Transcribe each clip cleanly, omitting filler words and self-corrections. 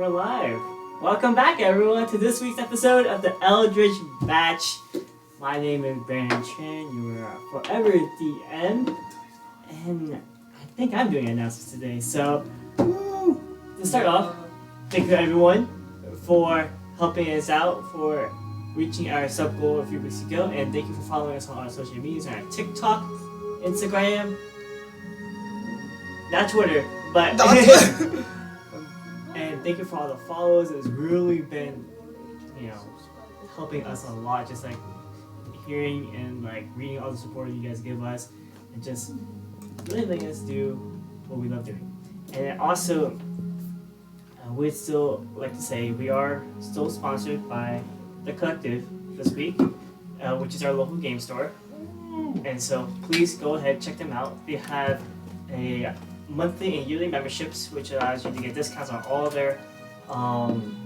we're live. Welcome back, everyone, to this week's episode of the Eldritch Batch. My name is Brandon Chan. You are forever DM, and I think I'm doing announcements today. So, to start off, thank you everyone for helping us out for reaching our sub goal a few weeks ago, and thank you for following us on our social medias, on our TikTok, Instagram, not Twitter, but. And thank you for all the follows. It's really been, helping us a lot. Just like hearing and like reading all the support you guys give us, and just really letting us do what we love doing. And then also, we'd still like to say we are still sponsored by The Collective this week, which is our local game store. And so please go ahead, check them out. They have a monthly and yearly memberships, which allows you to get discounts on all their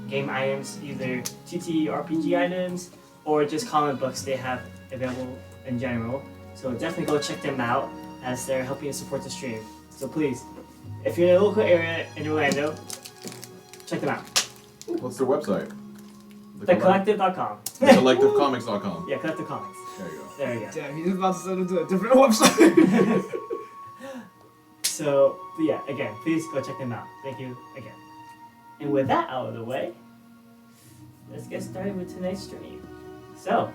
game items, either TT RPG items or just comic books they have available in general. So definitely go check them out as they're helping us support the stream. So please, if you're in a local area in Orlando, check them out. What's their website? TheCollective.com. TheCollectiveComics.com. Yeah, Collective Comics. There you There you go. go. Damn, he's about to send him to a different website. So, but yeah, again, please go check them out. Thank you again. And with that out of the way, let's get started with tonight's stream. So,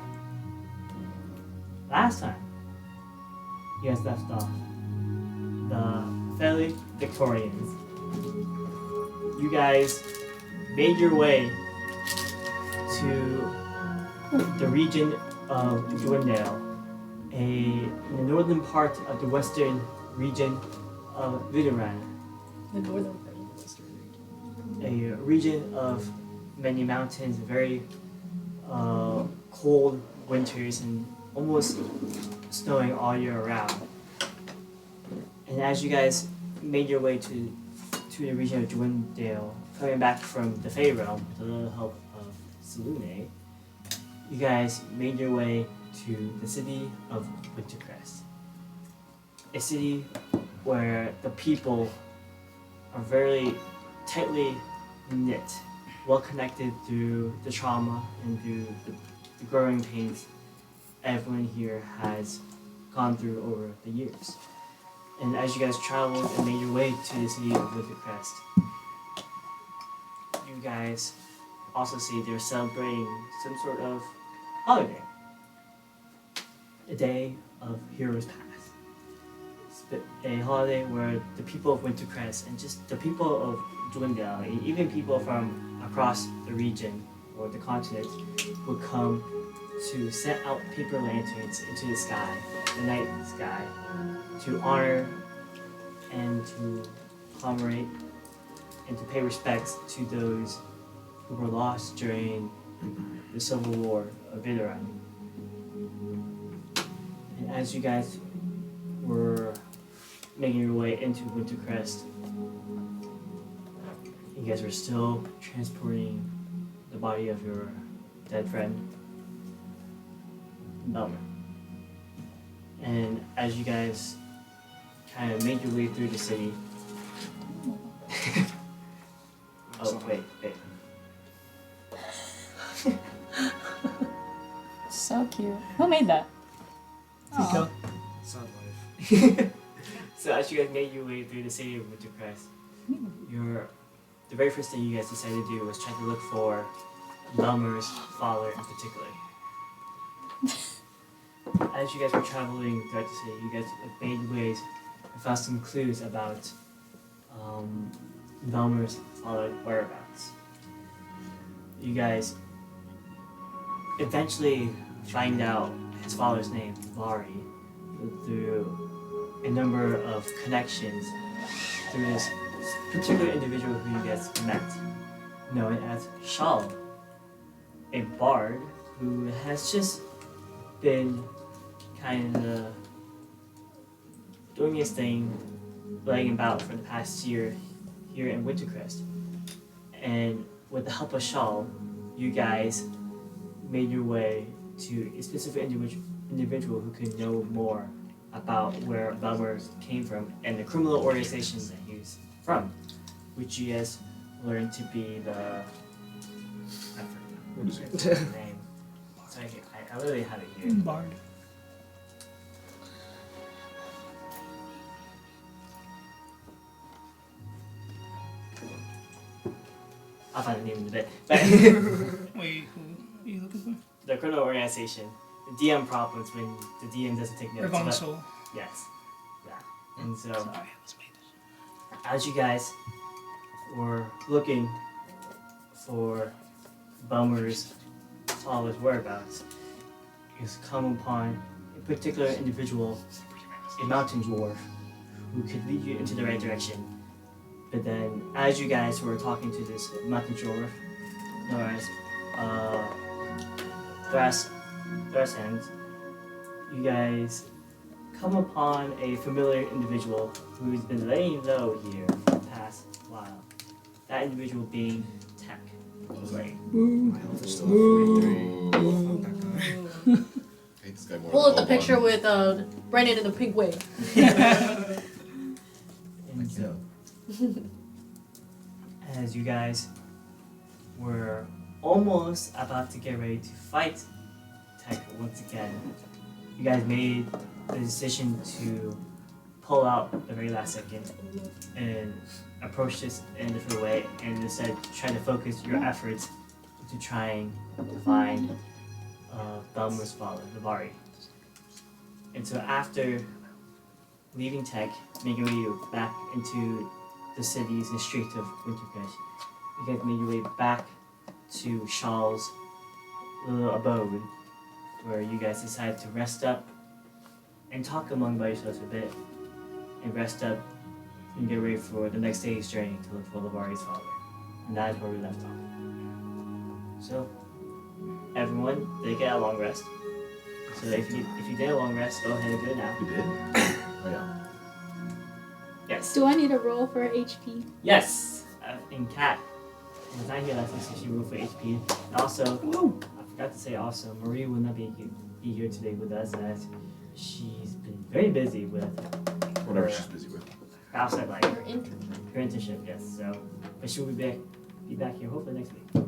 last time, you guys left off the fairly Victorians. You guys made your way to the region of Dwindale, in the northern part of the western region of Vidoran, The northern part of the western region. a region of many mountains, very cold winters, and almost snowing all year round. And as you guys made your way to the region of Dwindale, coming back from the Fey Realm with a little help of Salune, you guys made your way to the city of Wintercrest. A city where the people are very tightly knit, well connected through the trauma and through the growing pains everyone here has gone through over the years. And as you guys traveled and made your way to the city of Wintercrest, you guys also see they're celebrating some sort of holiday. A day of Heroes Past. A holiday where the people of Wintercrest and just the people of Dwindale, and even people from across the region or the continent, would come to set out paper lanterns into the sky, the night sky, to honor and to commemorate and to pay respects to those who were lost during the Civil War of Vidoran. And as you guys were making your way into Wintercrest, you guys were still transporting the body of your dead friend, Belmer. And as you guys kind of made your way through the city, oh wait. So cute. Who made that? Tico. Sad life. So as you guys made your way through the city of Wintercrest, the very first thing you guys decided to do was try to look for Belmer's father in particular. As you guys were traveling throughout the city, you guys made ways and found some clues about Belmer's father's whereabouts. You guys eventually find out his father's name, Bari, through a number of connections through this particular individual who you guys met, known as Shal, a bard who has just been kind of doing his thing, laying about for the past year here in Wintercrest. And with the help of Shal, you guys made your way to a specific individual who could know more about where Belmer came from and the criminal organizations that he was from, which you guys learn to be the. I What is forgot it? the name. Sorry, I literally have it here. Bard. I'll find the name in a bit. But Wait, who are you looking for? the criminal organization, the DM problems when the DM doesn't take notes. Revolving but- Soul. Yes. Yeah. And so, Sorry, let's make this. as you guys were looking for Bummer's father's whereabouts, you come upon a particular individual, a mountain dwarf, who could lead you into the right direction. But then, as you guys were talking to this mountain dwarf, known as Thrashhands, you guys come upon a familiar individual who's been laying low here for the past while. That individual being Tech. Right. My health is still at 43. Fuck that guy. I hate this guy more Pull than up the all picture one. with Brandon in the pink wig. And so, as you guys were almost about to get ready to fight Tech once again, you guys made the decision to pull out the very last second and approach this in a different way, and instead try to focus your efforts into trying to find Belmer's father, Navari. And so after leaving Tech, making your way back into the cities and streets of Winterfish, you guys made your way back to Shaw's little abode, where you guys decided to rest up and talk among by yourselves a bit, and rest up and get ready for the next day's journey to look for Lavari's father. And that is where we left off. So, everyone, they get a long rest. So if you did a long rest, go ahead and do it now. You did? Oh yeah. Yes. Do I need a roll for HP? Yes! And Kat was not here last week, so she rolled for HP. And also, I forgot to say also, Marie will not be here today with us as she's been very busy with Whatever she's busy with. outside life. Your intern. Her internship, yes. So, but she'll be back here hopefully next week.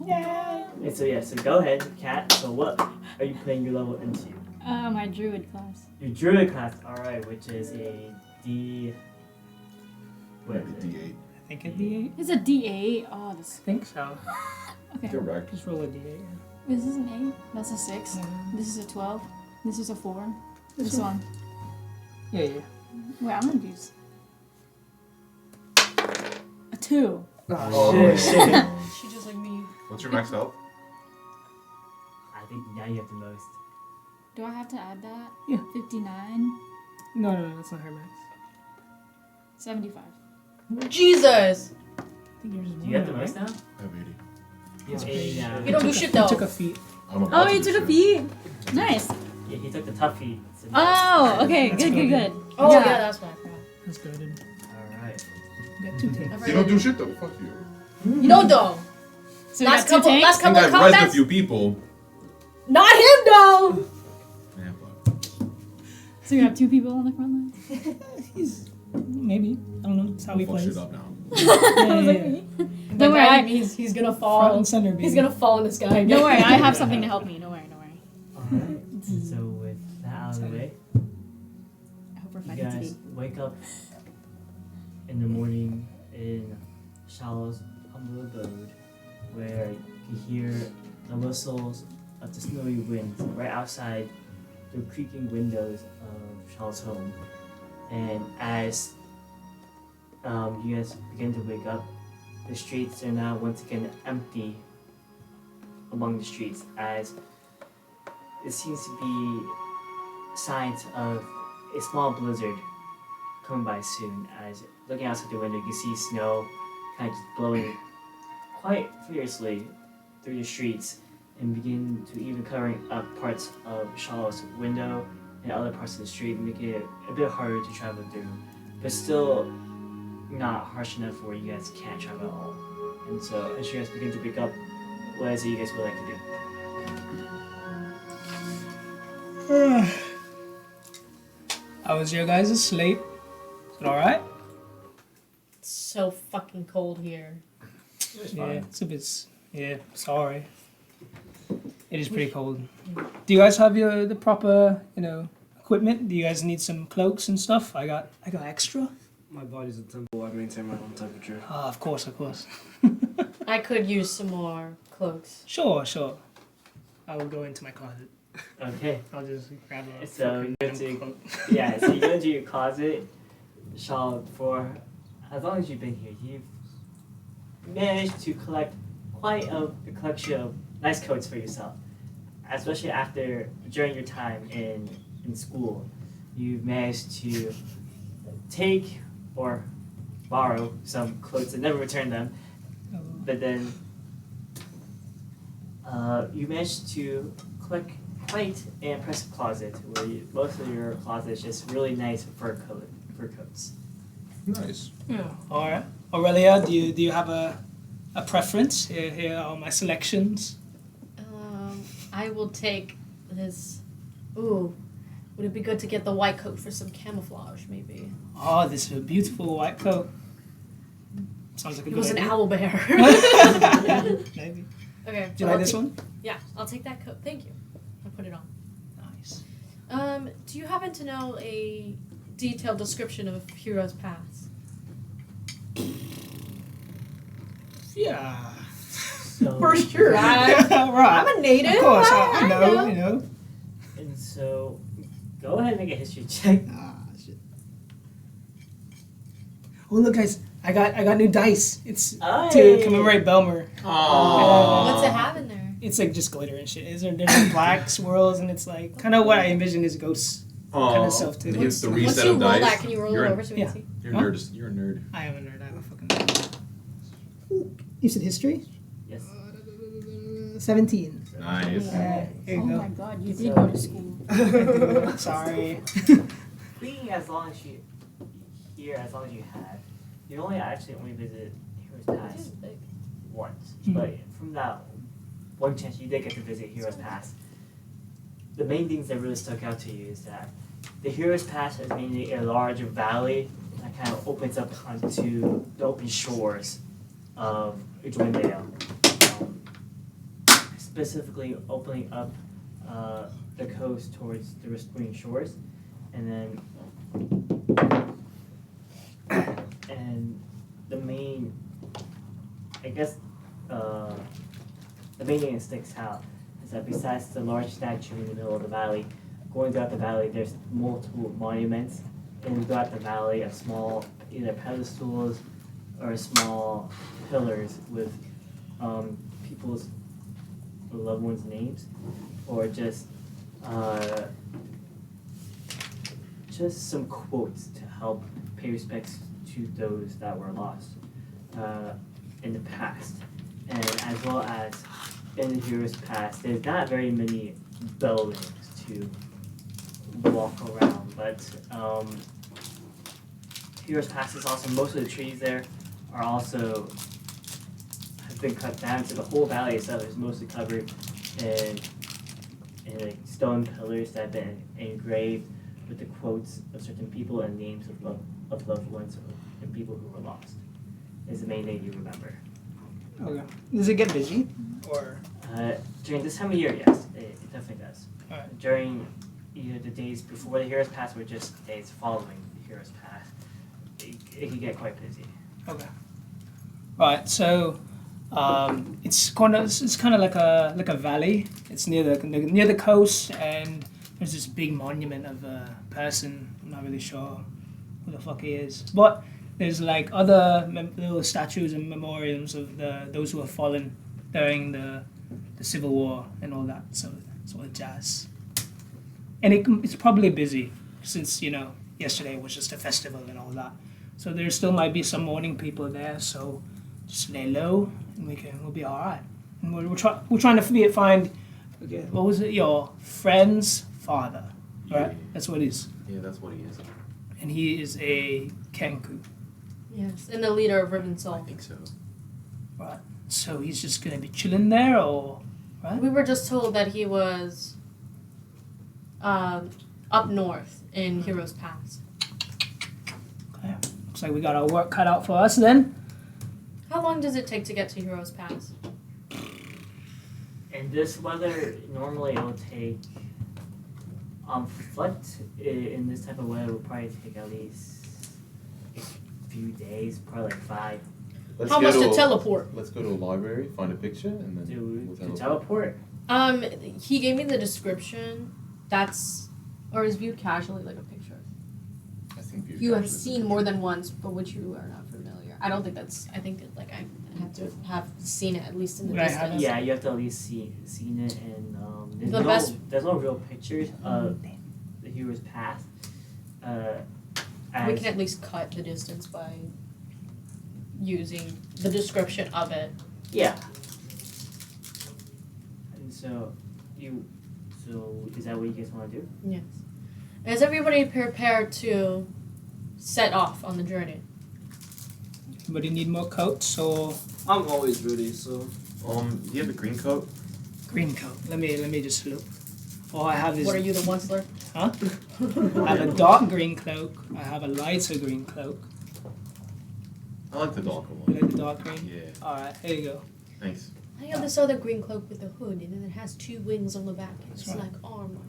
Yeah. And so yeah, so go ahead, Kat. So what are you putting your level into? My druid class. Your druid class, alright, which is a D. What is Maybe it? D8. I think a D8. It's a D8. Oh, this. I think so. Okay. Correct. Just roll a D8. This is an 8. That's a 6. This is a 12. This is a 4. This one. Yeah, yeah. Wait, I'm gonna do this. A 2. Oh, shit. She just like me. What's your max health? I think now you have the most. Do I have to add that? Yeah. 59. No, that's not her max. 75. Jesus! I think yours is Do you have the more, most right? now? I have 80. You have 80 now. You don't do shit though. He took a feet. I'm about Oh, to you do took a shit. feet. Nice. Yeah, he took the tough feet. So Oh, okay. That's Good, good, good. good. Oh yeah, that's my problem. That's good. Alright. We got 2 tanks. You don't do shit though. Fuck you. You know though. So we got Last 2 couple tanks. last I think couple of I've rezzed a combats. few people. Not him though! Yeah, but So we have 2 people on the front line. He's maybe. I don't know. That's how he fuck plays. shit up now. Yeah, yeah, yeah. Don't worry, That I- means he's gonna Front fall. and center, baby. He's gonna fall in the sky. Don't worry, I have something to help me. Don't worry, don't worry. Alright. So with that out of the way, I hope we're you fighting guys today. wake up in the morning in Shallow's humble abode, where you hear the whistles of the snowy winds right outside the creaking windows of Shallow's home. And as you guys begin to wake up, the streets are now once again empty among the streets, as it seems to be signs of a small blizzard coming by soon. As looking outside the window, you see snow kind of just blowing quite fiercely through the streets and begin to even covering up parts of Shallow's window and other parts of the street, making it a bit harder to travel through, but still not harsh enough where you guys can't travel at all. And so as you guys begin to pick up, what is it you guys would like to do? How was your guys' sleep? Is it alright? It's so fucking cold here. It's Yeah, fine. it's a bit. Yeah, sorry. It is pretty cold. Do you guys have the proper equipment? Do you guys need some cloaks and stuff? I got extra. My body's a temple. I maintain my own temperature. Ah, of course, of course. I could use some more cloaks. Sure. I will go into my closet. Okay. I'll just grab a. So you go fucking to cloak. yeah. So you go into your closet, Shaw. For as long as you've been here, you've managed to collect quite a collection of nice coats for yourself. Especially during your time in school, you've managed to take or borrow some clothes and never return them. But then you managed to collect quite an impressive closet where most of your closet is just really nice fur coats. Nice. Yeah. All right. Aurelia, do you have a preference? Here are my selections. I will take this. Ooh, would it be good to get the white coat for some camouflage, maybe? Oh, this is a beautiful white coat. Sounds like a It good was an idea. owl bear. Maybe. Okay. Do you like this one? Yeah, I'll take that coat. Thank you. I'll put it on. Nice. Do you happen to know a detailed description of Heroes Pass? Yeah. So, First year, right. I'm a native. Of course, I I know. You know. and so go ahead and make a history check. Ah, shit. Oh look, guys! I got new dice. It's to Aye. commemorate Belmer. What's it have in there? It's like just glitter and shit. There's like black swirls, and it's like kind of what I envision is ghosts kind of stuff too. And it's the Once reset you of roll dice. that, can you roll You're it a- over so we yeah. can see? You're Huh? a nerd. You're a nerd. I am a nerd. I'm a fucking nerd. You said history? Yes. 17. Nice. Here Oh you my go. god, you did go to school. Sorry. Being as long as you have, you only visit Heroes This Pass is big. once. Hmm. But from that one chance you did get to visit Heroes Pass, the main things that really stuck out to you is that the Heroes Pass is mainly a large valley that kind of opens up onto the open shores of Joindale. Specifically opening up the coast towards the Whispering Shores, and then and the main, I guess, the main thing that sticks out is that besides the large statue in the middle of the valley, going throughout the valley, there's multiple monuments, and throughout the valley of small either pedestals or small pillars with people's loved ones' names, or just some quotes to help pay respects to those that were lost in the past. And as well as in the Heroes Pass, there's not very many buildings to walk around, but Heroes Pass is also, most of the trees there are also have been cut down, so the whole valley itself is mostly covered in like stone pillars that have been engraved with the quotes of certain people and names of loved ones and people who were lost. Is the main thing you remember. Okay. Does it get busy? Or During this time of year, yes, it definitely does. Alright. During either the days before the Heroes Pass or just days following the Heroes Pass, it can get quite busy. okay. Right. So it's kind of like a valley. It's near the coast, and there's this big monument of a person. I'm not really sure who the fuck he is, but there's like other little statues and memorials of those who have fallen during the Civil War and all that sort of jazz. And it's probably busy since yesterday was just a festival and all that. So there still might be some mourning people there. So just lay low and we'll be all right. And we're trying to find. Okay, what was it? Your friend's father, right? Yeah. That's what it is. Yeah, that's what he is. And he is a Kenku, Yes, and the leader of Riven I Soul. think so. right? So he's just gonna be chilling there, or right? We were just told that he was up north in Heroes Pass. Okay. Looks like we got our work cut out for us then. How long does it take to get to Heroes Pass? In this weather, normally it'll take on foot in this type of weather will probably take at least a few days, probably like 5. How much to teleport? Let's go to a library, find a picture, and then To teleport? He gave me the description. Or is viewed casually like a picture. I think You have seen more than once, but which you are not familiar. I don't think that's. I think that like I have to have seen it at least in the Right, distance. Yeah, you have to at least seen it, and there's no real pictures of the hero's path. We can at least cut the distance by using the description of it. Yeah. And so is that what you guys want to do? Yes. Is everybody prepared to set off on the journey? Anybody need more coats or I'm always ready, so. Do you have a green coat? green coat? Let me just look. Oh, I have this. What are you, the Onceler? Huh? I have a dark green cloak. I have a lighter green cloak. I like the darker You one. like the dark green? Yeah. Alright, here you go. Thanks. I have this other green cloak with a hood, and then it has 2 wings on the back. And it's That's right. like armor.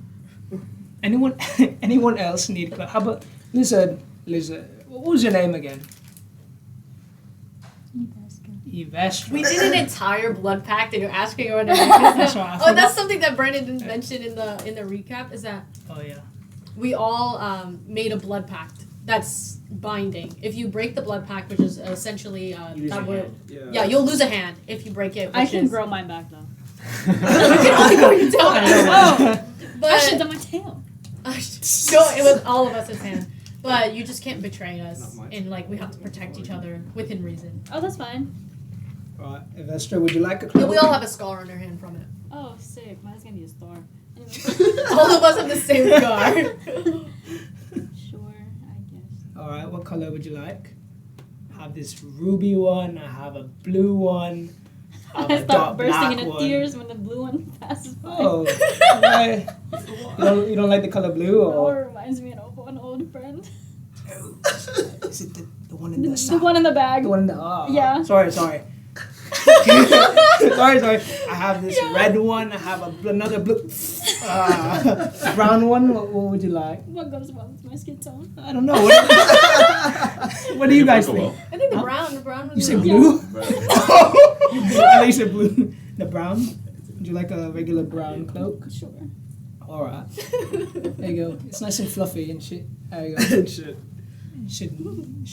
Anyone else need clothes? How about Lizard? What was your name again? Evestra. We did an entire blood pact, and you're asking her. That's right, I Oh, that's forgot. something that Brennan didn't mention in the recap. Is that Oh yeah. we all made a blood pact that's binding. If you break the blood pact, which is essentially You lose that your will, hand. yeah, you'll lose a hand if you break it. I which can is- grow mine back though. You can only grow your tail back. Oh, But I should have done my tail. no, it was all of us his hand. But you just can't betray us, Not mine. and like we have to protect each other within reason. Oh, that's fine. Right, Evestra, would you like a And cloak? we all have a scar on our hand from it. Oh, sick. Mine's gonna be a star. Anyway. All of us have the same scar. Sure, I guess. Alright, what color would you like? I have this ruby one, I have a blue one, I have I a start dark bursting black into one. tears when the blue one passes by. Oh, right. You don't like the color blue Oh, or it reminds me of an old friend. is it the one in the The side? one in the bag. The one in the Yeah. Sorry. sorry. I have this Yeah. red one. I have another blue, brown one. What would you like? What goes well with my skin tone? I don't know. What do you guys think? I think the Huh? brown was You say really- blue? Right. I think you said blue. The brown. Would you like a regular brown cloak? Sure. All right. There you go. It's nice and fluffy and shit. There you go. Shit. Should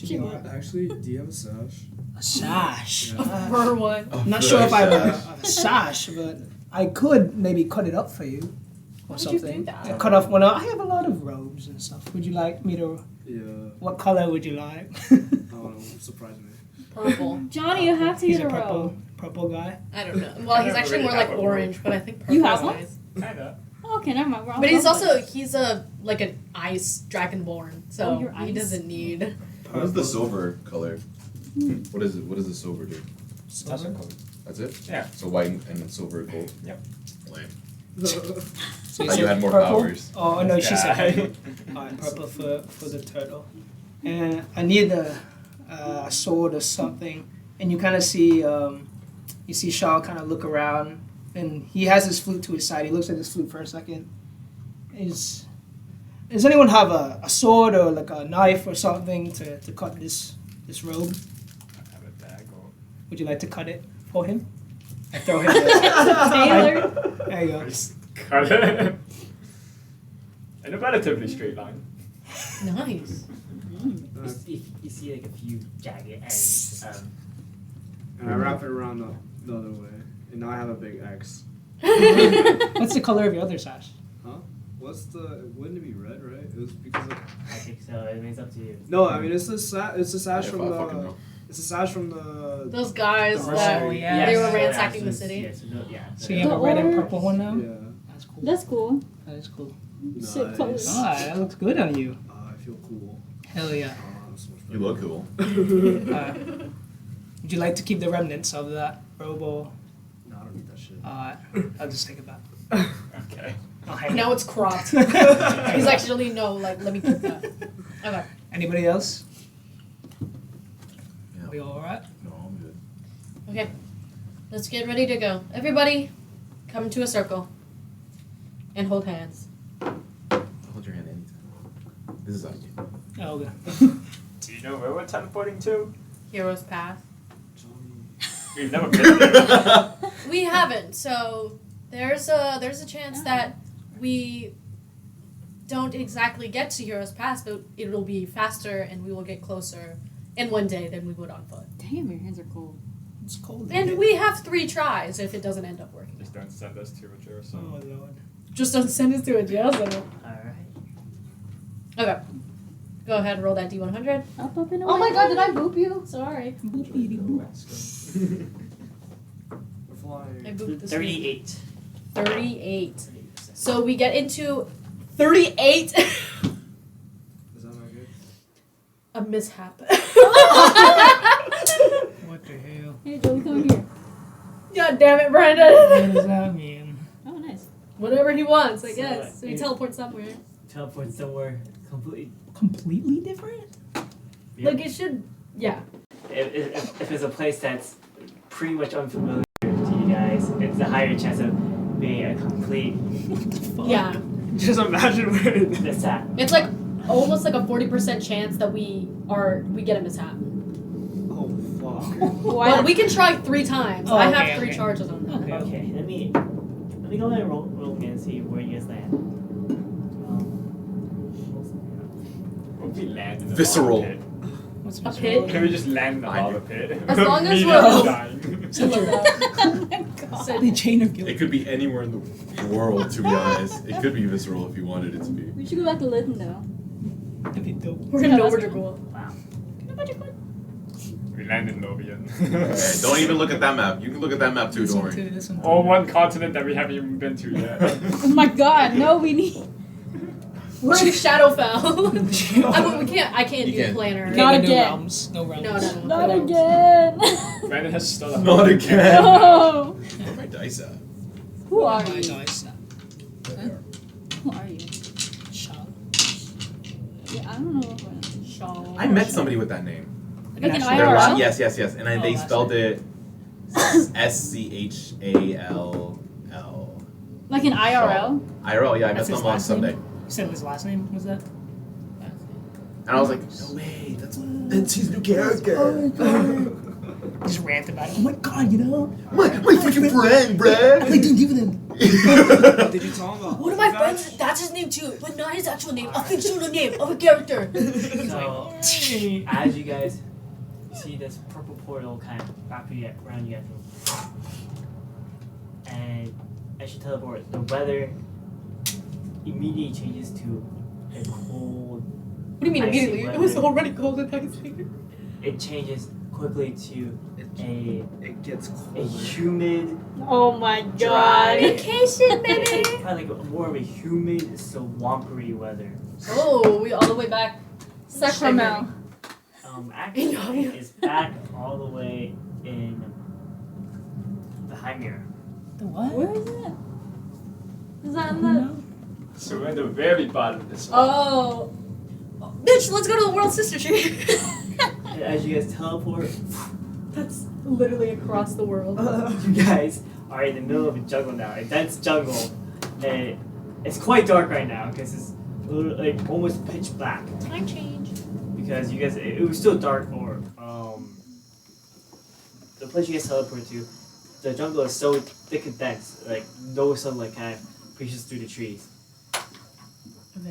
be alright. Actually, do you have a sash? A sash. Yeah. Fur one. I'm not sure if I have a sash, but I could maybe cut it up for you or Why would you something. do that? Yeah, cut off one. I have a lot of robes and stuff. Would you like me to? Yeah. What color would you like? I don't know. Surprise me. Purple. Johnny, you have to He's get a a purple, robe. purple guy. I don't know. Well, he's I actually more already like have a orange, but I think purple You have is one? nice. Kinda. Oh, okay, never mind. We're all But he's lovely. also he's a like an ice dragonborn, so Oh, you're he ice? doesn't need. What is the silver color? What is it? What does the silver do? That's our color. That's it? Yeah. So white and then silver and gold? Yep. Lame. So Thought you had more purple? powers. Oh no, she said Yeah. purple. Alright, purple for the turtle. And I need a sword or something. And you kind of see you see Shaw kind of look around, and he has his flute to his side. He looks at his flute for a second. Does anyone have a sword or like a knife or something to cut this robe? I have a bag. Would you like to cut it for him? I throw him the, Taylor. there you go. Just cut it in a relatively straight line. Nice. You see like a few jagged ends. And I wrap it around the other way. And now I have a big X. What's the color of your other sash? Huh? Wouldn't it be red, right? It was because of... I think so. I mean, it's up to you. No, I mean, it's a sash Yeah, from I fucking the... know. It's a sash from the... Those guys Oh, that yeah. they were so ransacking the that's- city. Yeah, so no, yeah. So you have a red and purple one now? Yeah. That's cool. That's cool. That is cool. Sick Nice. clothes. Ah, that looks good on you. I feel cool. Hell yeah. So much You look cool. Would you like to keep the remnants of that robe or? No, I don't need that shit. I'll just take it back. Okay. I'll hang Now it. it's cropped. He's actually no, like let me keep that. Okay. Anybody else? Yeah. We all alright? No, I'm good. Okay. Let's get ready to go. Everybody, come to a circle. And hold hands. Hold your hand anytime. This is ideal. Oh, okay. Do you know where we're teleporting to? Heroes Path. We've never been there. We haven't, so there's a chance that we don't exactly get to Heroes Pass, but it'll be faster and we will get closer in one day than we would on foot. Damn, your hands are cold. It's cold. And we have 3 tries if it doesn't end up working. Just don't send us to a jail Oh, cell. Lord. Just don't send us to a jail cell. Alright. Okay. Go ahead and roll that D100. Up, up, and Oh my away. god, did I boop you? Sorry. We're flying. I booped this 38. 38. So we get into 38. Is that not good? A mishap. What the hell? Hey, Joey, come here. God damn it, Brandon. What does that mean? Oh, nice. Whatever he wants, I So, guess. So he it- teleports somewhere. Teleport somewhere completely. Completely different? Like it should. Yeah. If it's a place that's pretty much unfamiliar to you guys, it's a higher chance of being a complete What the fuck? Yeah. Just imagine where it is. mishap. It's like almost like a 40% chance that we get a mishap. Oh, fuck. But we can try 3 times. Oh, I okay, have 3 okay. charges on that. Okay. Okay, let me go ahead and roll again and see where you guys land. What if we land in the Visceral. lava pit? What's A this pit? roll? Can we just land in the I lava pit? As long as Immediately we're- dying. I love that. Oh my god. So- The chain of guilt. It could be anywhere in the world, to be honest. It could be visceral if you wanted it to be. We should go back to Lytton though. That'd be dope. We're gonna know where to go. Wow. We land in Novian. Hey, don't even look at that map. You can look at that map too, This don't one worry. too, this one too. Or one continent that we haven't even been to yet. Oh my god, no, we need. We're in Shadowfell. I can't You do can't. planner. Okay, Not no again. realms. No realms. No. Not again. Brandon has stolen. Not again. No. Where my dice at? Who are My you? dice. There they are. Who are you? Shot. Yeah, I don't know what we're Shaw. I met somebody with that name. Like an Actually, Their IRL? yes, and Oh, they last spelled name. it SCHALL. Like an IRL? IRL, yeah, I met That's his them on last name? Sunday. You said his last name was that? And I was like, no way, that's his new character. Just rant about it. Oh my god, you know? my freaking friend, I bruh. didn't give them. Did you tell him about One of my friends, that's his name too, but not his actual name. A fictional name of a character. So, as you guys see this purple portal kind of wrapping it around you guys, and as you teleport, the weather immediately changes to a cold. What do you mean Icy immediately? It weather. was already cold and icy. It changes quickly to a It gets a cold. humid, Oh my Dry. Vacation, baby. kind of like more of a humid, swampery weather. Oh, we all the way back. Sacramento. Actually, it's back all the way in the High Mirror. The what? Where is it? Is that in the? So we're in the very bottom of this one. Oh. Bitch, let's go to the World Sister Tree. And as you guys teleport, That's literally across the world. you guys are in the middle of a jungle now, a dense jungle. And it's quite dark right now because it's literally like almost pitch black. Time change. Because you guys, it was still dark, or the place you guys teleport to, the jungle is so thick and dense, like no sunlight kind of pushes through the trees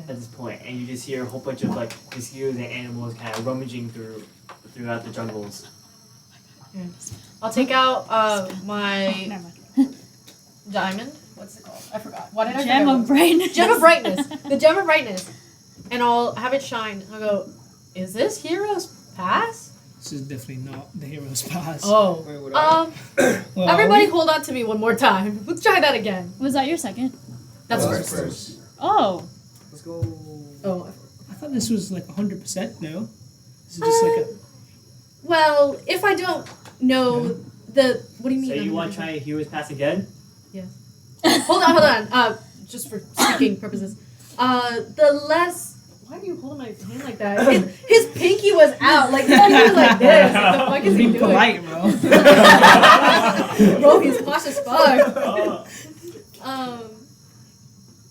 at this point, and you just hear a whole bunch of like mosquitoes and animals kind of rummaging throughout the jungles. I'll take out my Never mind. diamond. What's it called? I forgot. Why did I Gem forget? of brightness. Gem of brightness. The gem of brightness. And I'll have it shine. I'll go, is this Heroes Pass? This is definitely not the hero's pass. Oh. Wait, what are Well, Everybody hold on to me one more time. Let's try that again. Was that your second? That's Oh, first. Oh. Let's go. Oh. I thought this was like 100%, no? This is just like a... Well, if I don't know the... What do you mean? So you want to try Heroes Pass again? Hold on. Just for speaking purposes. The less... Why are you holding my hand like that? His pinky was out. Like, he was like this. What the fuck is he Being doing? polite, bro. Bro, he's posh as fuck.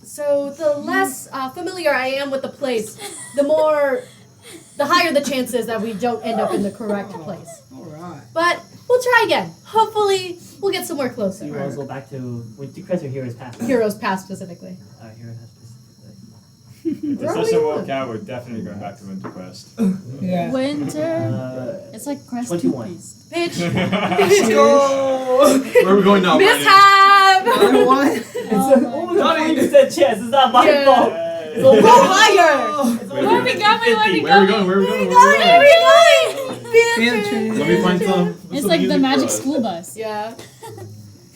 So the less familiar I am with the place, the higher the chances that we don't end up in the correct place. Alright. But we'll try again. Hopefully, we'll get somewhere closer. You always go back to when you press your heroes past. Heroes Pass specifically. Heroes past specifically. If this doesn't work out, we're definitely going back to Winterquest. Yeah. Winter. It's like Crest 21. Toothpaste. Bitch. Let's go! Where are we going now, Brandon? Mishap! What? It's an only 20% chance. It's not my Yeah. fault. It's Go only higher! It's Where only we 50. going? Where are we going? Where are we going? Where are we going? Let me find some. It's like the magic school bus. Yeah.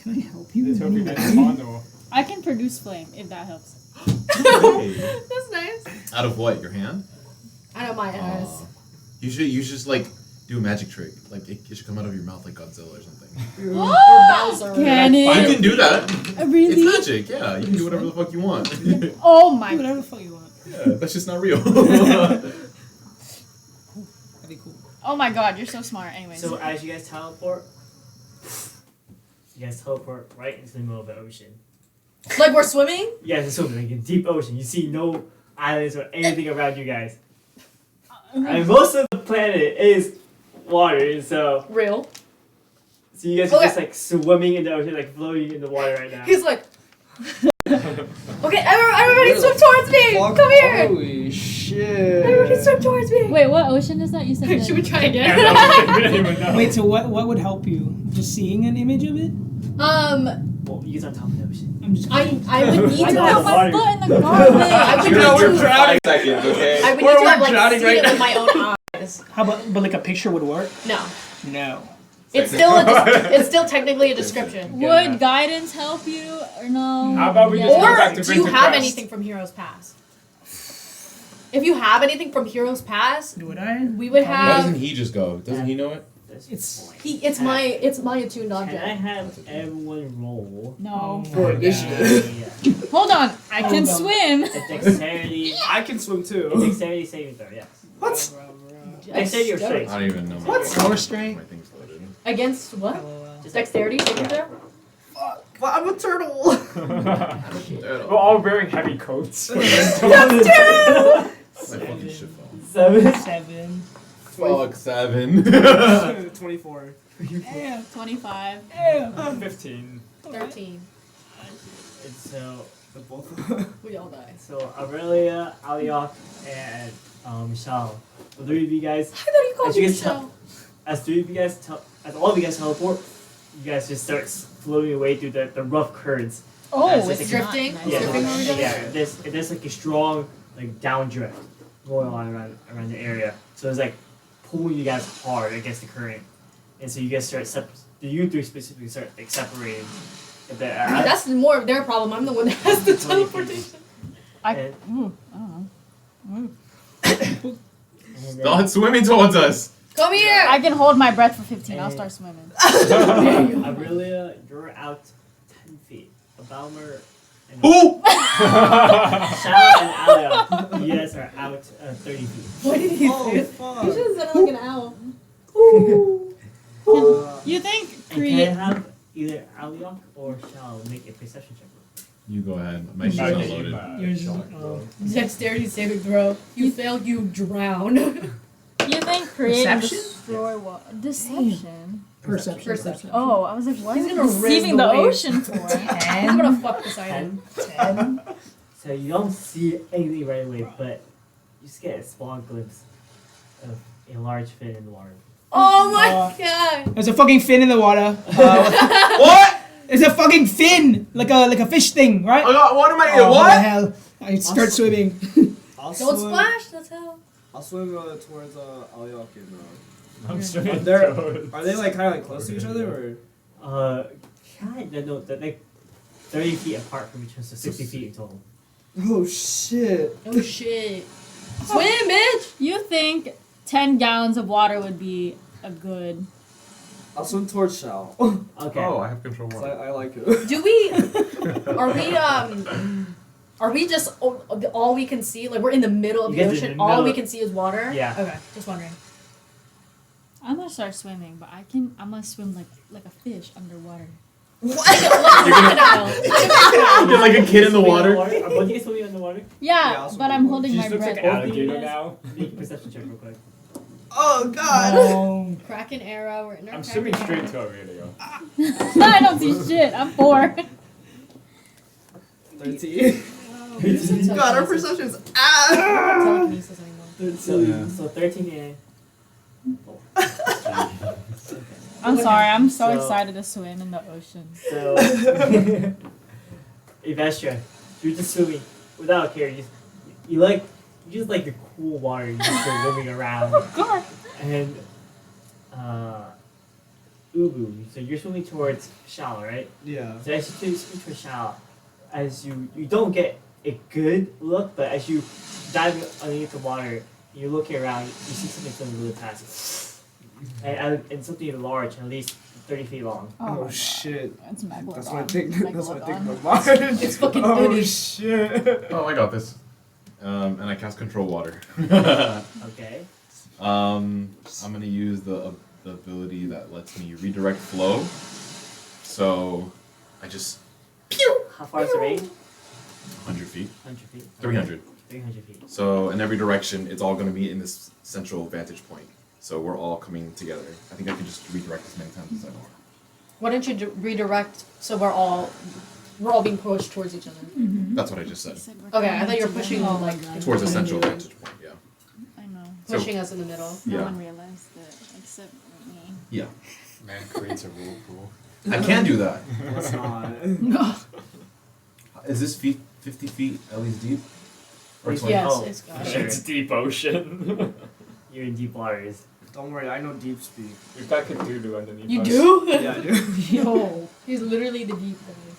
Can I help you? Let's hope we get Mondo. I can produce flame if that helps. That's nice. Out of what? Your hand? I know my ass. You should just like do a magic trick. Like it should come out of your mouth like Godzilla or something. Or Bowser. Can You it? can do that. Really? It's magic. Yeah, you can do whatever the fuck you want. Oh my. Do whatever the fuck you want. Yeah, that's just not real. That'd be cool. Oh my god, you're so smart. Anyways. So as you guys teleport right into the middle of the ocean. Like we're swimming? You guys are swimming like in deep ocean. You see no islands or anything around you guys. And most of the planet is water, so Real. you guys are Okay. just like swimming in the ocean, like floating in the water right now. He's like. Okay, everybody swim towards me! Come here! Holy shit. Everybody swim towards me! Wait, what ocean is that? You said. Should we try Yeah, again? no, we don't even know. Wait, so what would help you? Just seeing an image of it? Well, you guys are on top of the ocean. I'm just I would need I to know have it's my water. foot in the garbage. I would You know, need we're to- drowning. Seconds, okay? I would need We're to have like drowning seen right it now. with my own eyes. How about, but like a picture would work? No. No. It's still technically a description. Would guidance help you or no? How about we just go Or back to do you have Winterquest? anything from Heroes Pass? If you have anything from Heroes Pass, Would I? we would Why have. doesn't he just go? Doesn't he know it? It's- It's my attuned Can I object. have everyone roll? No. For initiative. Yeah. Hold on. I can Hold on. swim. A dexterity. I can swim A too. dexterity saving throw. Yes. What? Dexterity or strength. I don't even know. What? Power strength? My thing's loaded. Against what? Just Dexterity saving throw? Well, I'm a turtle. We're all wearing heavy coats. My fucking shit fell. 7. 7. Fuck, 7. 24. Yeah. 25. Yeah. 15. 13. And so The both. We all die. Aurelia, Aliok, and Michelle. The three of you guys, I thought you called As you me can tell- Michelle. as all of you guys teleport, you guys just start floating away through the rough currents. Oh, That's it's just drifting? Not Yeah, nice. Drifting over there? yeah. There's like a strong like downdrift going on around the area. So it's like pulling you guys hard against the current, and so you guys start you three specifically start like separating. That's more of their problem. I'm the one that has the teleportation. And, Ooh, I don't know. and then- Not swimming towards us. Come here! I can hold my breath for 15. I'll start swimming. Aurelia, you're out 10 feet. Balmer and Who? Shadow and Alia, you guys are out 30 feet. What did he Oh, say? fuck. You should have said it like an owl. You think And can I create. have either Aliok or Shao make a perception check? You go ahead. My shit's not loaded. Yours is- Dexterity saving throw. You fail, you drown. You think create and Perception? destroy what? Deception. Perception. Perception. Oh, I was like, what He's is gonna he raise deceiving the the waves. ocean for? I'm gonna fuck this item. 10. So you don't see anything right away, but you just get a small glimpse of a large fin in the water. Oh my god! There's a fucking fin in the water. What? There's a fucking fin, like a fish thing, right? I got one of my Oh, what the what? hell? I start swimming. I'll Don't swim, splash, that's how. I'll swim towards Aliok and I'm Are swimming they towards- are they like kind of like close to each other or? No, they're like 30 feet apart from each other, so 60 feet in total. Oh shit! Oh shit. Swim, bitch! You think 10 gallons of water would be a good. I'll swim towards Shao. Okay. Oh, I have control I one. like it. Do we. Are we, Are we just all we can see? Like we're in the middle of You the guys are in ocean. the All middle we of- can see is water. Yeah. Okay, just wondering. I'm gonna start swimming, but I'm gonna swim like a fish underwater. What? Crocodile. You're like a kid in the water. Are both of you swimming in the water? Yeah, Yeah, I'll swim but I'm underwater. holding She my just looks breath. like alligator now. Make a perception check real quick. Oh God. Oh. Kraken era. We're in our I'm Kraken swimming era. straight to Aurelia. I don't see shit. I'm 4. 13. Wow, we're so God, our telekinesis. perception's I don't have telekinesis anymore. So, Yeah. so 13 and I'm sorry. I'm so So- excited to swim in the ocean. so Evestra, you're just swimming without care. You just like the cool water. You just go swimming around. God. And Ubu, so you're swimming towards shallow, right? Yeah. So as you swim towards shallow, as you don't get a good look, but as you dive underneath the water, you're looking around, you see something swimming really fast, and something large, at least 30 feet long. Oh, my shit. God. That's Megalodon. That's what I think. That's what I think. Megalodon. My mind. It's fucking Oh Uni. shit. Oh, I got this. And I cast control water. Okay. I'm gonna use the ability that lets me redirect flow. So I just How far is the range? 100 feet, 100 feet. 300. 300 feet. So in every direction, it's all gonna meet in this central vantage point. So we're all coming together. I think I can just redirect as many times as I want. Why don't you redirect so we're all being pushed towards each other? That's what I just said. Okay, I thought you were pushing Oh my like God. Towards a central vantage point. Yeah. I know. So- pushing us in the middle. No Yeah. one realized that except me. Yeah. Man creates a whirlpool. I can do that. That's not. No. Is this 50 feet at least deep? Or Yes. 20? Yes, Oh, it's got sure. It's deep ocean. You're in deep waters. Don't worry, I know deep speak. We've got Cthulhu underneath You us. do? Yeah, I do. Yo, he's literally the deep guys.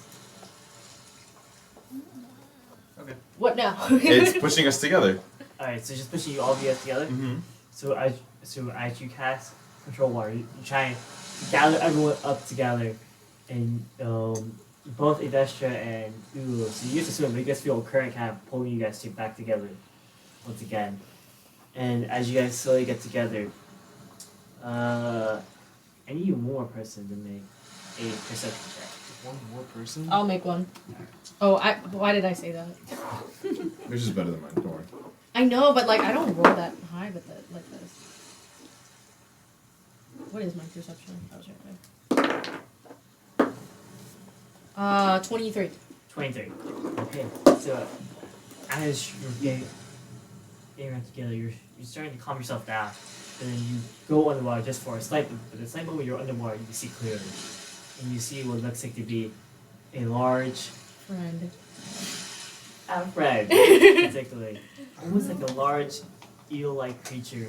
Okay. What now? It's pushing us together. Alright, so just pushing you all together. Mm-hmm. So as you cast control water, you try and gather everyone up together, and both Evestra and Ulu. So you used to swim, but you guys feel a current kind of pulling you guys back together once again. And as you guys slowly get together, I need one more person to make a perception check. One more person? I'll make one. Oh, why did I say that? Yours is better than mine. Don't worry. I know, but like I don't roll that high with it like this. What is my perception? I was right there. 23. 23. Okay, so as you're getting around together, you're starting to calm yourself down. And then you go underwater just for a slight, but the slight moment you're underwater, you can see clearly. And you see what looks like to be a large Friend. friend, particularly. Almost like a large eel-like creature.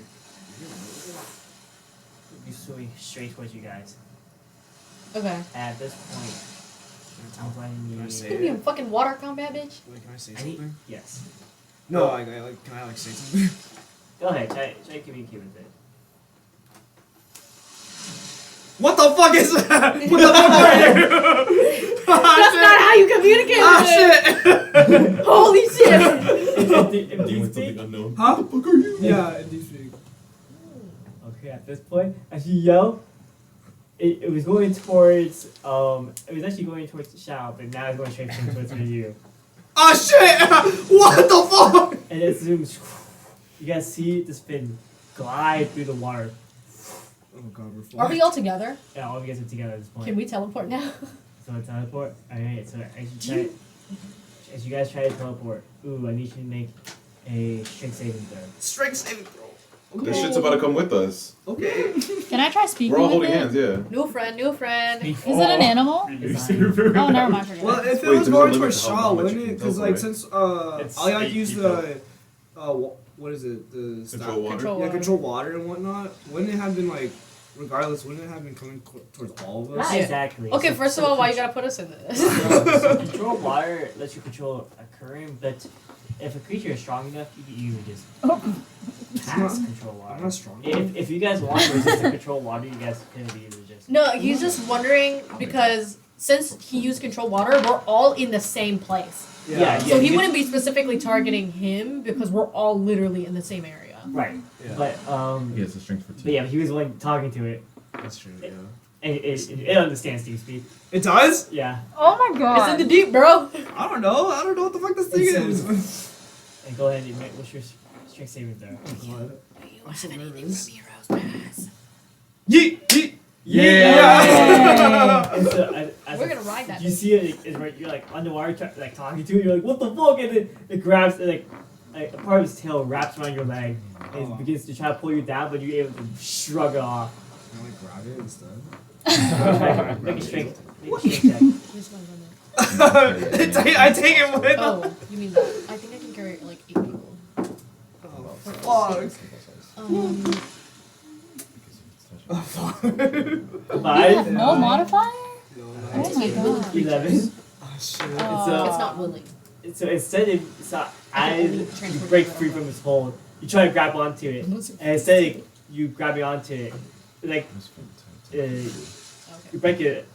Be swimming straight towards you guys. Okay. At this point, I'm going Can I to say Could be it? in fucking water combat, bitch. Wait, can I say I need, something? yes. No, like, can I say something? Go ahead, try to communicate with it. What the fuck is that? What the fuck are you? That's not how you communicate Ah, with it. shit! Holy shit. Deep speak? unknown. Huh? What the fuck are you? Yeah, in deep speak. Okay, at this point, as you yell, it was going towards, it was actually going towards the shout, but now it's going straight towards you. Oh shit! What the fuck? And it zooms. You guys see this fin glide through the water. Oh god, we're fucked. Are we all together? Yeah, all of you guys are together at this point. Can we teleport now? So teleport? Alright, so as you guys try to teleport, I need you to make a strength saving throw. Strength saving throw. This shit's about to come with us. Okay. Can I try speaking We're all with holding it? hands, yeah. New friend, new friend. Is it an animal? Oh, never mind. Forget Well, it. if it Wait, was there's a going limit towards to how Shaw, much wouldn't you it? can Because like teleport, since It's I like 8 use people. the what is it? The Control water. Control Yeah, water. control water and whatnot. Wouldn't it have been like, regardless? Wouldn't it have been coming towards all of us? Not Yeah. exactly. Okay, So- first so of all, why you control- gotta put us in this? so control water lets you control a current, but if a creature is strong enough, you can even just pass control I'm water. not strong. If you guys want to resist the control water, you guys can either just. No, he's just wondering because since he used control water, we're all in the same place. Yeah. So he you- wouldn't be specifically targeting him because we're all literally in the same area. Right. Yeah. But He has a strength for but 2. yeah, he was the one talking to it, That's true. Yeah. and it understands team speak. It does? Yeah. Oh my It's god. in the deep, bro. I don't know. I don't know what the fuck this thing It's, is. And go ahead and make what's your strength saving throw. What? Do you have anything from Heroes Pass? Yeet! Yeet! Yeah. And so as We're gonna ride that. you see it, it's right. You're like underwater, like talking to it. You're like, what the fuck? And then it grabs, like a part of his tail wraps around your leg, and it begins to try to pull you down, but you're able to shrug it off. Can I like grab it instead? Make a strength check. Who's gonna run it? I take it with. Oh, you mean that? I think I can carry like 8 people. Oh, fuck. Oh, fuck. You 5, have no modifier? No, Oh my god. 11. oh, shit. Oh. It's not willing. So instead, as only you transport break it free around. from his hold, you try to grab onto it, and instead of you grabbing onto it, like you break it,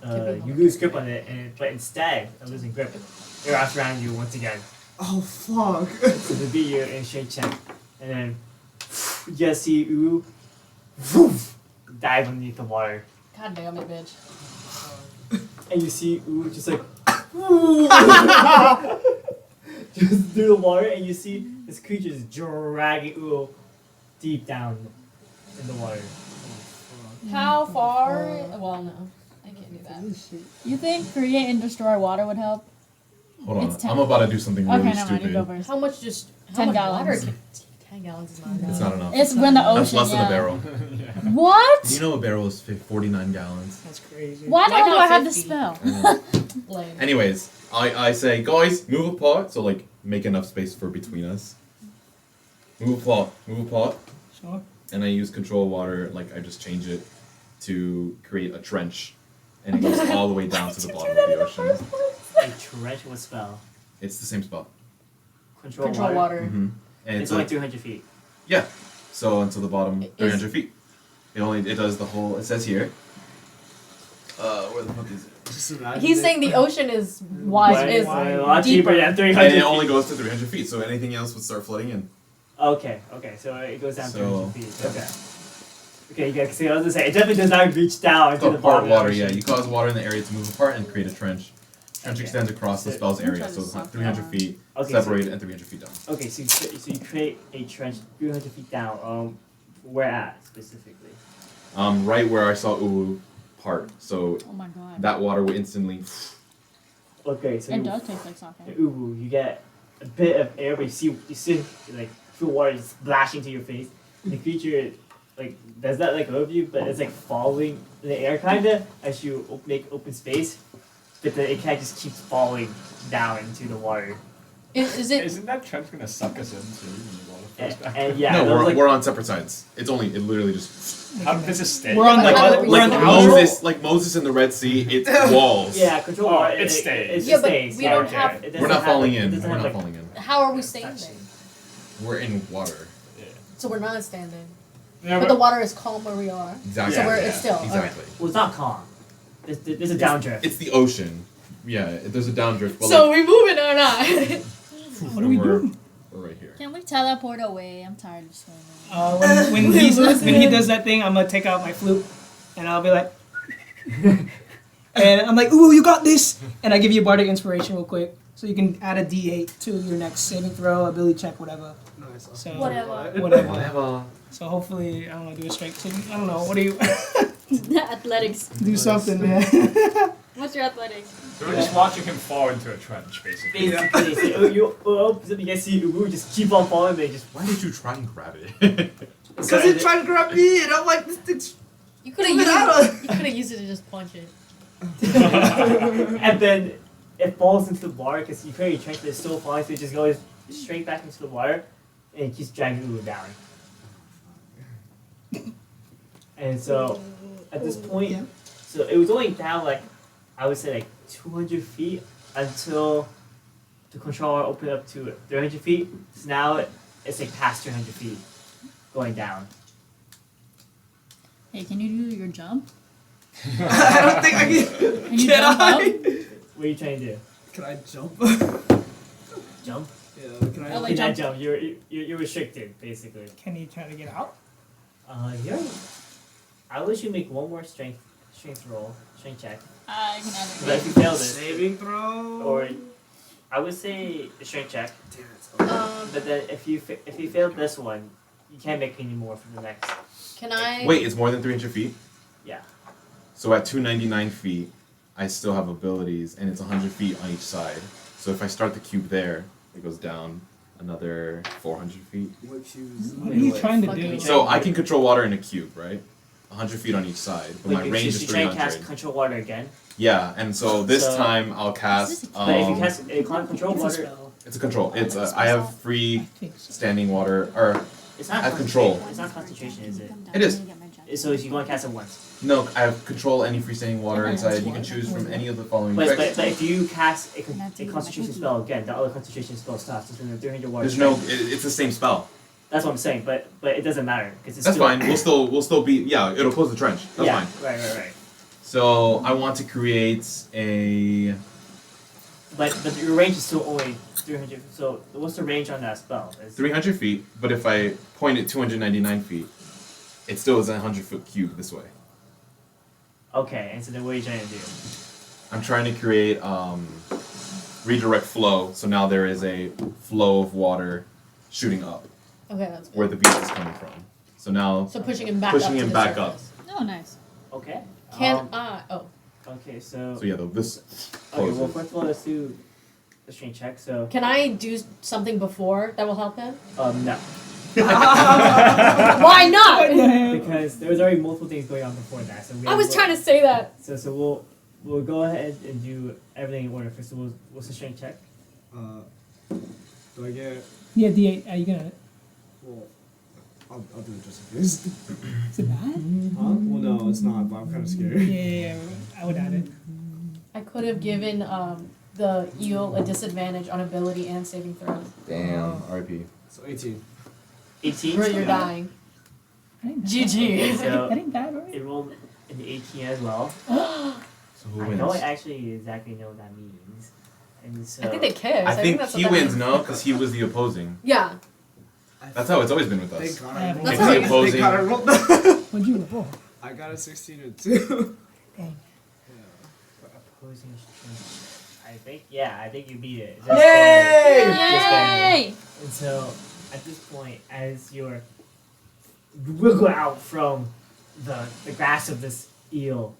you lose grip on it, but instead of losing grip, it wraps around you once again. Oh, fuck. So to beat you in straight check, and then you just see Uru woof, dive underneath the water, God damn it, bitch. and you see Uru just like just through the water, and you see this creature is dragging Uru deep down in the water. How far? Well, no. I can't do that. You think create and destroy water would help? Hold on, It's 10. I'm about to do something really Okay, never mind. You stupid. go first. How much just. How 10 much gallons. water can. 10 gallons is not enough. It's not enough. It's when the ocean. That's less yeah. than a barrel. What? Do you know a barrel is 49 gallons? That's crazy. Why Why don't not I have the 50? spell? Lame. Anyways, I say, guys, move apart, so like make enough space for between us. Move apart, Sure. and I use control water. Like I just change it to create a trench, and it goes all the way down to the bottom of the ocean. A trench with spell. It's the same spell. Control Control water. Mm-hmm. And It's it's only like 300 feet. yeah, so until the bottom, Is- 300 feet. It does the whole. It says here. Where the fuck is it? Just imagine He's it. saying the ocean is wide. Is A lot deeper. deeper than And 300 it feet. only goes to 300 feet, so anything else would start flooding in. Okay, so it goes down So- 300 feet. Okay. Okay, you guys see, I was gonna say, it definitely does not reach down It's into the called part bottom water, of the yeah. ocean. You cause water in the area to move apart and create a trench. Trench Okay. extends across the spell's I'm area, trying so to suck 300 down. feet Okay, separated and 300 feet down. Okay, so you create a trench 300 feet down. Where at specifically? Right where I saw Uwu part, so Oh my god. that water would instantly. Okay, so It you, does taste like something. Ubu, you get a bit of air, but you see like feel water just splashing to your face. The creature like does that like over you, but it's like falling in the air kinda as you make open space, but then it kind of just keeps falling down into the water. Is it? Isn't that trench gonna suck us in too when the water flows back? And yeah, no, those, we're, like, we're on separate sides. It literally just How does it stay? We're on But like how do we we're on the know? outer. like Moses in the Red Sea. It's walls. yeah, control Oh, water. it stays. It Yeah, but stays. we yeah, don't okay. have- It doesn't We're not have, falling like, it in. doesn't We're have, not like, falling in. How are we standing? We're in water. Yeah. So we're not standing. Yeah, But the water is calm where we are. Exactly. So we're Yeah, it's still. Okay. Exactly. Well, it's not calm. There's a downdrift. It's the ocean. Yeah, there's a downdrift. But So like, we moving or not? What do we we're, do? we're right here. Can we teleport away? I'm tired of swimming. When he does that thing, I'm gonna take out my flute, and I'll be like, and I'm like, ooh, you got this, and I give you a bardic inspiration real quick, so you can add a D8 to your next saving throw, ability check, whatever. Nice. So Whatever. whatever. So hopefully, I don't know, do a strength saving. I don't know. What do you Athletics. do something, man? What's your athletics? So we're just watching him fall into a trench, basically. Basically, so you guys see Ubu just keep on falling, they just Why did you try and grab it? Because he tried to grab me, and I'm like, this thing's. You could have Get used out it. of- You could have used it to just punch it. and then it falls into the water because you create a trench, but it's still falling, so it just goes straight back into the water, and it keeps dragging Ubu down. And so at this point, so it was only down like I would say like 200 feet until the controller opened up to 300 feet. So now it's like past 300 feet going down. Hey, can you do your jump? I don't think I can. Can you Can jump I? up? What are you trying to do? Can I jump? Jump? Yeah, can I? Oh, You like cannot jump. jump. You're restricted, basically. Can you try to get out? You're. I wish you make one more strength roll, strength check. I can either But if you fail this, Saving throw. or I would say a strength check. Damn it. Okay. But then if you fail this one, you can't make any more for the next. Can I? Wait, it's more than 300 feet? Yeah. So at 299 feet, I still have abilities, and it's 100 feet on each side. So if I start the cube there, it goes down another 400 feet. What cues? What are you wait. trying to Fucking do? So I can control water in a cube, right? 100 feet on each side, but my you range should is try and cast 300. control water again. Yeah, and so this So- time I'll cast. But if you cast control It's a water, spell. It's a control. It's I have free I think so. standing water, or it's not I have control. It's not concentration, is it? It is. So if you want to cast it once. No, I have control any freestanding water inside. You can choose from any of the following But effects. if you cast a concentration spell again, the other concentration spell stops. It's in 300 water. There's no. strength. It's the same spell. That's what I'm saying. But it doesn't matter because it's That's still, fine. We'll still be. Yeah, it'll close the trench. That's yeah. fine. Right. So I want to create a. But your range is still only 300. So what's the range on that spell? 300 feet, but if I point it 299 feet, it still is a 100-foot cube this way. Okay, and so then what are you trying to do? I'm trying to create redirect flow, so now there is a flow of water shooting up Okay, that's good. where the beast is coming from. So now So pushing him back Pushing up to him the back surface. Oh, nice. Okay. Can I? Oh. Okay, so. so yeah, this Okay, well, closes. first of all, let's do a strength check. So. Can I do something before that will help him? No. Why not? Because there was already multiple things going on before that. So we I was trying to say that. So we'll go ahead and do everything in order. First, so what's the strength check? Do I get? Yeah, D8. Are you gonna? Well, I'll do it just in case. Is it bad? Huh? Well, no, it's not. But I'm kind of scared. Yeah, I would add it. I could have given the eel a disadvantage on ability and saving throws. Damn, RIP. So 18. 18. Where you're dying. That ain't bad. GG. So That ain't bad, right? it rolled in the 18 as well. So who I wins? don't actually exactly know what that means. And so I think they cares. I think that's he what that wins, means. no, because he was the opposing. Yeah. That's how it's always been with Thank us. God I I haven't- rolled. That's how If it the is. Thank God I opposing, rolled that. What'd you roll? I got a 16 and 2. Dang. for opposing strength, I think you beat it. Just Yay! barely. Just barely. Yay! And so at this point, as you wiggle out from the grasp of this eel,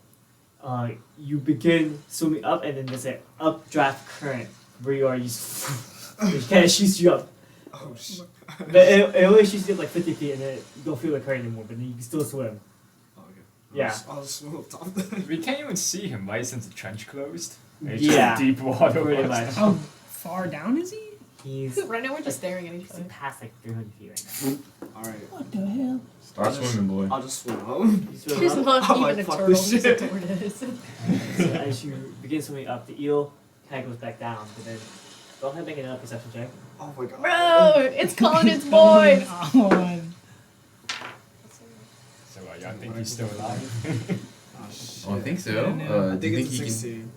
you begin swimming up, and then there's an updraft current where you are. It kind of shoots you up. Oh shit. But it only shoots you up like 50 feet, and then you don't feel the current anymore, but then you can still swim. Oh, okay. Yeah. I'll just swim up top then. We can't even see him, right? Since the trench closed. It's Yeah, deep water. pretty was. much. How far down is he? He's Right now we're just staring at each he's other. past like 300 feet right Alright. What the hell? Start swimming, boy. I'll just swim up. now. You swim He's up, not I'm even like, a fuck turtle. this He's a shit. tortoise. so as you begin swimming up, the eel kind of goes back down, but then go ahead and make another perception check. Oh my god. Bro, it's calling its voice. Come on. So y'all think he's still alive? Oh shit. Oh, I think so. I don't know. I Do you think think it's he a can? 16.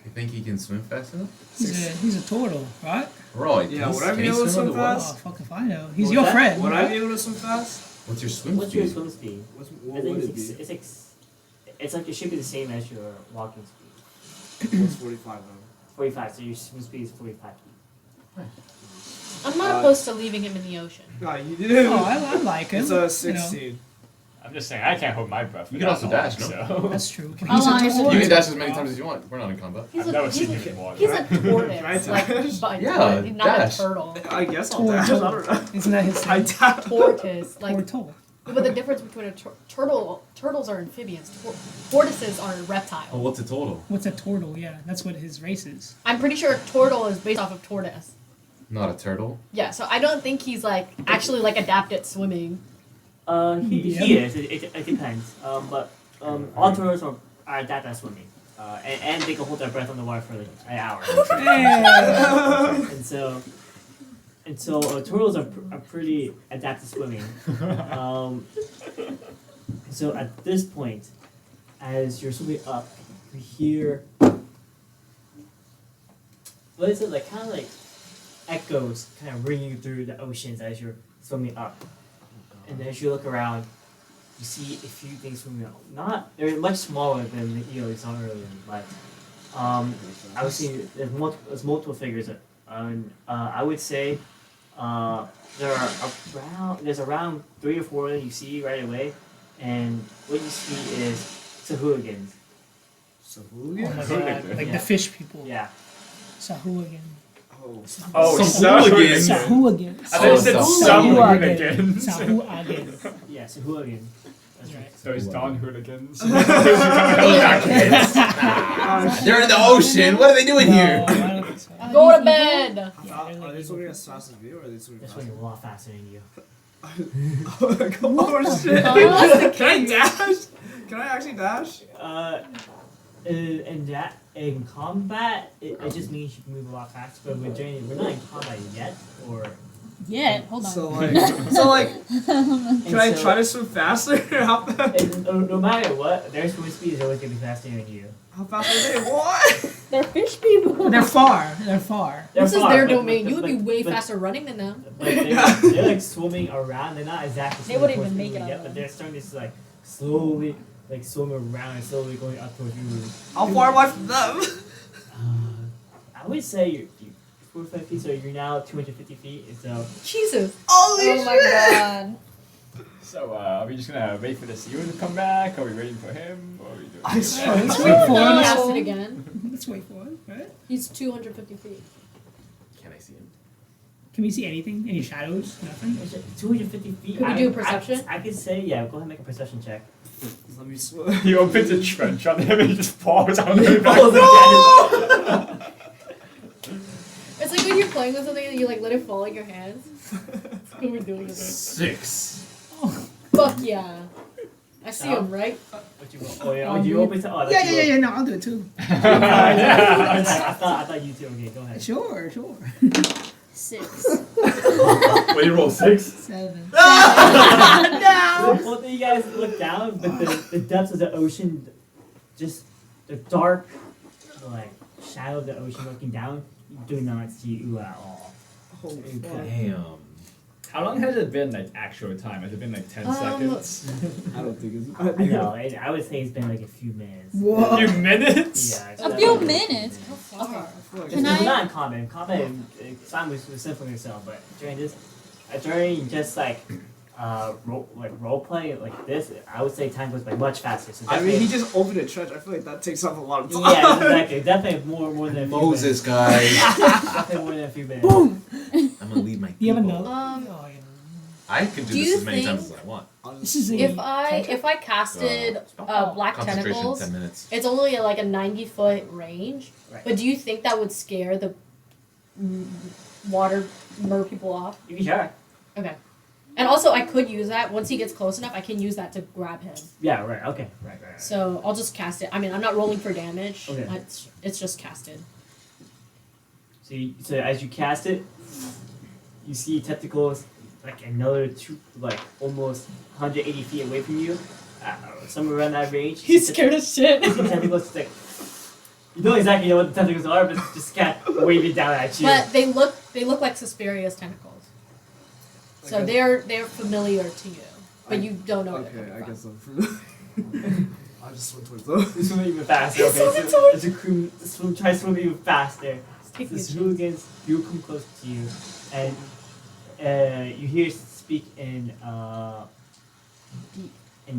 You think he can swim fast enough? He's a turtle, right? Right. Yeah, would I be able to swim fast? Oh, fuck if I know. He's What your was that? friend. Would I right? be able to swim fast? What's your swim What's your speed? swim speed? What I think would it it's, be? it's like it should be the same as your walking speed. It's 45 though. 45, so your swim speed is 45 feet. I'm not opposed to leaving him in the ocean. Nah, you did. Oh, I like him. It's you know. a 16. I'm just saying, I can't hold my breath. You can also without dash, long, no? So. That's true. Oh, He's a I turtle. You can dash as many times as you want. We're not in combat. He's I've never seen he's him in water. He's a Can I tortoise, dash? like Yeah, not dash. a turtle. I guess I'll Tortoise. dash. I don't know. Isn't that his I name? dash. Tortoise, like Turtle. but the difference between a turtle, turtles are amphibians. Tortoises are reptiles. Oh, what's a total? What's a turtle? Yeah, that's what his race is. I'm pretty sure a turtle is based off of tortoise. Not a turtle. Yeah, so I don't think he's like actually like adept at swimming. He is. It depends. But all turtles are adept at swimming. And they can hold their breath underwater for like an hour. Hey. and so turtles are pretty adept at swimming. So at this point, as you're swimming up, you hear what is it like? Kind of like echoes, kind of ringing through the oceans as you're swimming up. And as you look around, you see a few things swimming up. They're much smaller than the eel you saw earlier, but I would say there's multiple figures. I would say there's around 3 or 4 that you see right away, and what you see is Sahooligans. So Oh my god, like Yeah. the fish people. Yeah. Sahuagin. Oh. Oh, Sahooligans. Sahuagin. I thought you said Sahuagin. hooligans. Sahuagin. Yeah, Sahooligans. That's right. So it's Don hooligans. Those are kids. They're in the ocean. What are they doing here? No, I don't think so. Go to bed. Are they swimming as fast as me or are they swimming That's faster? swimming a lot faster than you. Oh shit! fuck? Can I dash? Can I actually dash? In combat, it just means you can move a lot faster. But we're not in combat yet, or Yeah, hold on. So like, can I try to swim faster? How fast? and no matter what, their swim speed is always gonna be faster than you. How fast are they? What? They're fish people. They're far. They're far. They're This is far, their but- domain. but- You would be but- way but- faster running than them. But they're like swimming around. They're not exactly. They swimming wouldn't towards even make you it on yet, their but own. they're starting to like slowly like swim around and slowly going up towards you. How far am I from them? I would say you're 45 feet, so you're now 250 feet. So Jesus. Holy Oh my god. So are we just gonna wait for the seal to come back? Are we waiting for him? Or are we doing I swear. Let's wait for Can you it. cast it again? Let's wait for it. Right? He's 250 feet. Can I see him? Can we see anything? Any shadows? Nothing. 250 feet. Could we do a perception? I could say yeah. Go ahead and make a perception check. Let me swim. He opens a trench on him and he just falls out of it. It's like when you're playing with something and you like let it fall in your hands. That's what we're doing. With it. 6. Fuck yeah. I see him, right? What you want? Oh yeah. Oh, you open to. Oh, that's Yeah. No, I'll do it too. I thought you too. Okay, go ahead. Sure. 6. Wait, you roll 6? 7. Both of you guys look down, but the depths of the ocean, just the dark, like shadow of the ocean looking down, you do not see you at all. Holy Damn. How long has it been like actual time? Has it been like 10 seconds? I don't think it's. I know. I would say it's been like a few minutes. A few minutes? Yeah. it's A definitely few been minutes? Okay. Can We're I- not in combat. In combat, Simon was simply yourself, but during this, during just like role play like this, I would say time goes by much faster. So I mean, he definitely- just opened a trench. I feel like that takes up a lot of time. yeah, exactly. Definitely more than a few Moses, guys. minutes. Definitely more than a few minutes. Boom. I'm gonna lead my Do you have people. another? I can do Do this you as many times think- as I want. This is a. If I casted black Concentration, tentacles, 10 minutes. it's only like a 90-foot range. Right. But do you think that would scare the water mer people off? You can try. Okay. And also, I could use that once he gets close enough. I can use that to grab him. Yeah. Right. Okay. Right. So I'll just cast it. I mean, I'm not rolling for damage. Okay. It's just casted. So as you cast it, you see tentacles like another almost 180 feet away from you, somewhere around that range. He's scared as shit. You see tentacles just like you don't exactly know what the tentacles are, but just kind of waving down at you. But they look like Suspiria's tentacles. So they're familiar to you, but you don't know. what they're Okay, I from. guess I'm familiar. I'll just swim towards those. You swim even faster. Okay, Swim so as a crew, try to swim even faster. Take The me a chance. hooligans do come close to you, and you hear speak in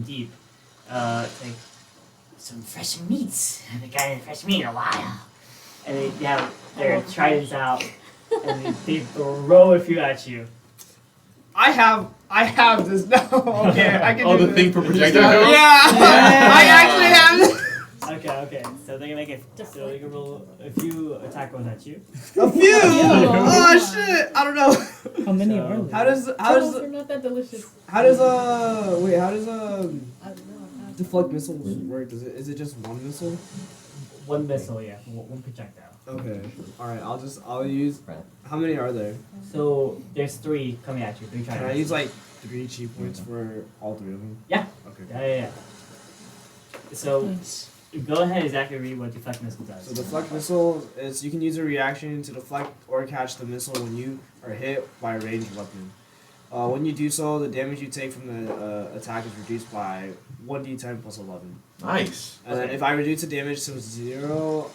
deep. It's like some fresh meats. I haven't gotten fresh meat in a while. And they have their tridents out, and they throw a few at you. I have this now. Okay, I can Oh, do the this. thing for projectile Yeah, arrows? I actually have this. Okay. So they're gonna make it. So they can roll a few attack rolls at you. A few. Oh shit! I don't know. How many So- are there? How does Turtles are not that delicious. how does I don't know. deflect missiles work? Is it just one missile? One missile, yeah, one projectile. Okay. All right. I'll use. How many are there? So there's 3 coming at you. 3 Can I tridents. use like 3 chi points for all 3 of them? Yeah. Okay. Yeah. So Nice. go ahead and exactly read what deflect missile does. So deflect missile is you can use a reaction to deflect or catch the missile when you are hit by a ranged weapon. When you do so, the damage you take from the attack is reduced by 1d10 plus 11. Nice. And then if I reduce the damage to 0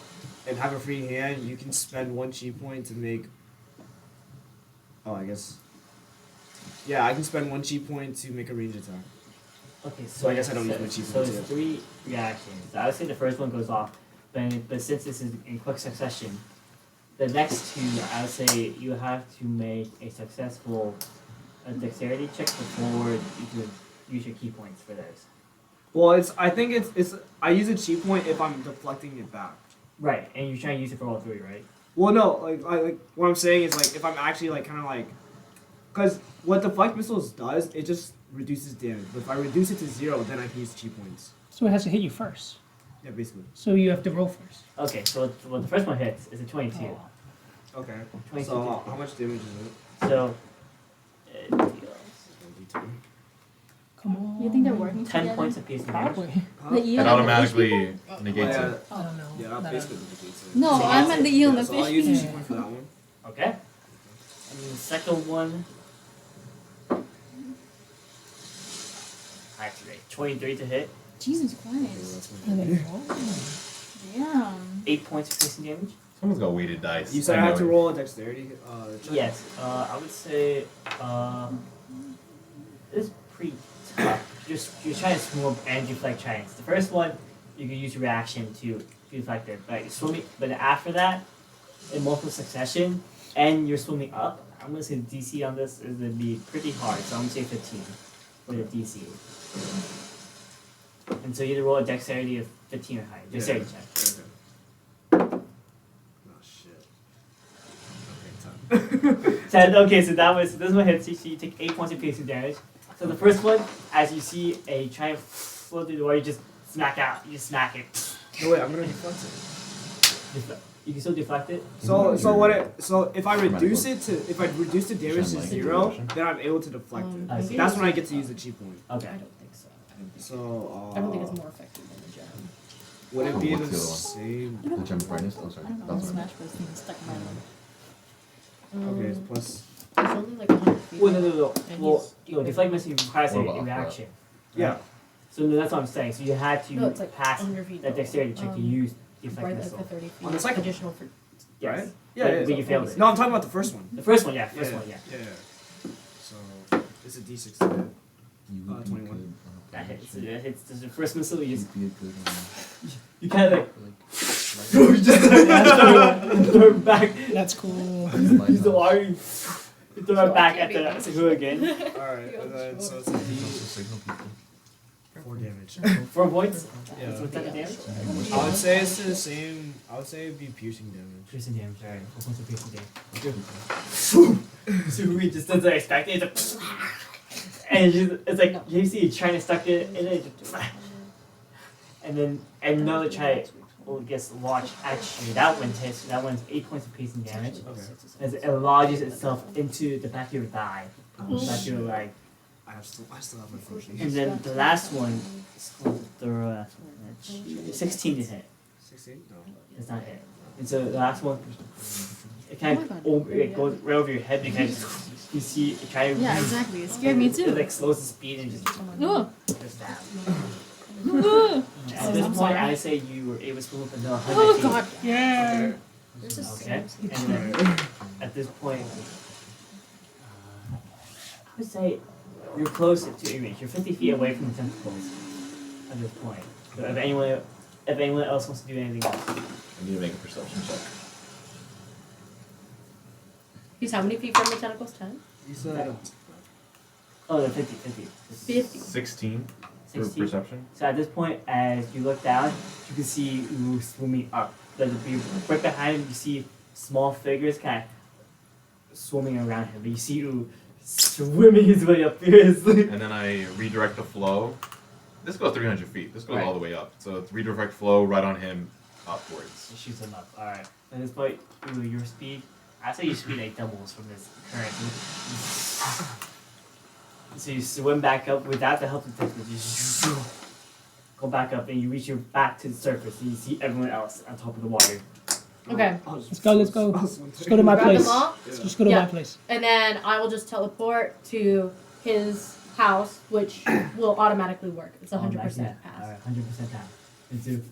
and have a free hand, you can spend 1 chi point to make. Oh, I guess. Yeah, I can spend 1 chi point to make a ranged attack. Okay, So I guess I don't use my cheat So points there's yet. 3 reactions. I would say the first one goes off, but since this is in quick succession, the next 2, I would say you have to make a successful dexterity check before you could use your key points for those. Well, I think it's I use a chi point if I'm deflecting it back. Right, and you're trying to use it for all 3, right? Well, no, like what I'm saying is like if I'm actually like kind of like, because what deflect missiles does, it just reduces damage. But if I reduce it to 0, then I can use chi points. So it has to hit you first. Yeah, basically. So you have to roll first. Okay, so what the first one hits is a 22. Oh. Okay. 22. So how much damage is it? So it deals 1d2. Come on. You think they're working 10 together? points apiece in damage. Probably. The eel It and the automatically fish negates yeah. it. I don't know. Yeah, that Not basically negates it. No, So I meant the eel and the So I'll fish. use a chi Yeah. point for that one. Okay. And then the second one. Actually, 23 to hit, Jesus Yeah, Christ. that's And my then roll. Damn. 8 points of piercing damage. Someone's got weighted dice. You said I know have to it. roll a dexterity check? Yes, I would say it's pretty tough. You're trying to swoop and deflect giants. The first one, you can use your reaction to deflect it, but swimming. But after that, in multiple succession, and you're swimming up, I'm gonna say the DC on this is gonna be pretty hard. So I'm gonna say 15 for the DC. And so you need to roll a dexterity of 15 or higher. Dexterity check. Okay. Oh shit. Okay, 10. 10. Okay, so this one hits you. So you take 8 points of piercing damage. So the first one, as you see a giant flow through the water, you just smack out. You just smack it. No wait, I'm gonna deflect it. You can still deflect it. So if I reduce the damage to 0, then I'm able to deflect it. I see. That's when I get to use the chi point. Okay. I don't think so. So I don't think it's more effective than the gem. would it be What's the the other one? same? The gem of brightness? Oh, sorry. I don't know. That's what I Smash Bros. Thing stuck in my head. Okay, it's plus. It's only like 100 feet. Well, no. And Well, he's- you know, deflect missile requires What a about reaction. Yeah. So no, that's what I'm saying. So you had to No, it's like pass 100 feet. that dexterity check to use Right deflect like missile. the 30 feet. On the second additional for. Yes. Right? Yeah, But, it is. but you failed it. No, I'm talking about the first one. The first one, yeah. First one, yeah. Yeah. So it's a d6 to hit. You would be 21. good. That hits. That hits. This is the first missile. You just You'd be a good you kind of like like, throw it back. That's cool. Use the water. You throw it back at the Sahu again. Alright, and then so it's a also d4 signal people. damage. 4 points. Yeah. So what's that damage? I would say it's the same. I would say it'd be piercing damage. Piercing damage. Alright. 4 points of piercing damage. Sahu just doesn't expect it. It's like, and it's like you see it trying to stuck it in it. And then another try gets launched at you. That one hits. That one's 8 points of piercing damage. Okay. As it lodges itself into the back of your thigh, the back of your leg. I still have my function. And then the last one is called the 16 to hit. 16? No. It's not hit. And so the last one, it kind of it goes right over your head. You kind of you see it try to Yeah, exactly. It scared me It too. like slows the speed and just Ooh. stab. Ooh. At this point, I say you were able to move until 100 Oh feet. god. Yeah. There's a Okay. same. And then at this point, I would say you're close to your reach. You're 50 feet away from the tentacles at this point. So if anyone else wants to do anything else, I need to make a perception check. He's how many feet from the tentacles? 10? You said. oh, they're 50. 50. 16 for 16. perception. So at this point, as you look down, you can see Ooh swimming up. But right behind him, you see small figures kind of swimming around him. But you see Ooh swimming his way up fiercely. And then I redirect the flow. This goes 300 feet. This goes Right. all the way up. So it's redirect flow right on him upwards. It shoots him up. Alright. At this point, Ooh, your speed, I'd say your speed like doubles from this current. So you swim back up without the help of tentacles. You just go go back up, and you reach your back to the surface, and you see everyone else on top of the water. Okay. Let's go. Let's go. Let's go to my Grab place. them all, Let's just go to Yeah. my place. and then I will just teleport to his house, which will automatically work. It's 100% pass. Alright, 100% pass. Into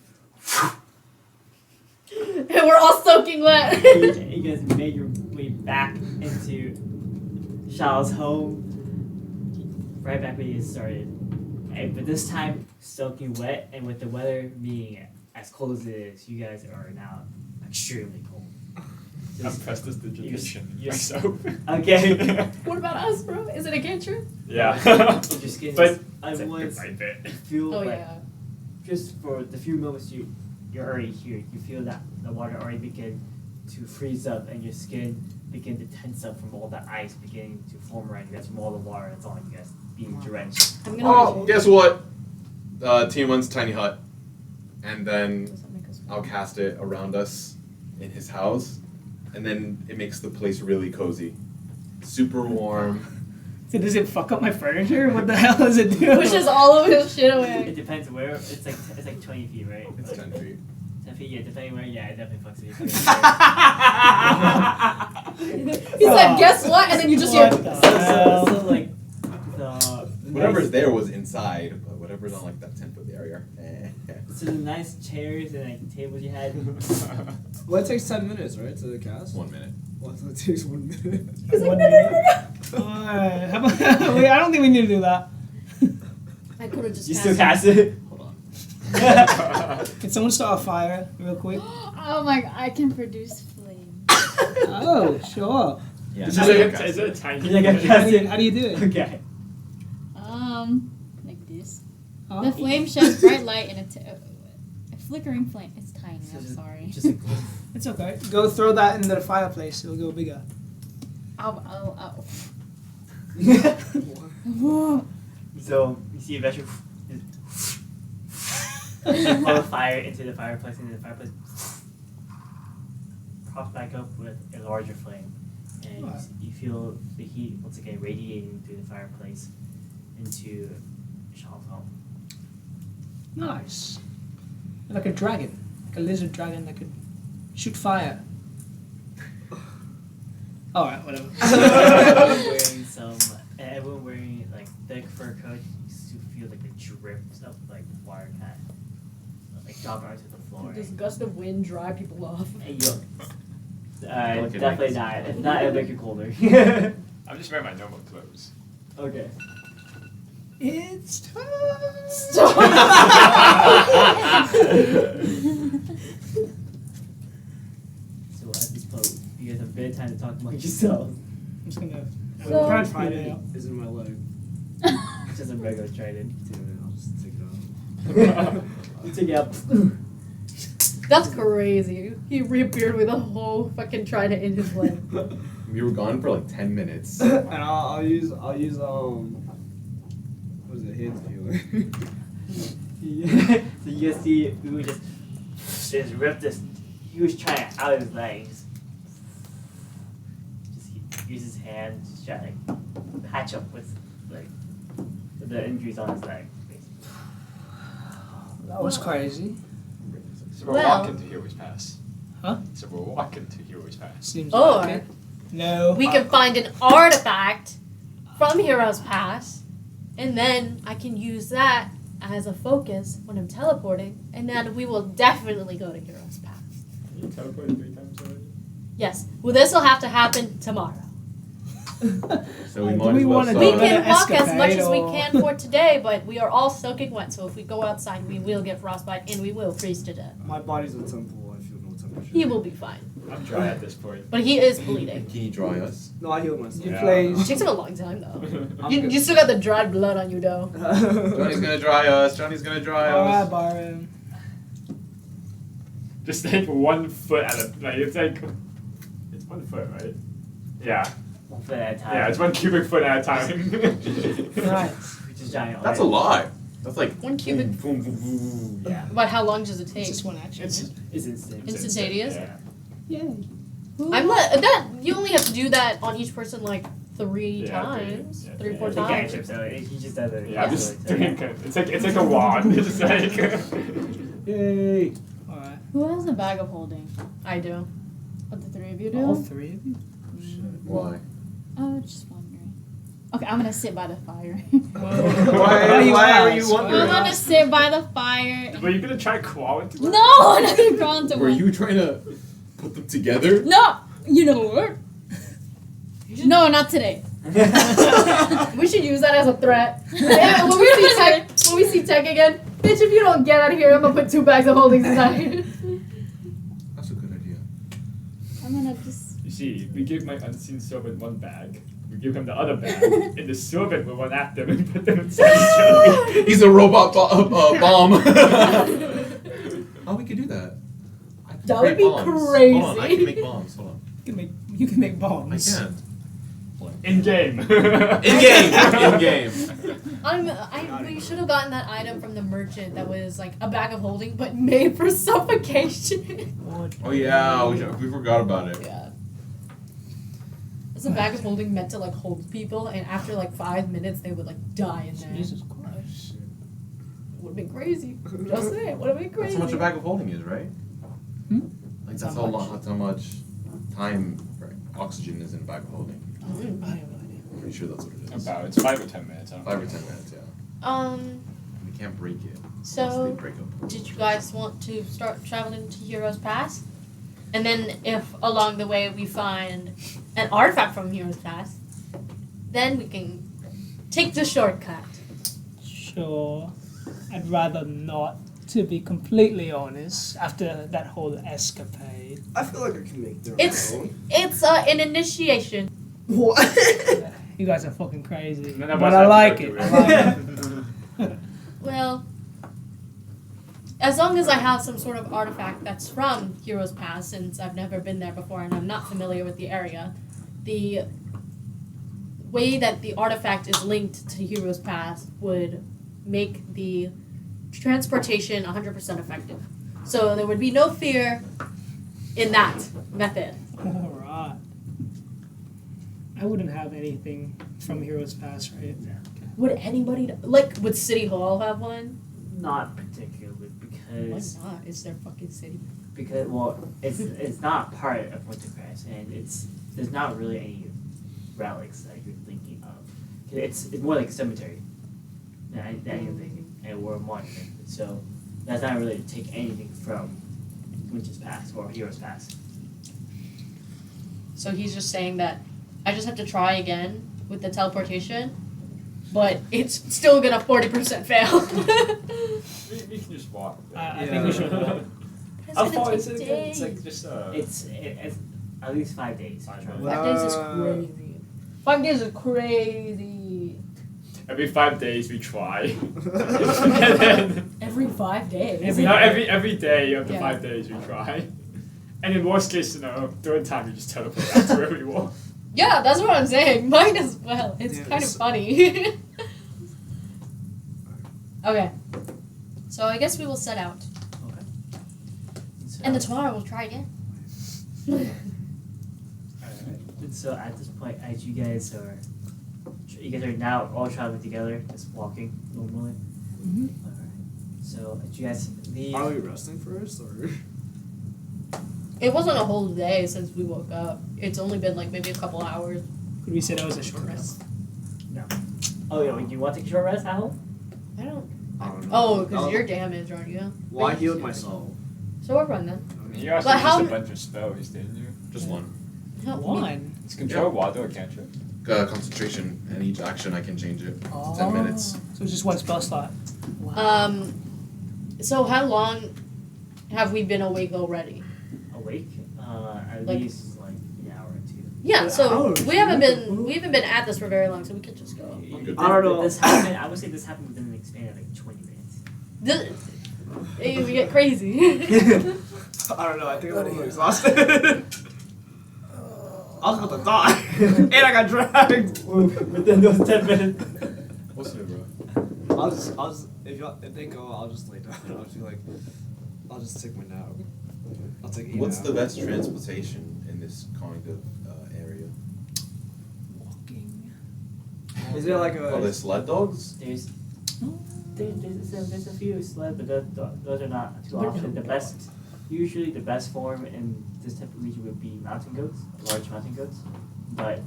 And we're all soaking wet. you guys made your way back into Shallow's home, right back where you started. But this time, soaking wet, and with the weather being as cold as it is, you guys are now extremely cold. I'm prestidigitation you're- myself. Okay. What about us, bro? Is it a cantrip? Yeah. Your skin But just, I would right bit. feel Oh like yeah. just for the few moments you're already here, you feel that the water already begin to freeze up and your skin begin to tense up from all the ice beginning to form around you guys from all the water that's on you guys being drenched. I'm Oh, gonna. guess what? Team 1's tiny hut. And then Does that make us I'll cast it around us in his house. And then it makes the place really cozy. Super warm. So does it fuck up my furniture? What the hell does it do? pushes all of his shit It away? depends where. It's like 20 feet, right? It's Like, 10 feet. 10 feet, yeah, depending where. Yeah, it definitely fucks with you. He said, "Guess what?" And then you just hear. What the so, hell? so like the Whatever's nice, there was inside, but whatever's on like that 10-foot area. so the nice chairs and like tables you had. Well, it takes 10 minutes, right, to cast? 1 minute. Well, it takes 1 minute. He's like, "No, no, no, no." How about, wait, I don't think we need to do that. I could have just. You still cast it? Hold on. Can someone start a fire real quick? Oh my god, I can produce flame. Oh, sure. Yeah. Is now it you a cast is it. it a tiny? You're like, How do you do it? Okay. Like this. Oh. The flame sheds bright light and a flickering flame. It's tiny. So I'm just- sorry. Just a It's okay. Go throw that into the fireplace. It'll go bigger. Ow. So you see a vegetable blow fire into the fireplace, and the fireplace pops back up with a larger flame, and Right. you feel the heat once again radiating through the fireplace into Shaw's home. Nice. Like a dragon. Like a lizard dragon that could shoot fire. Alright, whatever. Everyone wearing like thick fur coats. You still feel like the drips of like water kind of like dropping onto the floor. Does gust of wind dry people off? And you Like it definitely makes- not. If not, it'll make you colder. I'm just wearing my normal clothes. Okay. It's time. So at this point, you guys have a bit of time to talk among yourselves. I'm just gonna. So- I'm trying to Trident figure it out. is in my leg. It's just a regular trident. I'll just take it off. You take it out. That's crazy. He reappeared with a whole fucking trident in his leg. We were gone for like 10 minutes. And I'll use what is it, hand healer. So you guys see Uwe just rip this huge trident out of his legs. Just he uses his hand to try to like patch up with like the injuries on his leg. Basically. That was crazy. So we're Well- walking to Heroes Pass. Huh? So we're walking to Heroes Pass. Seems Or like it. No. we can find an artifact from Heroes Pass, and then I can use that as a focus when I'm teleporting, and then we will definitely go to Heroes Pass. You teleported 3 times already? Yes. Well, this will have to happen tomorrow. So we Do might we as well wanna start. We do can an walk as much escapade as we or- can for today, but we are all soaking wet, so if we go outside, we will get frostbite and we will freeze to death. My body's a temple. I feel no temperature. He will be fine. I'm dry at this point. But he is bleeding. Can you dry us? No, I healed myself. You Yeah. play. It takes him a long time, though. I'm You, good. you still got the dried blood on you, though. Johnny's gonna dry us. Johnny's gonna dry Alright, us. Byron. Just stay for 1 foot at a like it's 1 foot, right? Yeah. 1 foot at a time. Yeah, it's 1 cubic foot at a time. Nice. Which is giant. That's a alright? lot. That's like 1 cubic. boom, boom, boom, boom. Yeah. But how long does it It's take? just one action. It's It's instant. Instantaneous? Yeah. Yay. I'm not. That you only have to do that on each person like 3 Yeah, times, yeah, 3 yeah. 4 It's a times. cantrip, so he just does it. Yeah, just so, doing it's like a wand. It's like Yay! Alright. Who has a bag of holding? I do. What, the three of you All do? 3 of you? Why? Oh, just wondering. Okay, I'm gonna sit by the fire. Why are you I'm wondering? gonna sit by the fire. Were you gonna try to crawl into it? No, I'm not gonna crawl into Were one. you trying to put them together? No! You know what? No, not today. We should use that as a threat. Yeah, when we see Tech again, bitch, if you don't get out of here, I'm gonna put 2 bags of holdings inside. That's a good idea. I'm gonna just. You see, we give my unseen servant 1 bag. We give him the other bag, and the servant will run after them and put them inside each other. He's a robot bomb. Oh, we could do that. I can That would make be bombs. crazy. Hold on, I can make bombs. Hold on. You can make I bombs. can. In game. In game. In game. We should have gotten that item from the merchant that was like a bag of holding, but made for suffocation. Oh yeah, we forgot about it. Yeah. It's a bag of holding meant to like hold people, and after like 5 minutes, they would like die in there. Jesus Christ. Would have been crazy. Just saying, would have been That's crazy. how much a bag of holding is, right? Hmm? Like that's how much time oxygen is in a bag of holding. Mhm. I have no idea. I'm pretty sure that's what it is. About it's 5 or 10 minutes. I don't 5 or know. 10 minutes, yeah. We can't break it. Unless So they break up. did you guys want to start traveling to Heroes Pass? And then if along the way we find an artifact from Heroes Pass, then we can take the shortcut. Sure. I'd rather not, to be completely honest, after that whole escapade. I feel like I can make their It's own. it's an initiation. What? You guys are fucking crazy. None of But us I have to like go it. through I like it. Well, as long as I have some sort of artifact that's from Heroes Pass, since I've never been there before and I'm not familiar with the area, the way that the artifact is linked to Heroes Pass would make the transportation 100% effective. So there would be no fear in that method. Alright. I wouldn't have anything from Heroes Pass, right? Would anybody, like, would City Hall have one? Not particularly Why because not? It's their fucking city. it's not part of Wintercrest, and there's not really any relics that you're thinking of. It's more like a cemetery that you're thinking, and we're a monument. So that's not really to take anything from Winter's Pass or Heroes Pass. So he's just saying that I just have to try again with the teleportation, but it's still gonna 40% fail. We can just walk. I think we should. It's How gonna far take is it again? days. It's like just It's at least 5 days. 5 Try. days. 5 days is crazy. 5 days is crazy. every 5 days we try. And then Every 5 days. every day of the Yeah. 5 days we try. And in worst case scenario, 3rd time we just teleport back to where we were. Yeah, that's what I'm saying. Might as well. It's Yeah, kind of it's- funny. Okay. So I guess we will set out. So, And then tomorrow we'll try again. so at this point, as you guys are now all traveling together, just walking normally. Mhm. Alright. So as you guys leave. Are we resting first, or? It wasn't a whole day since we woke up. It's only been like maybe a couple hours. Could we say that was a short rest? Oh, yeah, you want to take a short rest at home? I don't. I don't know. Oh, because Oh. you're damaged, aren't you? Well, I healed myself. So we're fine then. You also But how used a m- bunch of spells, didn't you? Just one. Help me. One. It's control water, can't you? Concentration, and each action I can change it. It's 10 minutes. So just one spell slot. Wow. So how long have we been awake already? Awake? At Like- least like an hour or two. Yeah, so Hours. we haven't been at this for very long, so we could just go. Good. I don't know. This happened. I would say this happened within an expanded like 20 minutes. We get crazy. I don't know. I think I'm a little exhausted. I was about to die, and I got dragged. Within those 10 minutes. What's new, bro? If they go, I'll just lay down. I'll just be like, I'll just take my nap. I'll take 8 What's naps. the best transportation in this kind of area? Walking. Is it like Oh, a? the sled dogs? There's a few sled, but those are not too often. Usually the best form in this type of region would be mountain goats, large mountain goats. But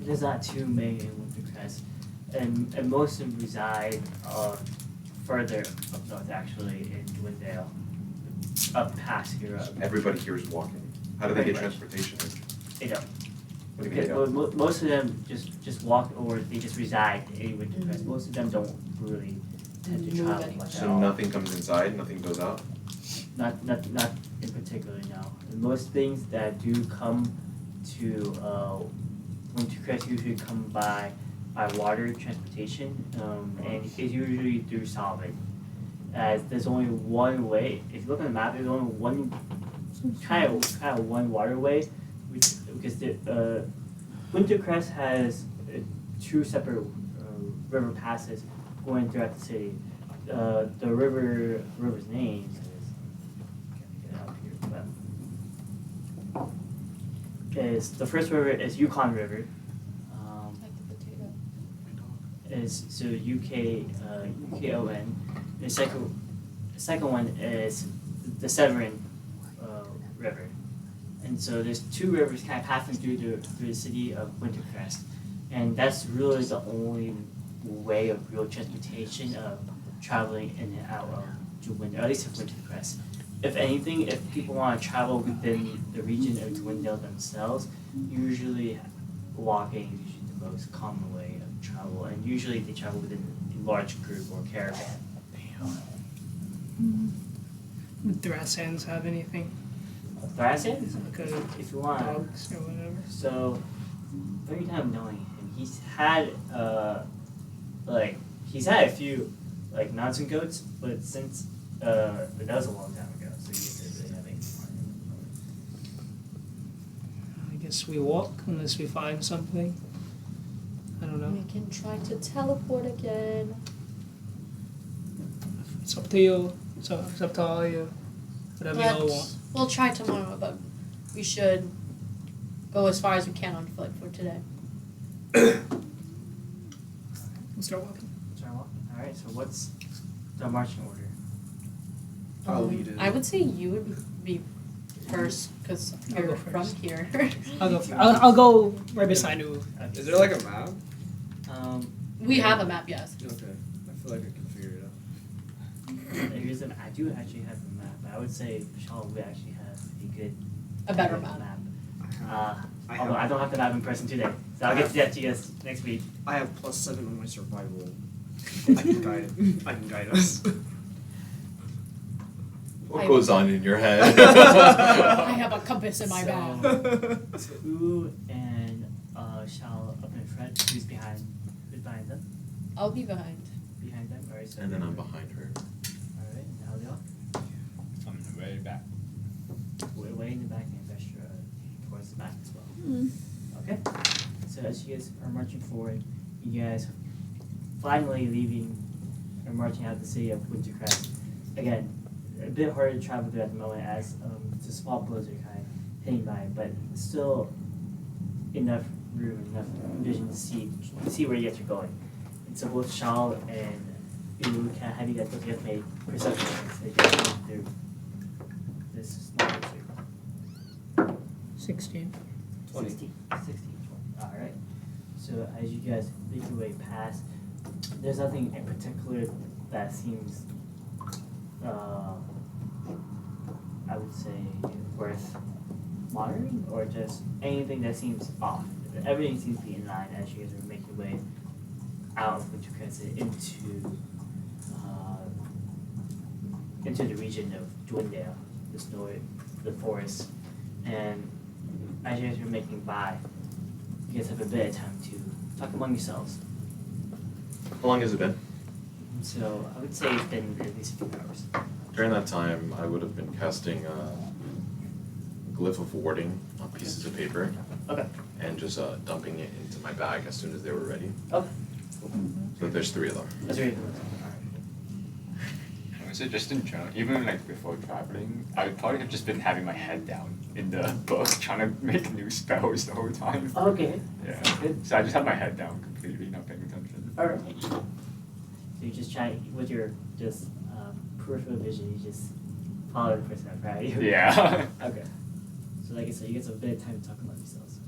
there's not too many in Wintercrest, and most of them reside further up north, actually, in Dwindale, up past here. Everybody here is walking. How do they get Pretty much. transportation? They don't. What do you mean? Because most of them just walk, or they just reside in Wintercrest. Most of them don't really tend to Move travel anywhere. much at So all. nothing comes inside, nothing goes out? Not in particular, no. And most things that do come to Wintercrest usually come by water transportation, and it's usually through solvent. As there's only one way. If you look on the map, there's only one kind of one waterway, because the Wintercrest has two separate river passes going throughout the city. The river's name is the first river is Yukon River. Like the potato. Is so UKON. The second one is the Severn River, and so there's two rivers kind of passing through the city of Wintercrest, and that's really the only way of real transportation of traveling in and out of Dwindale, or at least of Wintercrest. If anything, if people want to travel within the region of Dwindale themselves, usually walking is usually the most common way of travel, and usually they travel within a large group or caravan. Would Thrassands have anything? Thrassands, Like if you want. dogs or whatever? So, every time knowing him, he's had he's had a few mountain goats, but since but that was a long time ago, so he doesn't really have anything on him. I guess we walk unless we find something. I don't know. We can try to teleport again. It's up to you. So it's up to all you. Whatever you all want. We'll try tomorrow, but we should go as far as we can on foot for today. We'll start walking. Alright, so what's the marching order? I'll lead it. I would say you would be first, because I'll you're go from first. here. I'll go right beside you. Is there like a map? We have a map, yes. Okay. I feel like I can figure it out. I do actually have a map. I would say Shaw would actually have A better map. Although I don't have the map in person today, so I'll get to that to you guys next week. I have +7 on my survival. I can guide us. What goes on in your head? I have a compass in my So- bag. Who and Shao up in front? Who's behind them? I'll be behind. Behind them. Alright, so And then I'm behind her. Alright, now they are. I'm in the very back. We're way in the back and Vestra towards the back as well. Mm. Okay. So as you guys are marching forward, you guys finally leaving or marching out of the city of Wintercrest. Again, a bit harder to travel through at the moment as the small blizzard kind of hitting by, but still enough room, enough vision to see where you guys are going. And so both Shao and Yu can have you guys both get made perception checks as you guys move through this small blizzard. 16. 16. Alright. So as you guys make your way past, there's nothing in particular that seems, I would say, worth monitoring, or just anything that seems off. Everything seems to be in line as you guys are making your way out of Wintercrest into the region of Dwindale, the forest, and as you guys are making by, you guys have a bit of time to talk among yourselves. How long has it been? So I would say it's been at least a few hours. During that time, I would have been casting glyph of warding on pieces of paper Okay. and just dumping it into my bag as soon as they were ready. Okay. So there's 3 of them. That's really good. So just in general, even like before traveling, I would probably have just been having my head down in the book, trying to make new spells the whole time. Okay. Yeah. Good. So I just have my head down completely, not paying attention. Alright. So you just try with your just peripheral vision. You just follow the person in front of you. Yeah. Okay. So like I said, you get some bit of time to talk about yourselves.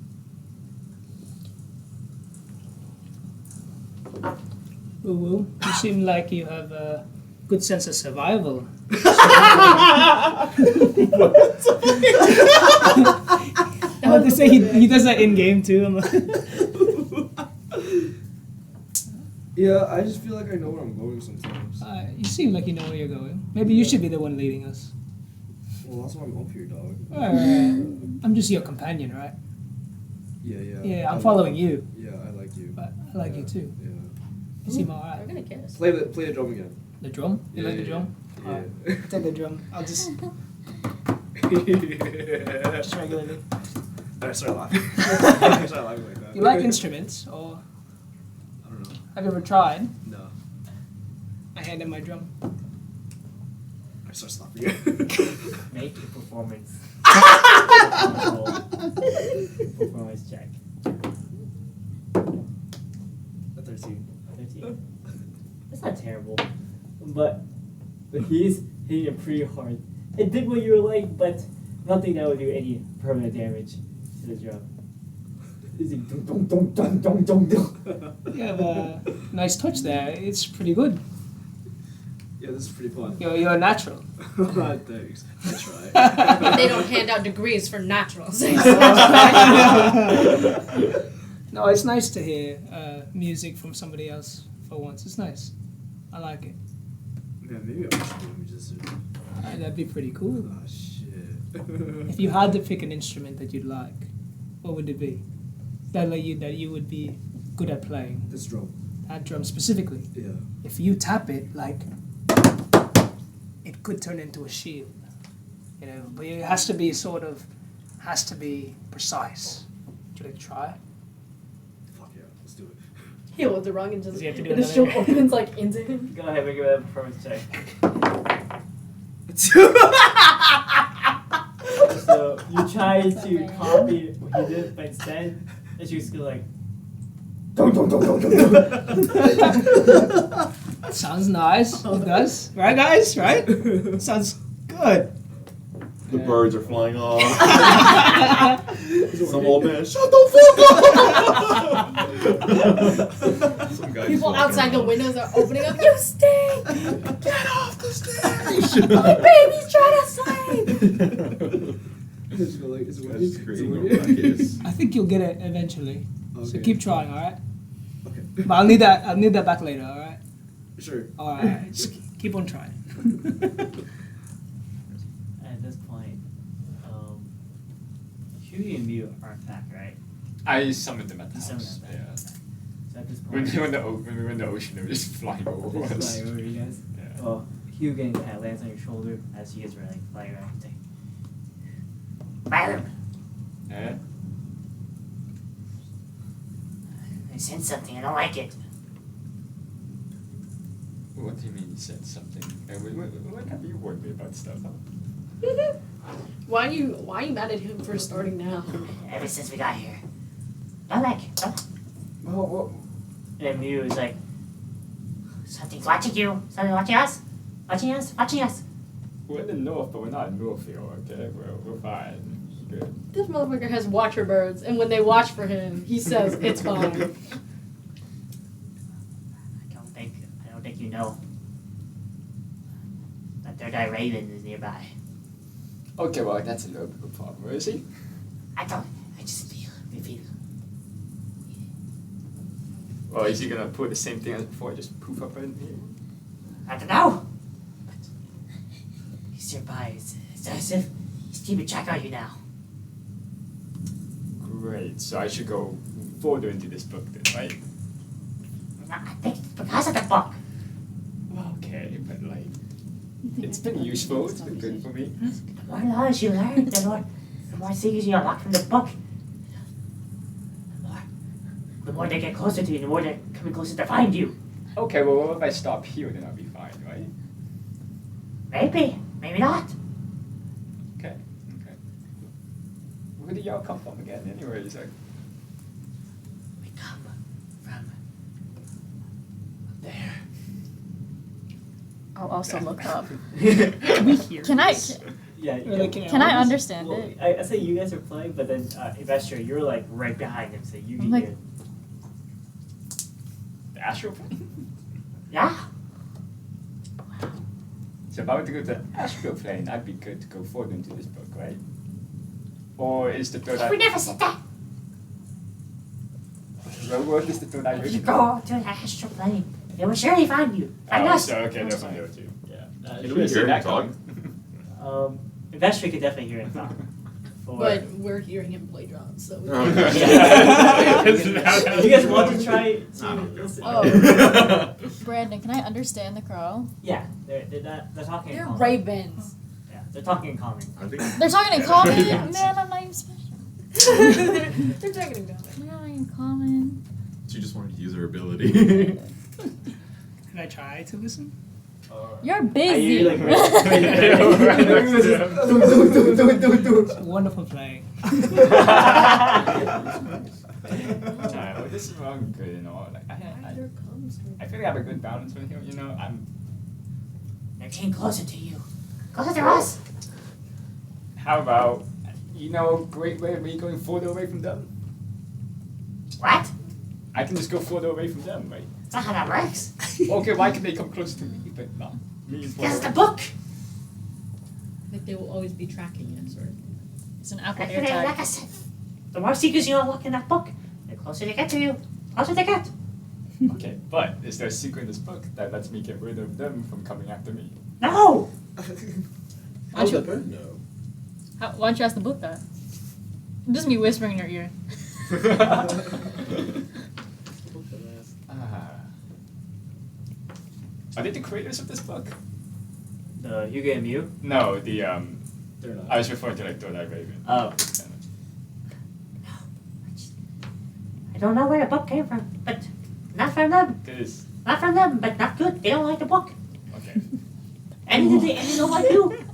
Woo, you seem like you have a good sense of survival. Oh, they say he does that in game too. I'm like, Yeah, I just feel like I know where I'm going sometimes. you seem like you know where you're going. Maybe you should be the one leading us. Well, that's why I'm up here, dog. Alright. I'm just your companion, right? Yeah. Yeah, I'm I following like- you, Yeah, I like you. but I like you too. Yeah. You seem We're alright. gonna kiss. Play the drum again. The drum? You like the Yeah. drum? Yeah. Alright. Take the drum. I'll just regularly. I started laughing. I started laughing like that. You like instruments, or I don't know. have you ever tried? No. I hand him my drum. I start slapping it. Make a performance. roll. Performance check. A 13. 13. That's not terrible, but he's hitting it pretty hard. It did what you were like, but nothing that would do any permanent damage to the drum. It's like dum dum dum dum dum dum. You have a nice touch there. It's pretty good. Yeah, this is pretty fun. You're a natural. Thanks. I try. They don't hand out degrees for natural things. No, it's nice to hear music from somebody else for once. It's nice. I like it. Man, maybe I should be a musician. That'd be pretty cool. Oh, shit. If you had to pick an instrument that you'd like, what would it be? That you would be good at playing. This drum. That drum specifically. Yeah. If you tap it, like, it could turn into a shield. You know, but it has to be precise. Would you like to try? Fuck yeah, let's do it. Heal with the rung and just Does he have to do and the shield another- opens like into him. Go ahead, make a performance check. So you try to copy what he did, but instead, it's just go like. Dum dum dum dum dum dum. Sounds nice. It does. Right, guys? Right? Sounds good. The Yeah. birds are flying off. Some old man, shut the fuck up! Some guy People just outside the walking windows are opening up. You stink! Get off the stage! My baby's trying to sleep. Just go like, is it working? That's Is it crazy. working? I think you'll get it eventually. So Okay. keep trying, alright? Okay. But I'll need that back later, alright? Sure. Alright. Just keep on trying. At this point, Huey and Mew are back, right? I summoned them at the You summoned house. them back. Yeah. So at this When point, we were in the ocean, they were just flying over just us. flying over you guys. Yeah. Well, Hugh kind of lands on your shoulder as you guys were like flying around. He's like, Byron, Eh? I sense something. I don't like it. What do you mean you said something? What have you warned me about stuff? Huh? Why are you mad at him for starting now? Ever since we got here. Don't like it. Well, and Mew is like, Something's watching you. Something's watching us. Watching us. Watching us. we're in the north, but we're not in Northfield, okay? We're fine. Good. This motherfucker has watcher birds, and when they watch for him, he says it's fine. I don't think you know. That third eye raven is nearby. Okay, well, that's a little bit of a problem. Where is he? I just feel. We feel. Well, is he gonna put the same thing as before, just poof up in here? I don't know. But he's nearby. It's as if he's keeping track of you now. Great, so I should go further into this book then, right? I think it's because of the book. Well, okay, but like, it's been useful, it's been good for me. The more knowledge you learn, the more secrets you unlock from the book. The more they get closer to you, the more they're coming closer to find you. Okay, well, if I stop here, then I'll be fine, right? Maybe. Maybe not. Okay. Where do y'all come from again? Anyways, like, We come from up there. I'll also look up. Can we hear Can I? this? Yeah. Really, yeah. Can I understand Well, it? I say you guys are playing, but then Investor, you're like right behind him, so you I'm can like- hear. the astral plane? Yeah. So if I were to go to the astral plane, I'd be good to go forward into this book, right? Or is the third eye... We never said that. What is the third eye If you vision? go to the astral plane, they will surely find you. Find Oh, us. so okay, they're from there too. Yeah. Can Should we have hear seen him that talk? coming. Investor could definitely hear him talk. But we're hearing him play drums, so. Oh, You guys want to try to listen? Oh. Brandon, can I understand the crow? Yeah, they're talking in They're common. ravens. Yeah, they're talking in common. I think They're talking in common. Man, I'm not even special. They're talking in common. We're not in common. she just wanted to use her ability. Can I try to listen? You're Are busy. you like It's wonderful playing. Alright, well, this is wrong good and all. Like, There comes her. I feel like I have a good balance with him, you know? They're getting closer to you. Closer to us. How about, you know, a great way of me going further away from them? What? I can just go further away from them, right? That's not how that works. Okay, why can they come closer to me, but not me? That's the book. Like they will always be tracking us, or. It's an apple Like ear tag. I said, the more secrets you unlock in that book, the closer they get to you. The closer they get. Okay, but is there a secret in this book that lets me get rid of them from coming after me? No. How would the bird know? Why don't you ask the book that? Just me whispering in your ear. Are they the creators of this book? the Hugo and Mew? No, the They're not. I was referring to like Third Eye Raven. Oh. I don't know where the book came from, but not from them. Cause Not from them, but not good. They don't like the book. okay. And they don't like you.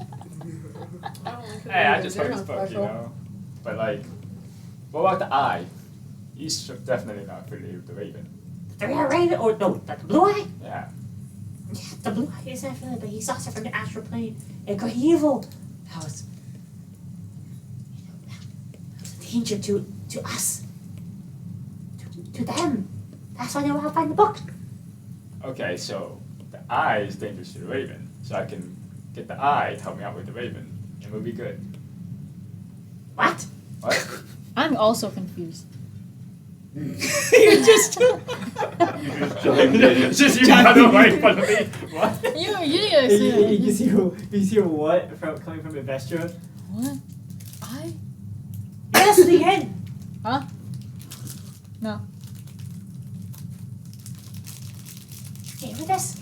Hey, I just heard this book, you know. But like, what about the eye? He's definitely not affiliated with the Raven. The red raven, or no, the blue eye? Yeah. Yeah, the blue eye is affiliated, but he's also from the astral plane. And got evil. That was, that was a danger to us. To them. That's why they want to find the book. Okay, so the eye is dangerous to the Raven, so I can get the eye to help me out with the Raven, and we'll be good. What? What? I'm also confused. You're just. Just you run away from me. What? You need to say that. You see what from coming from Investor? What? I? Yes, again. Huh? No. Okay, with this.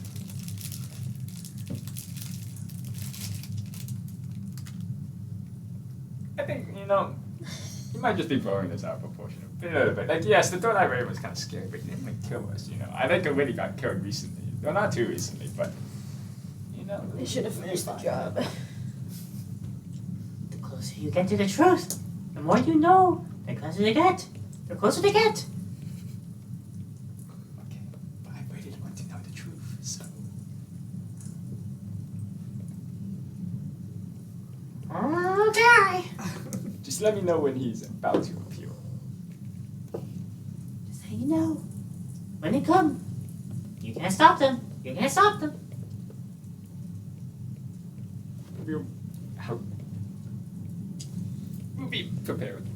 I think, you know, you might just be blowing this out of proportion a little bit. Like, yes, the Third Eye Raven was kind of scary, but he didn't like kill us, you know. I think Aurelia got killed recently. Well, not too recently, but, you know. They should have finished the job. The closer you get to the truth, the more you know, the closer they get. The closer they get. Okay, but I really want to know the truth, so. Okay. Just let me know when he's about to appeal. Just so you know, when they come, you can't stop them. You can't stop them. We'll be prepared.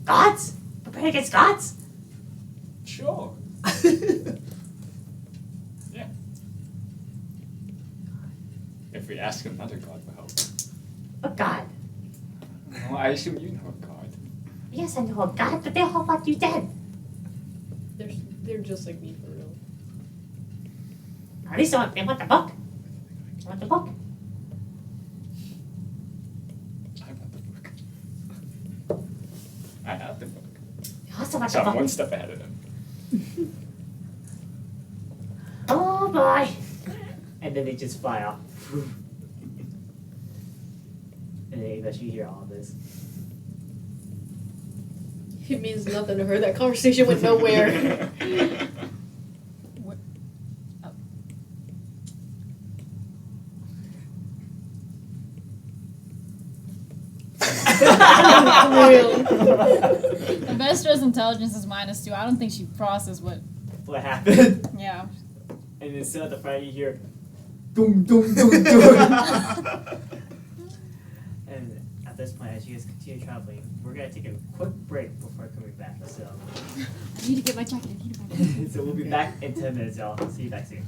Gods? Prepare against gods? Sure. Yeah. If we ask another god for help. A god. Well, I assume you know a god. Yes, I know a god, but they all want you dead. They're just like me for real. At least they want the book. They want the book. I want the book. I have the book. They also want So the I'm book. one step ahead of them. Oh boy. And then they just fly off. happening that you hear all this. It means nothing to her. That conversation went nowhere. What? Oh. Really? Investor's intelligence is -2. I don't think she processed what. What happened? Yeah. And then still at the front you hear doom doom doom doom. And at this point, as you guys continue traveling, we're gonna take a quick break before coming back. So, I need to get my jacket. I need to get my jacket. so we'll be back in 10 minutes, y'all. See you back soon.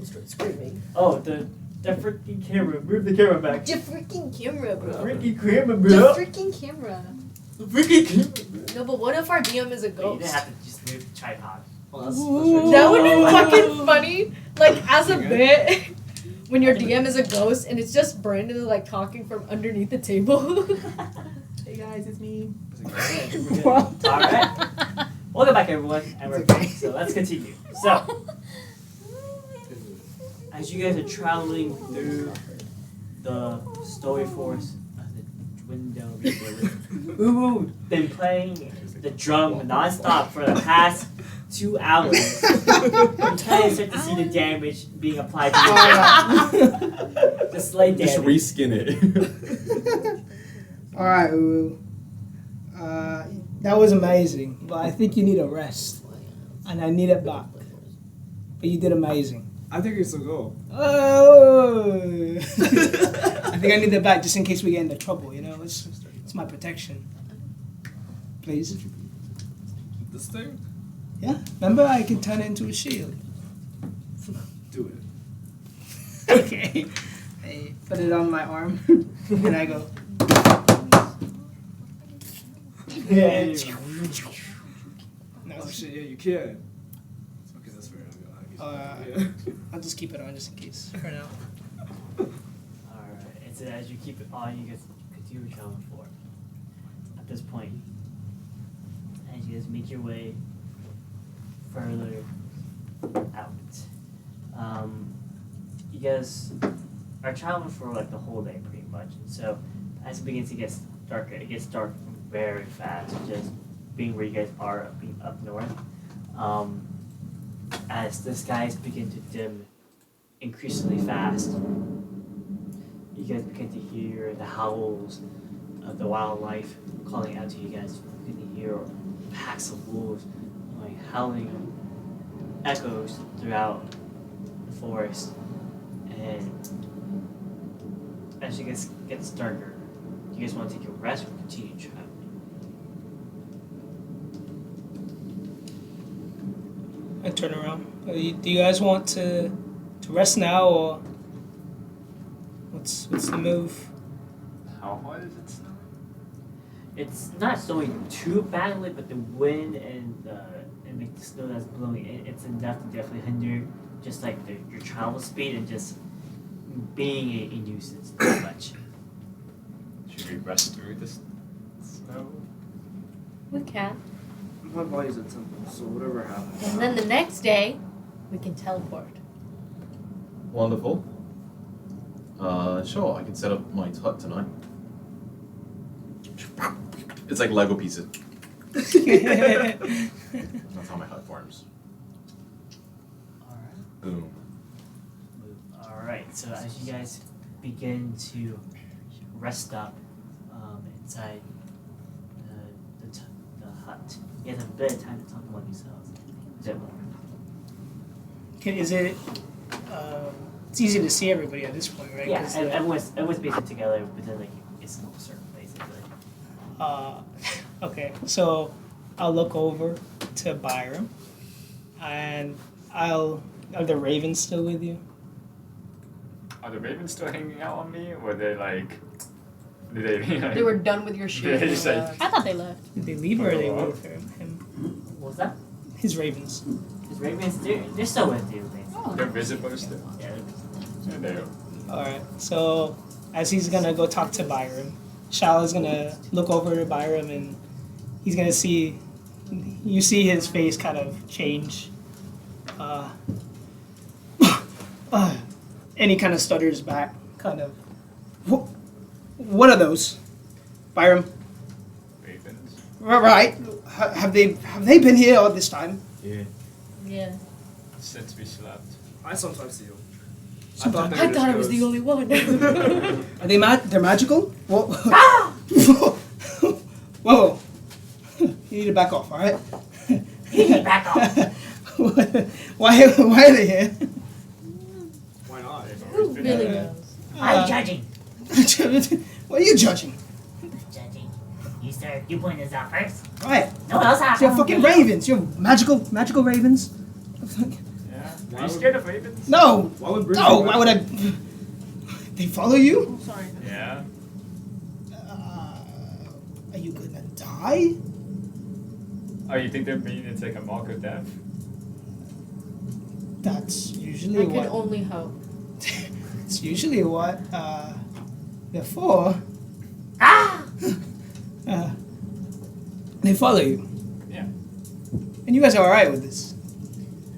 people start screaming. Oh, the freaking camera. Move the camera back. The freaking camera, The bro. freaking camera, The bro. freaking camera. The freaking camera, bro. No, but what if our DM is a You ghost? didn't have to just move the tripod. Well, that's That would be Oh. fucking funny. Like as a Okay. bit, when your DM is a ghost and it's just Brandon like talking from underneath the table. Hey guys, it's me. Well, Alright. Welcome back everyone. And we're back. So let's continue. So as you guys are traveling through the story forest of the Dwindle Reaper, Uwu been playing the drum non-stop for the past 2 hours. I'm trying to start to see the damage being applied to the the slight Just damage. reskin it. all right, Uru. That was amazing, but I think you need a rest, and I need it back. But you did amazing. I think it's a go. Oh! I think I need it back just in case we get into trouble. You know, it's my protection. Please. This thing? Yeah. Remember, I can turn it into a shield. Do it. Okay. I put it on my arm, and I go. Yeah. No, Oh shit, yeah, you can. Okay, that's fair. Uh, I'll just keep it on just in case for now. Alright, and so as you keep it on, you guys continue traveling forward. At this point, as you guys make your way further out, you guys are traveling for like the whole day pretty much. And so as it begins to get darker, it gets dark very fast, just being where you guys are, being up north. As the skies begin to dim increasingly fast, you guys begin to hear the howls of the wildlife calling out to you guys. You begin to hear packs of wolves like howling echoes throughout the forest. And as you guys gets darker, do you guys want to take a rest or continue traveling? I turn around. Do you guys want to rest now, or what's the move? How hard is it snowing? It's not snowing too badly, but the wind and the snow that's blowing, it's enough to definitely hinder just like your travel speed and just being a nuisance pretty much. Should we rest through this snow? We can. My body's a temple, so whatever happens. And then the next day, we can teleport. Wonderful. Sure, I can set up my hut tonight. It's like Lego pieces. That's how my hut forms. Alright. Boom. Alright, so as you guys begin to rest up inside the hut, you guys have a bit of time to talk among yourselves. Is that more? Okay, is it? It's easy to see everybody at this point, right? Yeah, 'Cause, everyone's basically together within like a small circle, basically. Okay, so I'll look over to Byram, and are the ravens still with you? Are the ravens still hanging out on me, or they like? Did they? Like, They were done with your shit. They just like- I thought they left. Did they leave or are they with him? What was that? His ravens. His ravens, they're still with you, basically. Oh. They're visible still. Yeah, Yeah, they are. Alright, so as he's gonna go talk to Byram, Shala's gonna look over to Byram and he's gonna see, you see his face kind of change. And he kind of stutters back, kind of. What are those? Byram? Ravens. Right. Have they been here all this time? Yeah. Yeah. Since we slept. I sometimes see them. Sometimes. I thought I was the only one. Are they they're magical? Whoa. Whoa. You need to back off, alright? You need to back off. Why are they here? Why not? They've Who always been really there. knows? I'm judging. What are you judging? Judging. You, sir, you pointed this out first. Right. No one else has. You're fucking ravens. You're magical ravens. Yeah. Are you scared of ravens? No! Why would Bruce? No! Why would I? They follow you? Oh, sorry. Yeah. Are you gonna die? Oh, you think they're mean? It's like a mark of death. That's usually I can what. only hope. It's usually what they're for. Ah! They follow you. Yeah. And you guys are alright with this.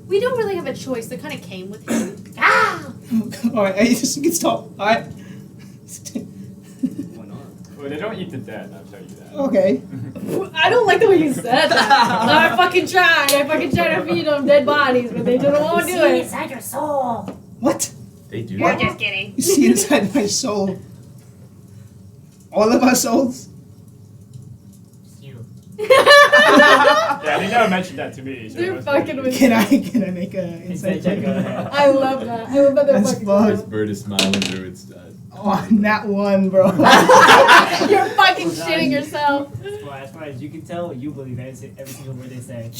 We don't really have a choice. They kind of came with him. Ah! Alright, you just get stop. Alright. Why not? Well, they don't eat the dead. I'll tell you that. Okay. I don't like the way you said that. I fucking tried. I fucking tried to feed them dead bodies, but they don't want to do See it. inside your soul. What? They do. You're just kidding. You see inside my soul. All of our souls? It's you. Yeah, they never mentioned that to me. So it They're must fucking be- with Can I make a Inside check, go ahead. I love that. I love that they're That's fucking fun. This bird is smiling through its dead. Oh, not one, bro. You're fucking shitting yourself. Well, as far as you can tell, you believe every single word they say.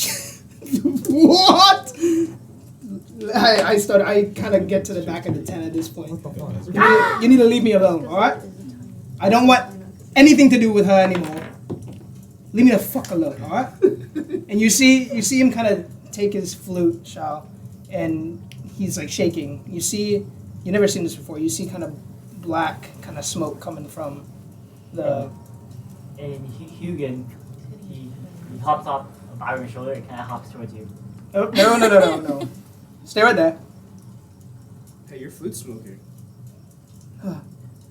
What? I kind of get to the back of the 10 at this point. You need to leave me alone, alright? I don't want anything to do with her anymore. Leave me the fuck alone, alright? And you see him kind of take his flute, Shao, and he's like shaking. You never seen this before. You see kind of black kind of smoke coming from the. And Hugin, he hops off of Byron's shoulder and kind of hops towards you. Oh, no. Stay right there. Hey, your flute smoking.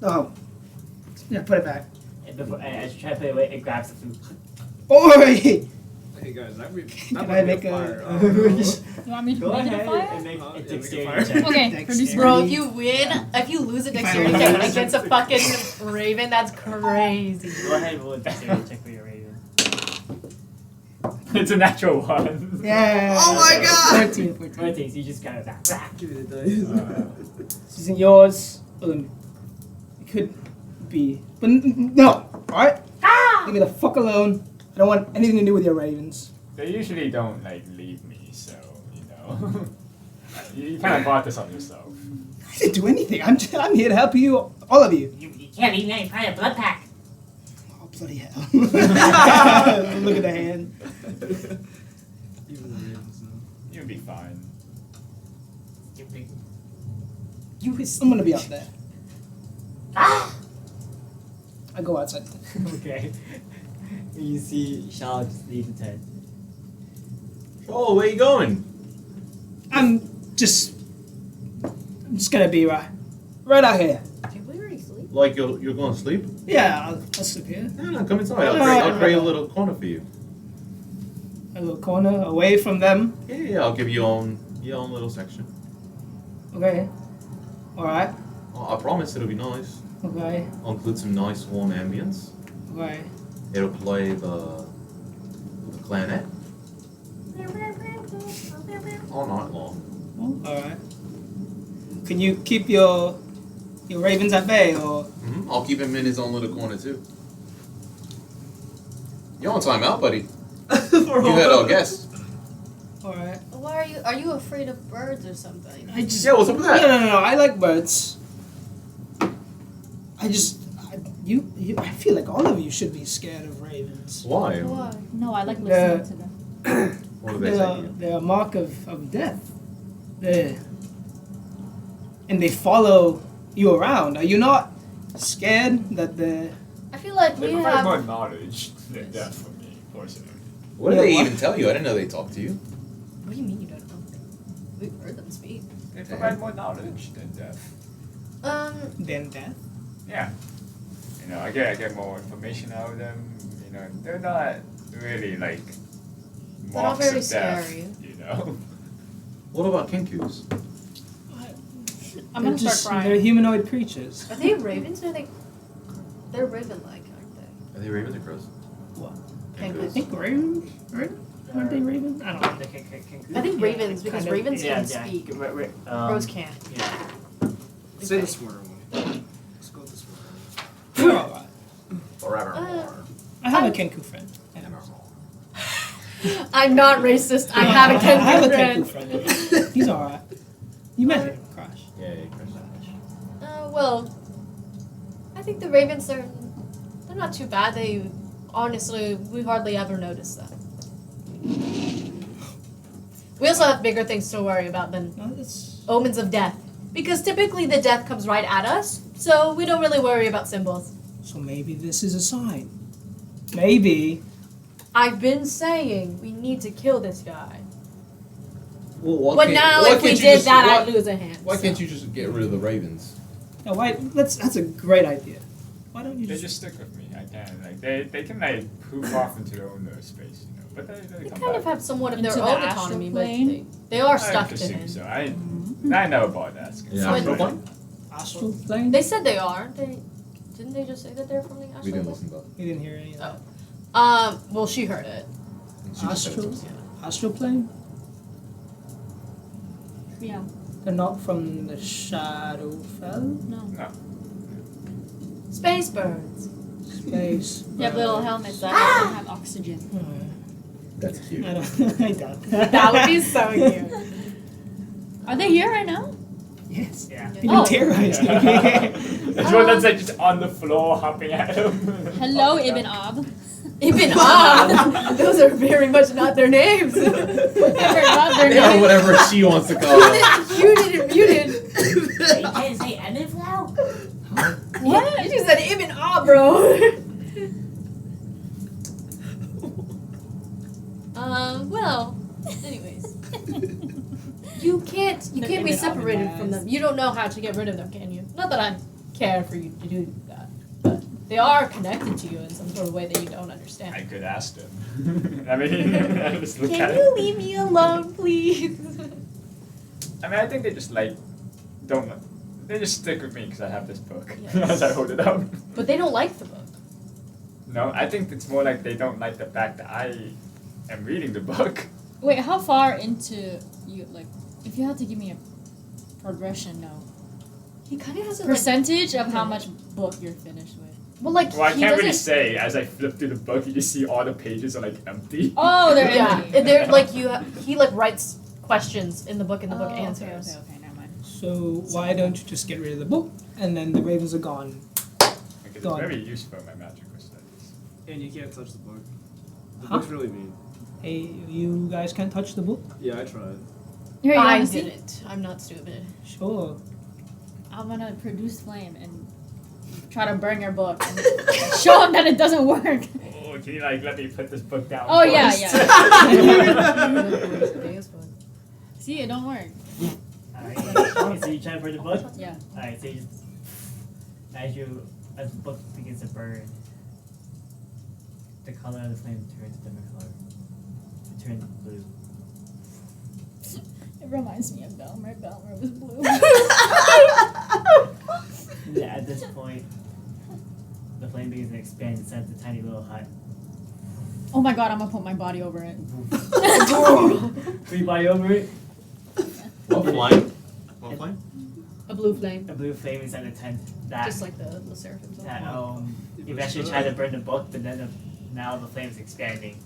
Oh. Yeah, put it back. And as you try to play away, it grabs the flute. Oh, wait. Hey guys, that would Can I make a? You want me to Go read it ahead a fire? and make Yeah, a make a dexterity fire. check. Okay, Dexterity. produce Bro, if you lose a dexterity If I check lose. against a fucking raven, that's crazy. Go ahead and roll a dexterity check for your raven. It's a natural one. Yeah. Oh my God. 14. 14, so you just kind of Give me the dice. This isn't yours. It could be. But no. Alright? Leave me the fuck alone. I don't want anything to do with your ravens. They usually don't like leave me, so you know. You kind of brought this on yourself. I didn't do anything. I'm here to help you, all of you. You can't eat any kind of blood pack. Oh, bloody hell. Look at the hand. Even the ravens know. You'll be fine. I'm gonna be out there. Ah! I go outside. Okay. You see Shao just leave the tent. Oh, where you going? I'm just gonna be right out here. Did we already sleep? Like you're going to sleep? Yeah, I'll sleep here. No, come inside. No, I'll no, create a no. little corner for you. A little corner away from them. Yeah, I'll give you your own little section. Okay. Alright. I promise it'll be nice. Okay. I'll include some nice warm ambience. Okay. It'll play the clarinet all night long. Alright. Can you keep your ravens at bay, or I'll keep him in his own little corner too. You're on time out, buddy. You had our guest. alright? Why are you afraid of birds or something? I just Yeah, what's up with that? No. I like birds. I feel like all of you should be scared of ravens. Why? Why? No, I like Yeah. listening to them. What did they say to you? They're a mark of death. And they follow you around. Are you not scared that the I feel like They we provide more have. knowledge than death for me, personally. What did Yeah, they what? even tell you? I didn't know they talked to you. What do you mean you don't know? We've heard them speak. They provide more knowledge than death. than death? Yeah. You know, I get more information out of them. You know, they're not really like They're not marks very of death. scary. You know. What about kinkus? I'm gonna They're start They're crying. humanoid creatures. Are they ravens or are they? They're raven-like, aren't they? Are they ravens or crows? What? Okay, I think ravens, right? Aren't they ravens? I don't know. I think ravens because kind of- ravens Yeah, can yeah. speak. Crows Crows can't. Yeah. Say the smarter one. Let's go with the smarter one. You're alright. Forever. I have a Kenku friend. I'm not racist. I have a I have a Kenku Kenku friend. friend. He's alright. You met him, Crash. Yeah, Crash. Well, I think the ravens they're not too bad. They honestly we hardly ever notice them. We also have bigger things to worry about than No, that's omens of death. Because typically the death comes right at us, so we don't really worry about symbols. so maybe this is a sign. Maybe. I've been saying we need to kill this guy. Well, why But can't- now why if we can't you did just- that, why- I'd lose a hand. Why so. can't you just get rid of the ravens? No, why? That's a great idea. Why don't you They just? just stick with me. I can like they can like poof off into their own space, you know. But they They come kind back. of have somewhat of their Into the own astral autonomy, but plane? they are I stuck to presume him. so. I know about that. Yeah. So Astral plane? Astral plane? They said they are. Didn't they just say that they're from the astral We didn't plane? listen to that. We didn't hear any of that. Well, she heard it. She just said it to Astral? us. Astral plane? Yeah. They're not from the Shadowfell? No. Space birds. Space. You have little helmets that don't have oxygen. That's cute. I don't. I doubt that. That would be so cute. Are they here right now? Yes. Yeah. You've been Oh. terrorized me. It's one that's like just on the floor hopping at him. Hello, Ibn Ab. Even odd. Those are very much not their names. you Not their Yeah, name. whatever she wants to call it. didn't muted. You can't say anything now? What? You just said Ibn Ah, bro. Well, anyways. You can't They're be Ibn Ab separated in from my them. You don't know how to get rid of them, can you? Not that I care for you to do that, but they are connected to you in some sort of way that you don't understand. I could ask them. I mean, I just look at Can it. you leave me alone, please? I mean, I think they just like don't. They just stick with me because I have this book Yes. as I hold it up. But they don't like the book. No, I think it's more like they don't like the fact that I am reading the book. Wait, how far into you, like, if you had to give me a progression note, He kind of has a percentage of how much book you're finished with? well, like Well, I he can't really doesn't- say. As I flip through the book, you just see all the pages are like empty. Oh, they're Yeah, empty. they're like you. He like writes questions in the book, and the book Oh, answers. Okay, never mind. So why don't you just get rid of the book and then the ravens are gone? Because it's Gone. very useful in my magical studies. And you can't touch the book. The Huh? book's really mean. Hey, you guys can't touch the book? Yeah, I tried. Here, you I wanna see? didn't. I'm not stupid. Sure. I'm gonna produce flame and try to burn your book and show them that it doesn't work. Oh, can you like let me put this book down? Oh, yeah, first? yeah. See, it don't work. Alright, okay, so you try to burn the book? Yeah. Alright, so you just, as the book begins to burn, the color of the flame turns a different color. It turns blue. It reminds me of Belmer. Belmer was blue. Yeah, at this point, the flame begins to expand inside the tiny little hut. Oh my god, I'm gonna put my body over it. Put your body over it, What flame? What flame? A blue flame, a blue flame inside the tent that, just like the seraphims. that eventually tried to burn the book, but then now the flame is expanding.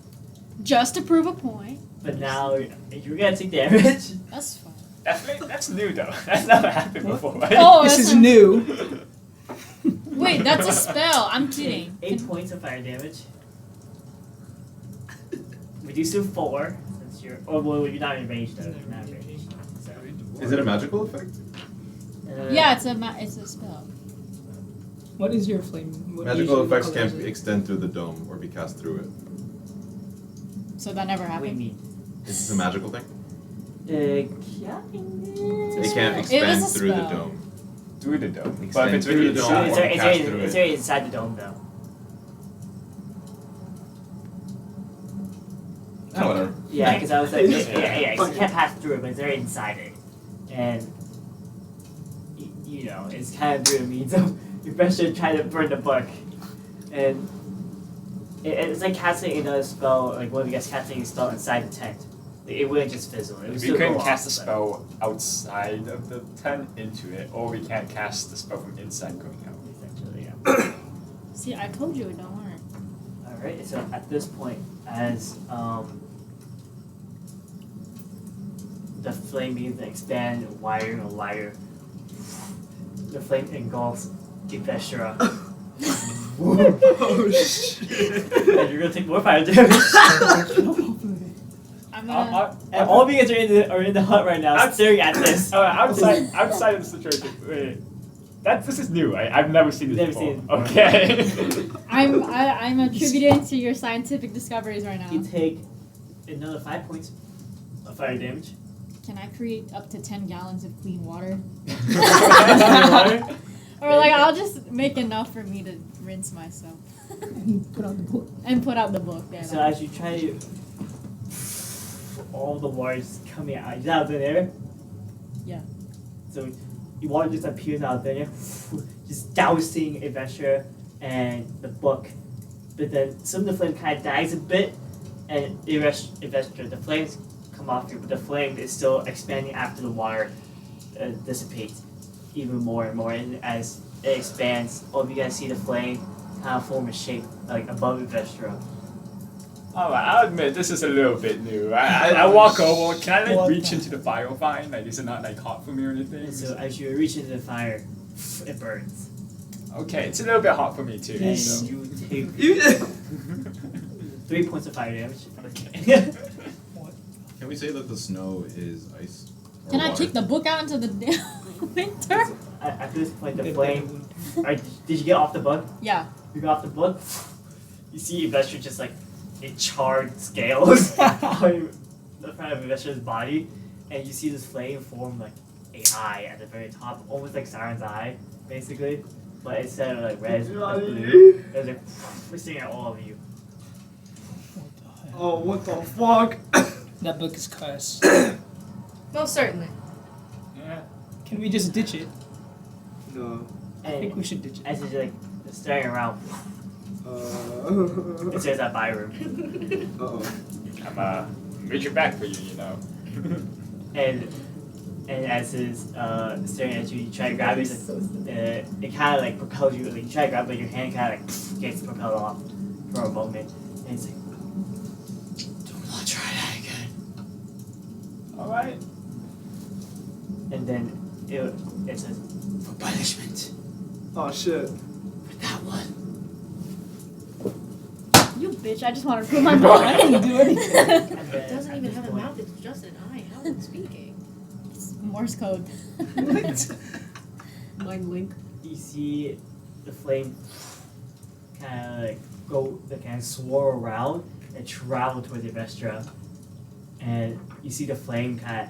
Just to prove a point. But now you're gonna take damage. That's fine. That's new though. That's never happened before, right? Oh, This that's is not- new. Wait, that's a spell. I'm kidding. 8 points of fire damage. Reduce to 4 since you're. Oh, well, you're not in range though. You're not in range. So, Is it a magical effect? Yeah, it's a spell. What is your flame? What Magical usually effects color is can't it? extend through the dome or be cast through it. So that never What do you happened. mean? Is this a magical thing? Yeah. It can't It was expand a through the spell. dome. Through the dome. But Extend if it's through really the dome inside, or It's cast already, through it's it. already inside the dome though. Oh, whatever. Yeah, because I was like, yeah, 'cause you can't pass through it, but it's already inside it. And, you know, it's kind of through the means of you best should try to burn the book. And it's like casting another spell, like one of you guys casting a spell inside the tent. Like, it wouldn't just fizzle. It would if still we couldn't go cast a off, but- spell outside of the tent into it, or we can't cast the spell from inside going out. Essentially, yeah. See, I told you it don't work. Alright, so at this point, as the flame begins to expand wider and wider. The flame engulfs Iveshra. Oh shit. And you're gonna take more fire damage. I'm gonna. And all of you guys are in the hut right now, staring at this. Outside of the situation. Wait, this is new. I've never seen this Never before. seen it before. Okay. I'm attributing to your scientific discoveries right now. You take another 5 points of fire damage. Can I create up to 10 gallons of clean water? Water. Or like I'll just make enough for me to rinse myself Put out the book. and put out the book. Yeah, So as you try to, all the water is coming out. Is that out there? Yeah. So the water just appears out there, just dousing Iveshra and the book. But then some of the flame kind of dies a bit, and Iveshra, the flames come off you, but the flame is still expanding after the water dissipates even more and more. And as it expands, all of you guys see the flame kind of form a shape like above Iveshra. Alright, I'll admit this is a little bit new. I walk over. Can I like reach into the fire fine? Like, is it not like hot for me or anything? And so as you reach into the fire, it burns. Okay, it's a little bit hot for me too. And So. you take 3 points of fire damage. Okay. Can we say that the snow is ice? Or Can I water? kick the book out into the winter? At this point, the flame. Did you get off the book? Yeah. You got off the book. You see Iveshra just like it charred scales on the front of Iveshra's body, and you see this flame form like a eye at the very top, almost like Siren's eye, basically. But instead of like red, it's like blue. It's like we're seeing at all of you. Oh, what the fuck? That book is cursed. Most certainly. Yeah. Can we just ditch it? No. I think And we should ditch it. as you're like staring around, it says that by room. Uh-oh. I'm reaching back for you, you know. And as it's staring at you, you try to grab it. It kind of like propels you. Like you try to grab it, but your hand kind of like gets propelled off for a moment. And it's like, don't want to try that again. Alright. And then it says, for punishment, Oh shit. for that one. You bitch, I just want to prove my point. I didn't do anything. And It then doesn't at even this have a point- mouth, it's just an eye. How is it speaking? It's Morse code. Mind link. You see the flame kind of like go, the kind of swirl around and travel towards Iveshra. And you see the flame kind of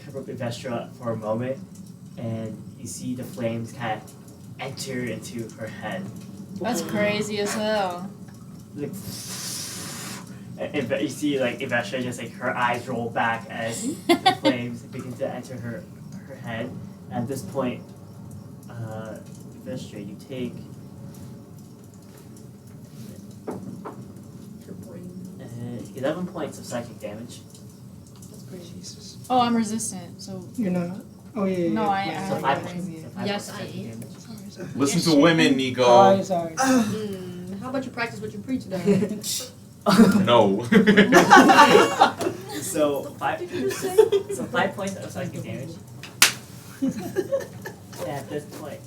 cover up Iveshra for a moment, and you see the flames kind of enter into her head. That's crazy as hell. Like, you see like Iveshra just like her eyes roll back as the flames begin to enter her head. At this point, Iveshra, you take Your brain. 11 points of psychic damage. That's crazy. Jesus. Oh, I'm resistant, so You're not. Oh yeah. yeah, No, yeah. I- So I- 5 I- points. So 5 Yes, points of I psychic am. damage. Sorry, sorry. Listen Yes, to shit. women, Nico. Sorry. How about you practice what you preach then? No. So What did you just say? 5 points of psychic damage. And at this point,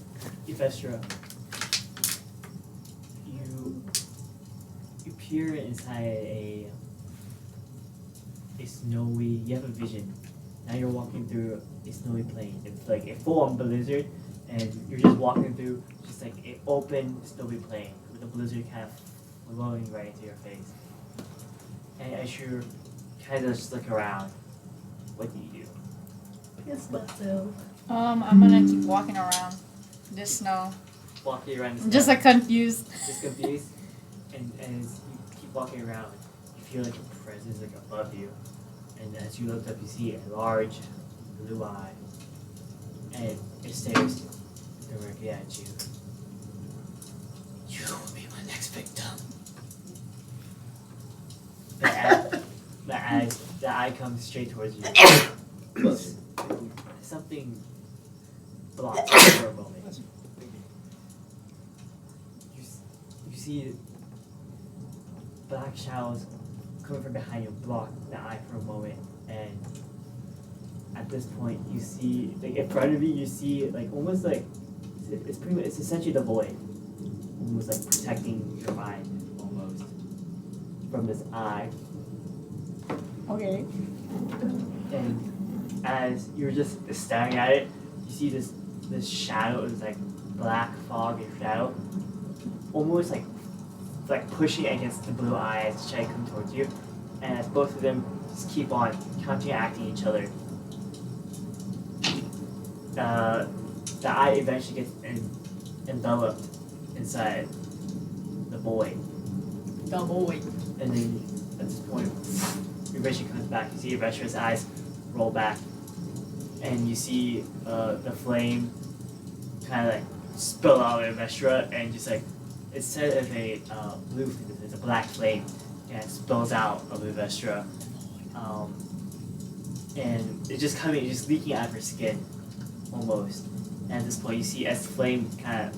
Iveshra, you peer inside a snowy. You have a vision. Now you're walking through a snowy plain. It's like a full-on blizzard, and you're just walking through just like an open snowy plain with the blizzard kind of blowing right into your face. And as you kind of just look around, what do you do? Piss myself. I'm gonna keep walking around this snow. Walking around the I'm just snow, like confused. just confused, and as you keep walking around, you feel like a presence like above you, and as you look up, you see a large blue eye, and it stares directly at you. You will be my next victim. As the eye comes straight towards you, something blocks you for a moment. You see black shadows coming from behind you block the eye for a moment, and at this point you see like in front of you see like almost like it's pretty much it's essentially the void, almost like protecting your mind almost from this eye. Okay. And as you're just staring at it, you see this shadow, this like black fog and shadow, almost like pushing against the blue eye as trying to come towards you, and as both of them just keep on counteracting each other, the eye eventually gets enveloped inside the void. The void. And then at this point, Evisha comes back. You see Evisha's eyes roll back, and you see the flame kind of like spill out of Evisha, and just like instead of a blue, it's a black flame, and it spills out of Evisha, and it's just leaking out of her skin, almost. And at this point, you see as the flame kind of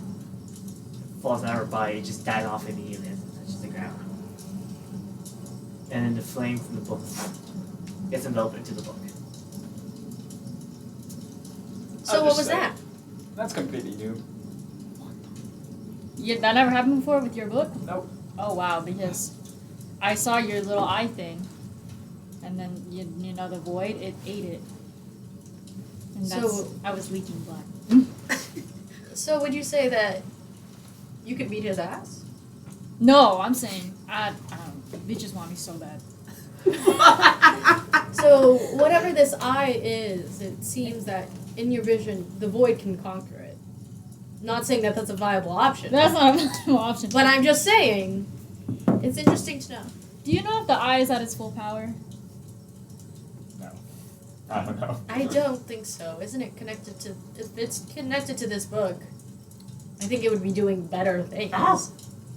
falls out of her body, it just dies off immediately as it touches the ground. And then the flame from the book gets enveloped into the book. So I'll what just was say, that? That's completely new. That never happened before with your book? Nope. Oh wow, because I saw your little eye thing, and then you know the void, it ate it. And that's, I was leaking blood. So would you say that you could beat his ass? No, I'm saying I bitches want me so bad. So whatever this eye is, it seems that in your vision, the void can conquer it. Not saying that that's a viable option. That's not a viable option. But I'm just saying, it's interesting to know. Do you know if the eye is at its full power? No. I don't know. I don't think so. Isn't it connected to? If it's connected to this book, I think it would be doing better things. No.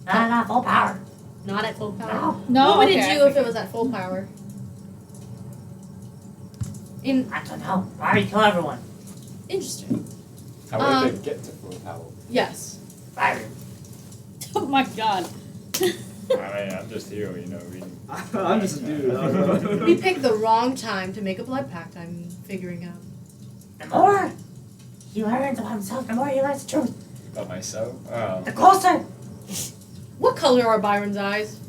Not full power. Not at full power. No. No. What would okay, it I do if think it was at full power? I don't know. Why would you kill everyone? Interesting. How would they get to full power? Yes. Fire. Oh my god. I mean, I'm just here, reading. I'm just a dude. I don't know. We picked the wrong time to make a blood pact. I'm figuring out. The more he learns about himself, the more he learns the truth. About myself? Oh. The closer. What color are Byron's eyes?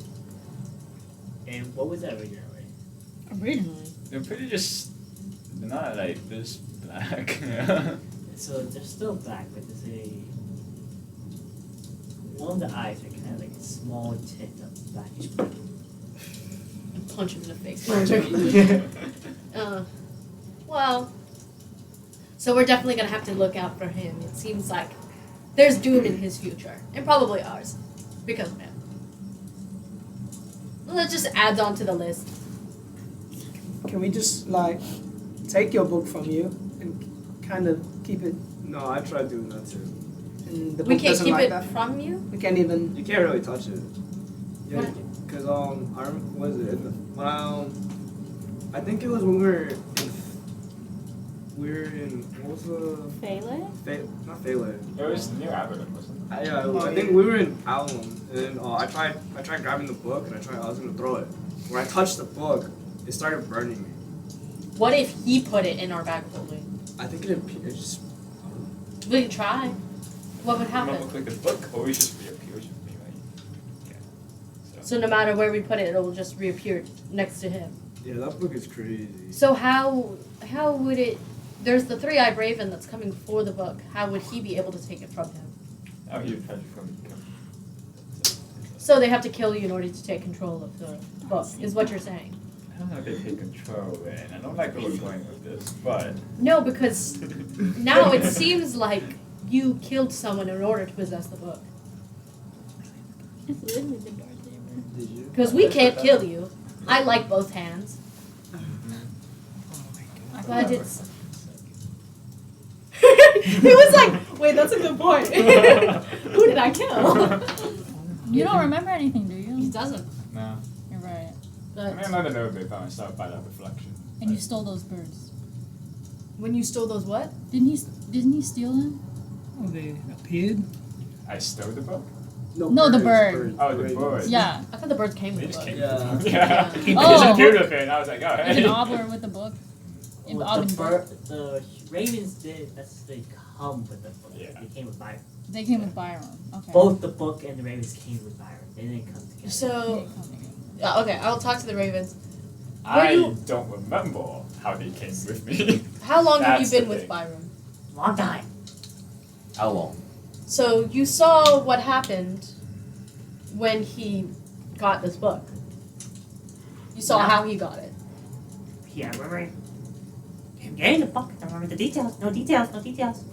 And what was that originally? Originally. They're pretty just. They're not like this black. So they're still black, but there's one of the eyes are kind of like a small tint of blackish blue. Punch him in the face. Yeah. Well, so we're definitely gonna have to look out for him. It seems like there's doom in his future, and probably ours, because of him. Well, that just adds on to the list. Can we just take your book from you and kind of keep it? No, I tried doing that too. And the book We can't doesn't keep like it that. from you. We can't even. You can't really touch it. Yeah, What? because what is it? I think it was when we were in what was the Pele? not Pele. It was near Avalon, wasn't it? I think we were in Alum, and I tried grabbing the book, and I was gonna throw it. When I touched the book, it started burning me. What if he put it in our bag of holding? I think it just. We can try. What would Remember, happen? click the book, always just reappears with me, right? Yeah. So no matter where we put it, it'll just reappear next to him. Yeah, that book is crazy. So how would it? There's the three-eyed raven that's coming for the book. How would he be able to take it from him? Oh, he would try to from. So they have to kill you in order to take control of the book, is what you're saying. I don't know if they take control, and I don't like where we're going with this, but. No, because now it seems like you killed someone in order to possess the book. It's literally the Darth Vader. Did you? Because we can't kill you. I like both hands. But it's. He was like, wait, that's a good point. Who did I kill? You don't remember anything, do He you? doesn't. No. You're right. I mean, I don't know if they by myself by that reflection. And you stole those birds. When you stole those what? Didn't he steal them? Oh, they appeared. I stole the book? No, the bird. Oh, the bird. Yeah. I thought the birds came They with the just book. came Yeah. with the book. Yeah. Came They Oh. just appeared with it, and I was like, oh, Is hey. an obbler with the book? Well, the ravens didn't necessarily come with the book. Yeah. They came with Byron. They came with Byron. Okay. Both the book and the ravens came with Byron. They didn't come together. They So, didn't come together. okay, I'll talk to the ravens. I don't remember how they came with me. How long have you That's the been with thing. Byron? Long time. How long? So you saw what happened when he got this book. You saw how he got it. Yeah, I remember him getting the book. I remember the details. No details. No details.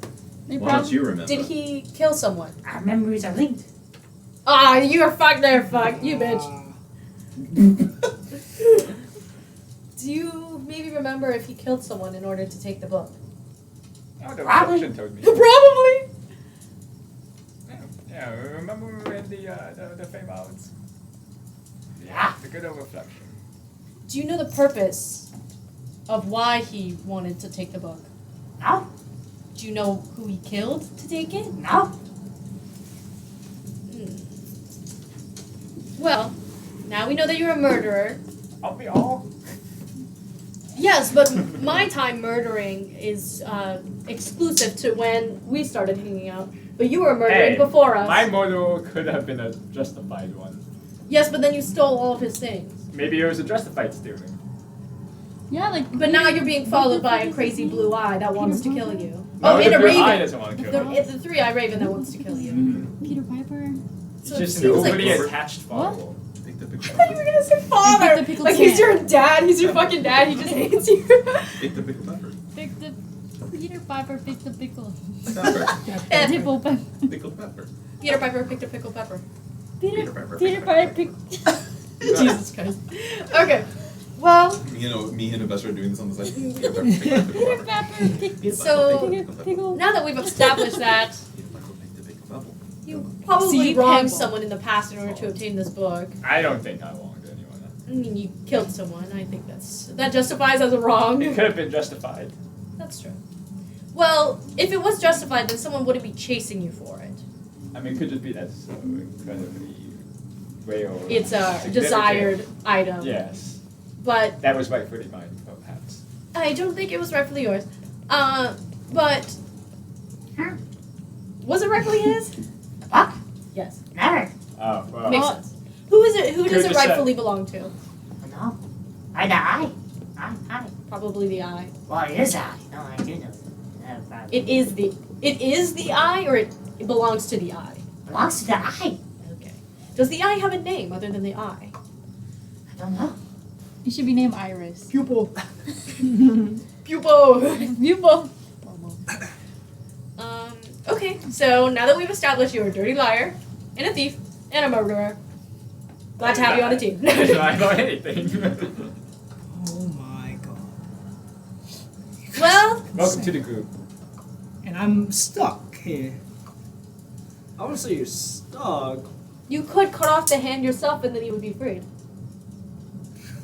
They Why don't you remember? Did he kill someone? Our memories are linked. Ah, you're fucked there, fuck. You bitch. Do you maybe remember if he killed someone in order to take the book? Oh, the Probably. reflection told me. Probably. Yeah, remember when we were in the fame outs? Yeah. The good old reflection. Do you know the purpose of why he wanted to take the book? No. Do you know who he killed to take it? No. Well, now we know that you're a murderer. Aren't we all? Yes, but my time murdering is exclusive to when we started hanging out. But you were murdering Hey, before us. My murder could have been a justified one. Yes, but then you stole all of his things. Maybe it was a justified stealing. Yeah, like. But now you're being followed by a crazy blue eye that wants to kill you. No, Oh, and the a blue eye raven. doesn't want to kill me. It's a three-eyed raven that wants to kill you. Peter Piper. It's So it just an seems like overly this- attached follower. Take the I picture. thought you were gonna say Pick father. the pickled Like he's sand. your dad. He's your fucking dad. He just hates you. Take the pickle pepper. Pick the. Peter Piper picked the pickle. Pepper. And Pickle pepper. Pickled pepper. Peter Piper picked a pickled pepper. Peter Pepper. Peter Piper picked. Jesus Christ. Okay. Well, You know, me and Investor are doing this on the side. Peter Pepper. Pickle Peter pepper. Piper picked. So- Pickle. now that we've established that Peter Pepper picked the pickle pepper. you probably See, wronged Pebble. someone in the past in order to obtain this book. I don't think I wronged anyone. I mean, you killed someone. I think that justifies as a wrong. It could have been justified. That's true. Well, if it was justified, then someone wouldn't be chasing you for it. I mean, it could just be that's so incredibly rare. or It's a significant. desired item. Yes, But that was rightfully mine, perhaps. I don't think it was rightfully yours. But was it rightfully his? The book? Yes. Never. Oh, well. Makes sense. Who is it? Who Could does it just say- rightfully belong to? No. I die. I. Probably the eye. Well, it is I. No, I do know. It is the eye, or it belongs to the eye. Belongs to the eye. Okay. Does the eye have a name other than the eye? I don't know. You should be named Iris. Pupil. Pupil. Pupil. Okay, so now that we've established you're a dirty liar, and a thief, and a murderer, glad to have you on the team. I don't lie about anything. Oh my god. Well, Welcome to the group. And I'm stuck here. I would say you're stuck. you could cut off the hand yourself and then you would be freed.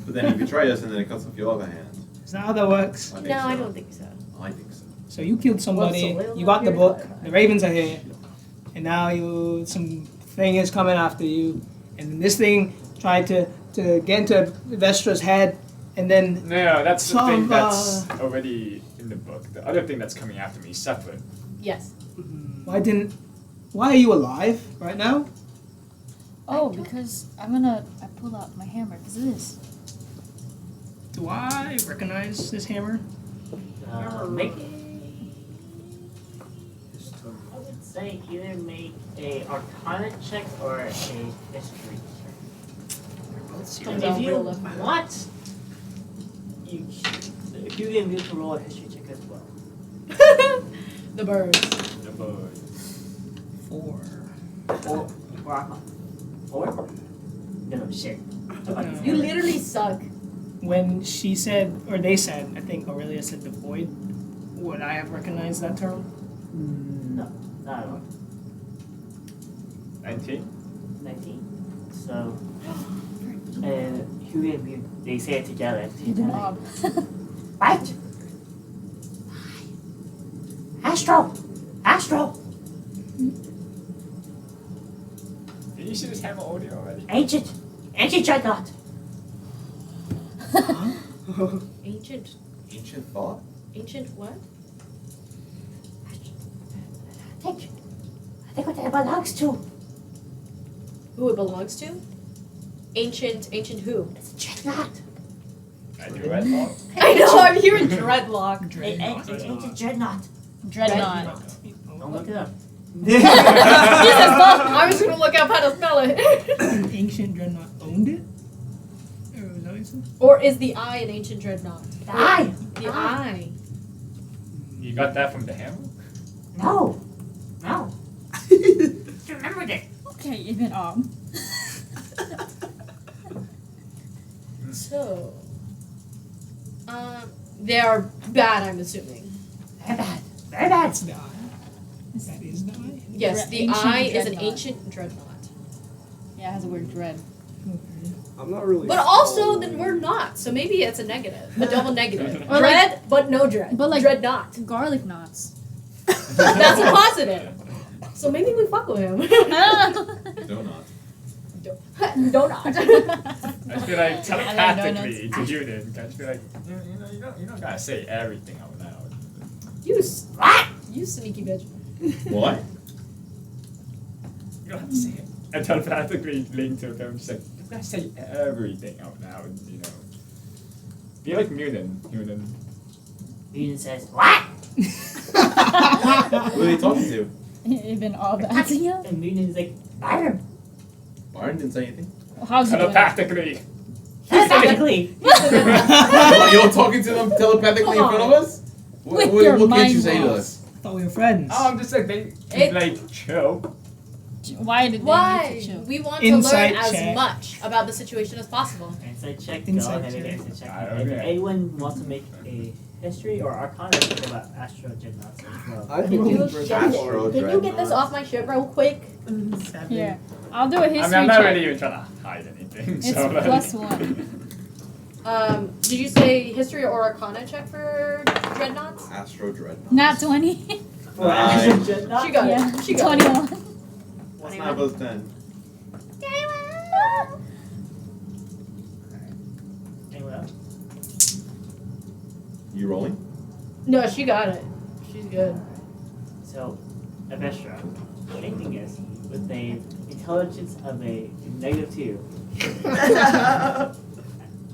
But then you betray us and then it cuts off your other hand. Is that how that works? I think No, so. I don't think so. I think so. So you killed somebody, Well, so you got the here- book, the ravens are here, and now some thing is coming after you, and this thing tried to get into Vestra's head, and then No, that's the thing Some, that's already in the book. The other thing that's coming after me is separate. Yes. why are you alive right now? Oh, because I pulled out my hammer because of this. Do I recognize this hammer? Make I would say either make a Arcana check or a History check. Comes If out you real left. want, you can to roll a History check as well. The birds. The bird. 4. Or no shit. You literally suck. When she said, or they said, I think Aurelia said the void, would I have recognized that term? No, not at all. 19? 19. So, and Huey, they say it together at the same time. Bob. Right. Astro. Astro. Did you see this hammer audio already? Ancient. Ancient dreadnought. Ancient Ancient thought? Ancient what? I think what that belongs to. Who it belongs to? Ancient who? It's a dreadnought. I do it. Oh. I know, I'm hearing dreadlock. It's ancient dreadnought. Dreadnought. Don't look it up. He says, I was gonna look up how to spell it. Ancient dreadnought owned it? Or was that what you said? Or is the eye an ancient dreadnought? The eye. The eye. You got that from the hammer? No. Just remembered it. Okay, even So, they are bad, I'm assuming. Very bad. Very bad. That's the eye. That is the eye? Yes, the Ancient eye is an dreadnought. ancient dreadnought. Yeah, it has a word dread. Okay. I'm not really. But also, then we're not, so maybe it's a negative. A double negative. Or Dread, but no dread. But like- dread not. Garlic knots. That's a positive. So maybe we fuck with him. Donut. Donut. I feel like I telepathically like to you then. I feel like you don't gotta say everything out loud. You sneaky bitch. What? You don't have to say it. I telepathically link to him. Just like you gotta say everything out loud. You know. Be like Munin. Munin says, what? Who are they talking to? Even all that. Yeah. And Munin is like, Byron. Byron didn't say anything. How's it going? Telepathically. telepathically. You're talking to them telepathically in front of us? With your what can't you mind say to balls. us? I thought we were friends. Oh, I'm just like they like chill. Why did they need Why? to chill? We want Insight to learn as check. much about the situation as possible. Insight check. Insight Go ahead and check. insight check. I And don't if know. anyone wants to make a history or arcana check about astro dreadnoughts as well. I Can you, Astro can you get this dreadnought. off my ship real quick? Here, I'll do a history I mean, I'm not check. really even trying to hide anything. It's so like, +1. Did you say history or arcana check for dreadnoughts? Astro dreadnought. Not 20. For astro dreadnought? She got yeah, it. She got it. 21. What's 9 plus 10? Anyone else? You rolling? No, she got it. She's good. So, Avestra, anything is with a intelligence of a -2.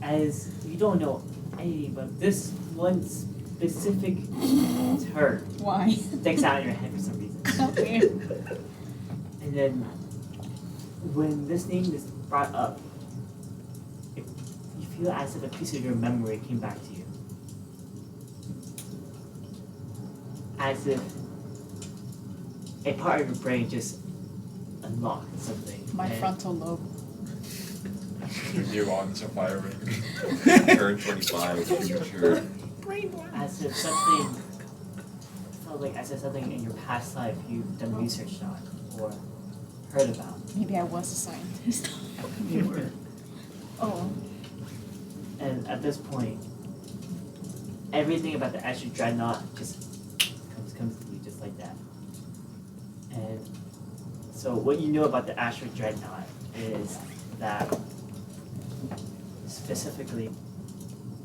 As you don't know any, but this one specific term Why? sticks out in your head for some reason. Okay. And then when this name is brought up, you feel as if a piece of your memory came back to you. As if a part of your brain just unlocked something. My and frontal lobe. neurons are firing. Turn 25, immature. as if something felt like as if something in your past life you've done research on or heard about. Maybe I was a scientist. You were. Oh. And at this point, everything about the Astro Dreadnought just comes to you just like that. And so what you know about the Astro Dreadnought is that specifically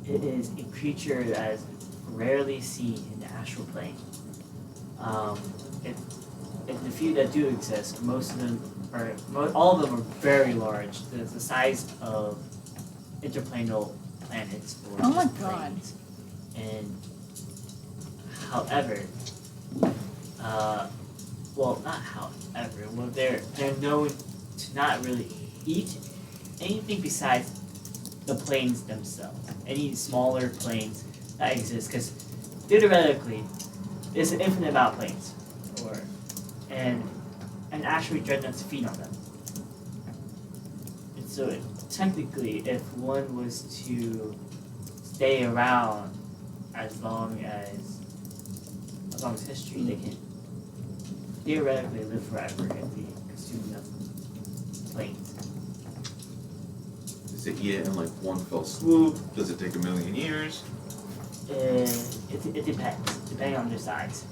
it is a creature that is rarely seen in the astral plane. The few that do exist, most of them are, all of them are very large. The size of interplanal planets or Oh my just God. planes. And however, well, not however, well, they're known to not really eat anything besides the planes themselves. Any smaller planes that exist, because theoretically, there's an infinite amount of planes, and asteroid dreadnoughts feed on them. And so, technically, if one was to stay around as long as history, they can theoretically live forever if they consume enough planes. Does it eat it in like one fell swoop? Does it take a million years? It depends, depending on their size.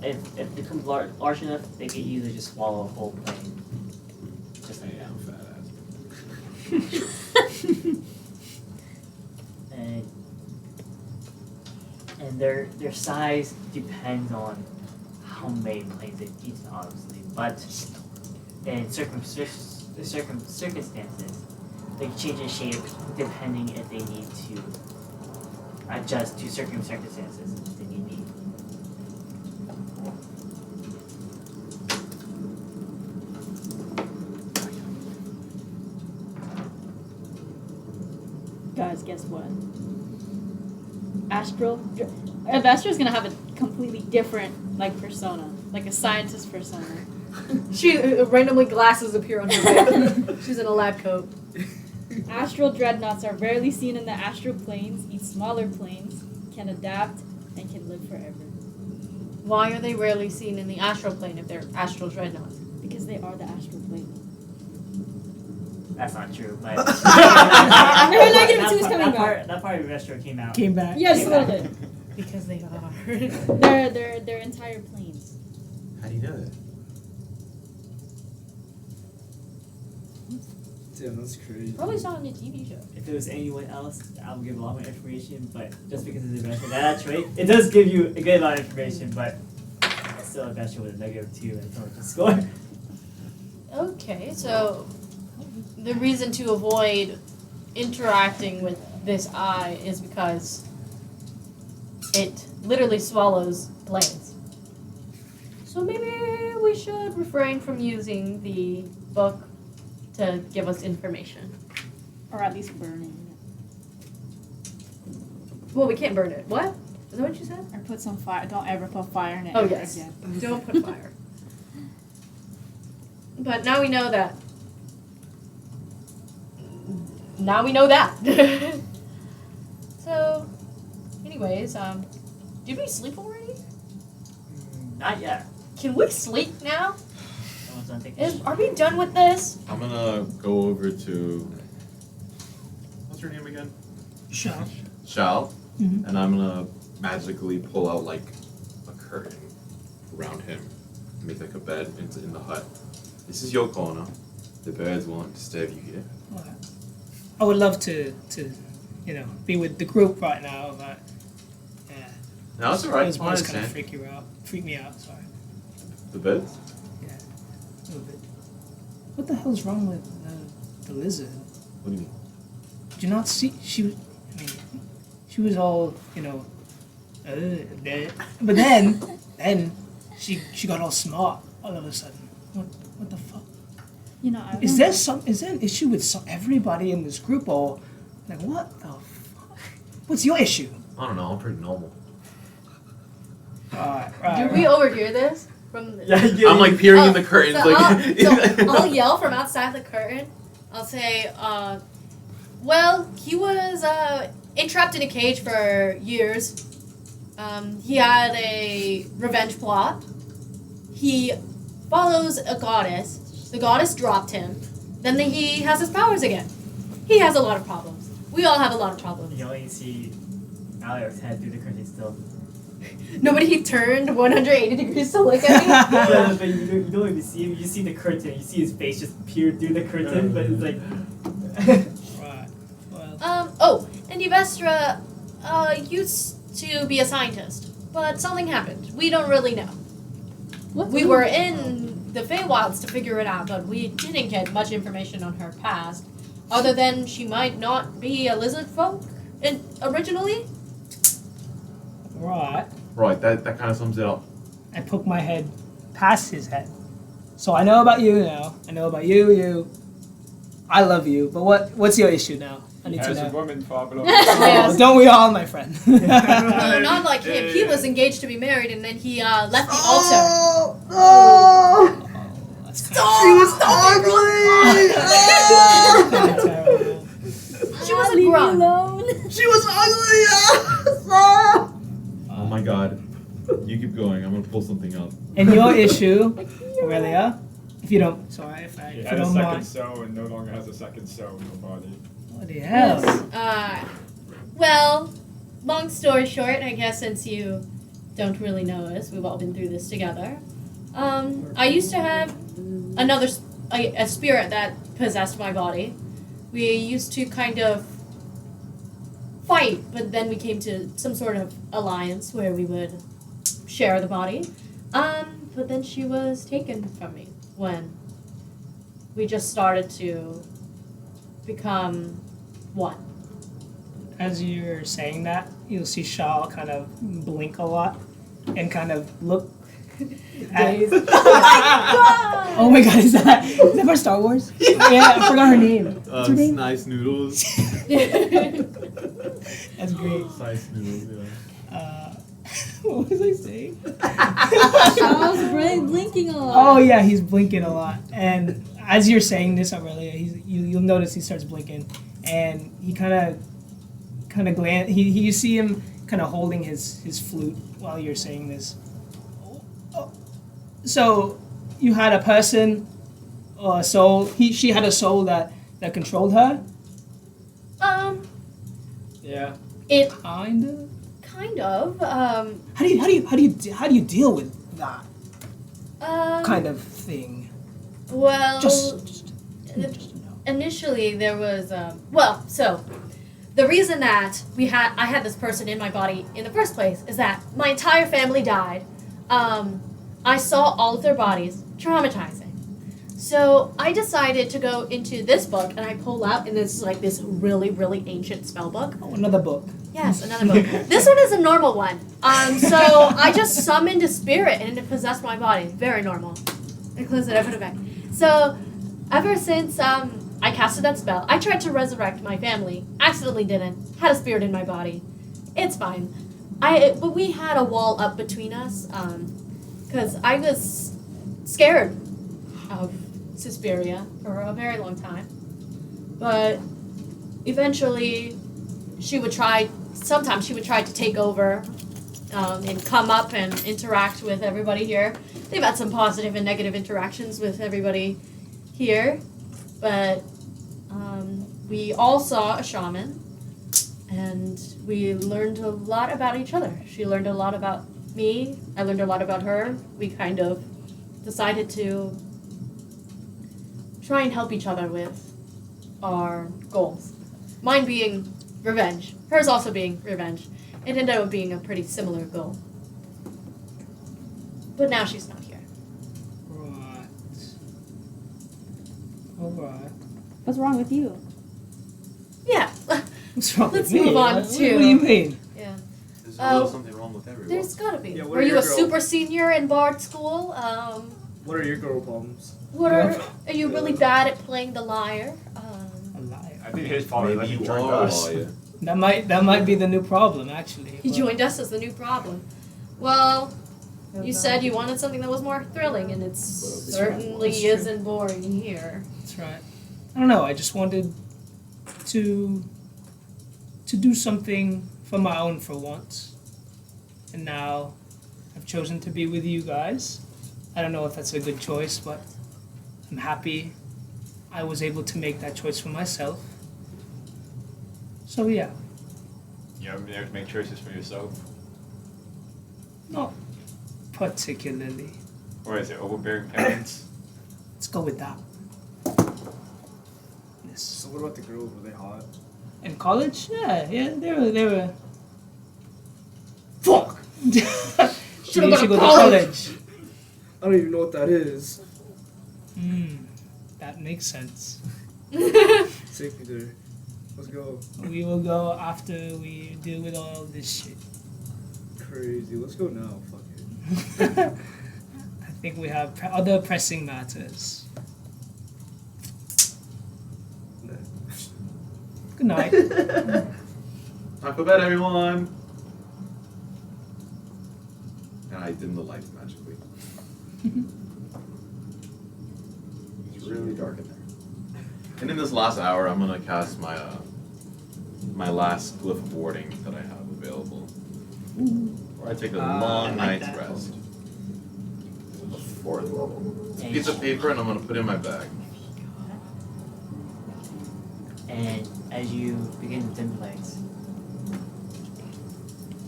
If it becomes large enough, they can easily just swallow a whole plane. Just like that. And and their size depends on how many planes it eats, obviously. But in circumstances, they can change their shape depending if they need to adjust to circumstances if they need be. Guys, guess what? Astra's gonna have a completely different persona, like a scientist persona. She randomly glasses appear on her head. She's in a lab coat. Astral dreadnoughts are rarely seen in the astral planes, eat smaller planes, can adapt, and can live forever. Why are they rarely seen in the astral plane if they're astral dreadnoughts? Because they are the astral plane. That's not true, but Negative two is coming back. That part of Retro came out. Came back. Yes, a little bit. Because they are. They're entire planes. How do you know that? Damn, that's crazy. Probably saw it on a TV show. If it was anyone else, I would give a lot more information, but just because it's a Retro, that's right. It does give you a good amount of information, but it's still a Retro with a -2 and so much score. Okay, so the reason to avoid interacting with this eye is because it literally swallows planes. So maybe we should refrain from using the book to give us information. Or at least burning Well, we can't burn it. What? Is that what you said? it. Or put some fire. Don't ever put fire in it. Oh, ever yes. again. Don't put fire. But now we know that. Now we know that. So, anyways, did we sleep already? not yet. Can we sleep now? Someone's done taking Are we done with this? I'm gonna go over to. What's her name again? Sure. Shal. Mhm. And I'm gonna magically pull out like a curtain around him, make like a bed in the hut. This is your corner. The birds won't disturb you here. Alright. I would love to be with the group right now, but yeah. No, it's alright. Those I birds kind of understand. freak me out. Sorry, The birds? a little bit. What the hell's wrong with the lizard? What do you mean? Did you not see? She was all but then she got all smart all of a sudden. What the fuck? You know, I Is there an issue with everybody in this group, or like what the fuck? What's your issue? I don't know. I'm pretty normal. Right. Did we overhear this? From the, I'm like peering in the curtains, so like. I'll yell from outside the curtain. I'll say, well, he was entrapped in a cage for years. He had a revenge plot. He follows a goddess. The goddess dropped him. Then he has his powers again. He has a lot of problems. We all have a lot of problems. You only see Alex's head through the curtain still. Nobody he turned 180 degrees to look at me. But you don't even see him. You see the curtain. You see his face just peer through the curtain, but it's like. Right. Well. And Yvestra used to be a scientist, but something happened. We don't really know. We were in the Feywilds to figure it out, but we didn't get much information on her past, other than she might not be a lizard folk originally. Right. Right. That kind of sums it up. I poke my head past his head. So I know about you now. I know about you. I love you, but what's your issue now? I need to As a know. woman far below. Oh, don't we all, my friend? No, not like him. He was engaged to be married, and then he left the altar. Oh, that's kind She was terrible. She was a grunt. She was ugly! Oh my god. You keep going. I'm gonna pull something up. And your issue, Aurelia, if you don't, sorry, if He you had a don't second mind. soul and no longer has a second soul in her body. What the hell? Well, long story short, I guess since you don't really know us, we've all been through this together. I used to have a spirit that possessed my body. We used to kind of fight, but then we came to some sort of alliance where we would share the body. But then she was taken from me when we just started to become one. As you're saying that, you'll see Shaw kind of blink a lot and kind of look at Oh my god, is that for Star Wars? Yeah, I forgot her name. What's her name? Nice noodles. That's great. Nice noodles, What was I saying? Shaw's blinking a lot. Oh yeah, he's blinking a lot. And as you're saying this, Aurelia, you'll notice he starts blinking, and he kind of glance. You see him kind of holding his flute while you're saying this. So you had a person or a soul. She had a soul that controlled her. Yeah. It Kinda. kind of. How do you deal with that kind of thing? Well, Just to know. initially there was so the reason that I had this person in my body in the first place is that my entire family died. I saw all of their bodies, traumatizing. So I decided to go into this book, and I pull out, and it's like this really, really ancient spell book. Oh, another book. Yes, another book. This one is a normal one. So I just summoned a spirit, and it possessed my body. Very normal. I closed it, I put it back. So ever since I casted that spell, I tried to resurrect my family. Accidentally didn't. Had a spirit in my body. It's fine. But we had a wall up between us, because I was scared of Suspiria for a very long time. But eventually sometimes she would try to take over and come up and interact with everybody here. They've had some positive and negative interactions with everybody here. But we all saw a shaman, and we learned a lot about each other. She learned a lot about me. I learned a lot about her. We kind of decided to try and help each other with our goals. Mine being revenge. Hers also being revenge. It ended up being a pretty similar goal. But now she's not here. Right. Alright. What's wrong with you? Yeah. What's wrong Let's with me? move on What to- do you mean? Yeah. There's a little something wrong with everyone. There's gotta be. Yeah, what Were are you your a girl- super senior in Bard school? What are your girl problems? Are you really bad at playing the lyre? A liar. I think his father let Maybe him you join are a us. liar. That might be the new problem, actually. He but- joined us as the new problem. Well, you said you wanted something that was more thrilling, and it certainly That's true. isn't boring here. That's right. I don't know. I just wanted to do something for my own for once, and now I've chosen to be with you guys. I don't know if that's a good choice, but I'm happy I was able to make that choice for myself. So yeah, You ever been able to make choices for yourself? not particularly. Or is it overbearing parents? Let's go with that. Yes. So what about the girls? Were they hot? In college, yeah, they were. Fuck! She Should've needs to gone go to to college. college. I don't even know what that is. That makes sense. Take me there. Let's go. We will go after we deal with all this shit. Crazy. Let's go now. Fuck it. I think we have other pressing matters. Good night. Time for bed, everyone. And I dim the lights magically. It's really dark in there. And in this last hour, I'm gonna cast my my last glyph of warding that I have available. Where I take a long like night's that. rest. The 4th level. It's a And- piece of paper, and I'm gonna put it in my bag. And as you begin to dim the lights,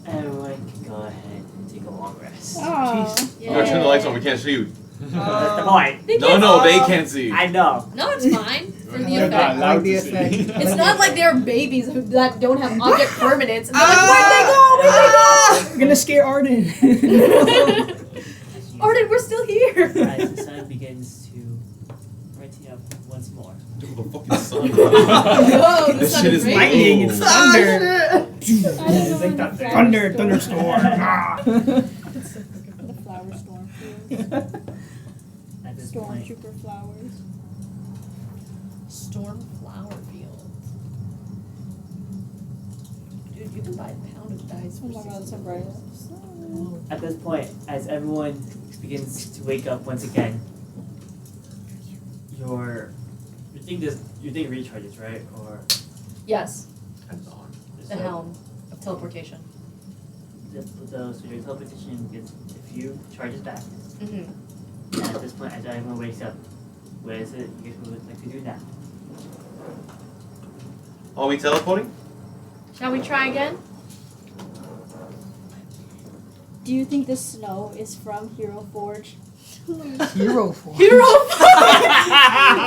everyone can go ahead and take a long rest. Oh. You gotta turn the lights on. We can't see you. That's the point. They No, can't- no, they can't see. I know. No, it's fine. For the You're effect. not allowed the to see. effect. It's not like they're babies that don't have object permanence. And they're like, where'd they go? Where'd We're gonna scare Arden. they go? Arden, we're still here. As the sun begins to brighten up once more. Dude, the fucking sun. Whoa, the This sun shit is is raining. Lightning and thunder. I don't know like what the that flower Thunderstorm. Ah. The flower storm feels. At this point, Stormtrooper flowers. Storm flower field. Dude, you can buy a pound of dice Oh for my god, it's so 60 bright. euros. at this point, as everyone begins to wake up once again, your thing recharges, right? Or Yes, Depends on. the helm of teleportation. So your teleportation gets a few charges back. Mm-hmm. And at this point, as everyone wakes up, what is it you guys would like to do now? Are we teleporting? Shall we try again? Do you think the snow is from Hero Forge? Hero Force. Hero!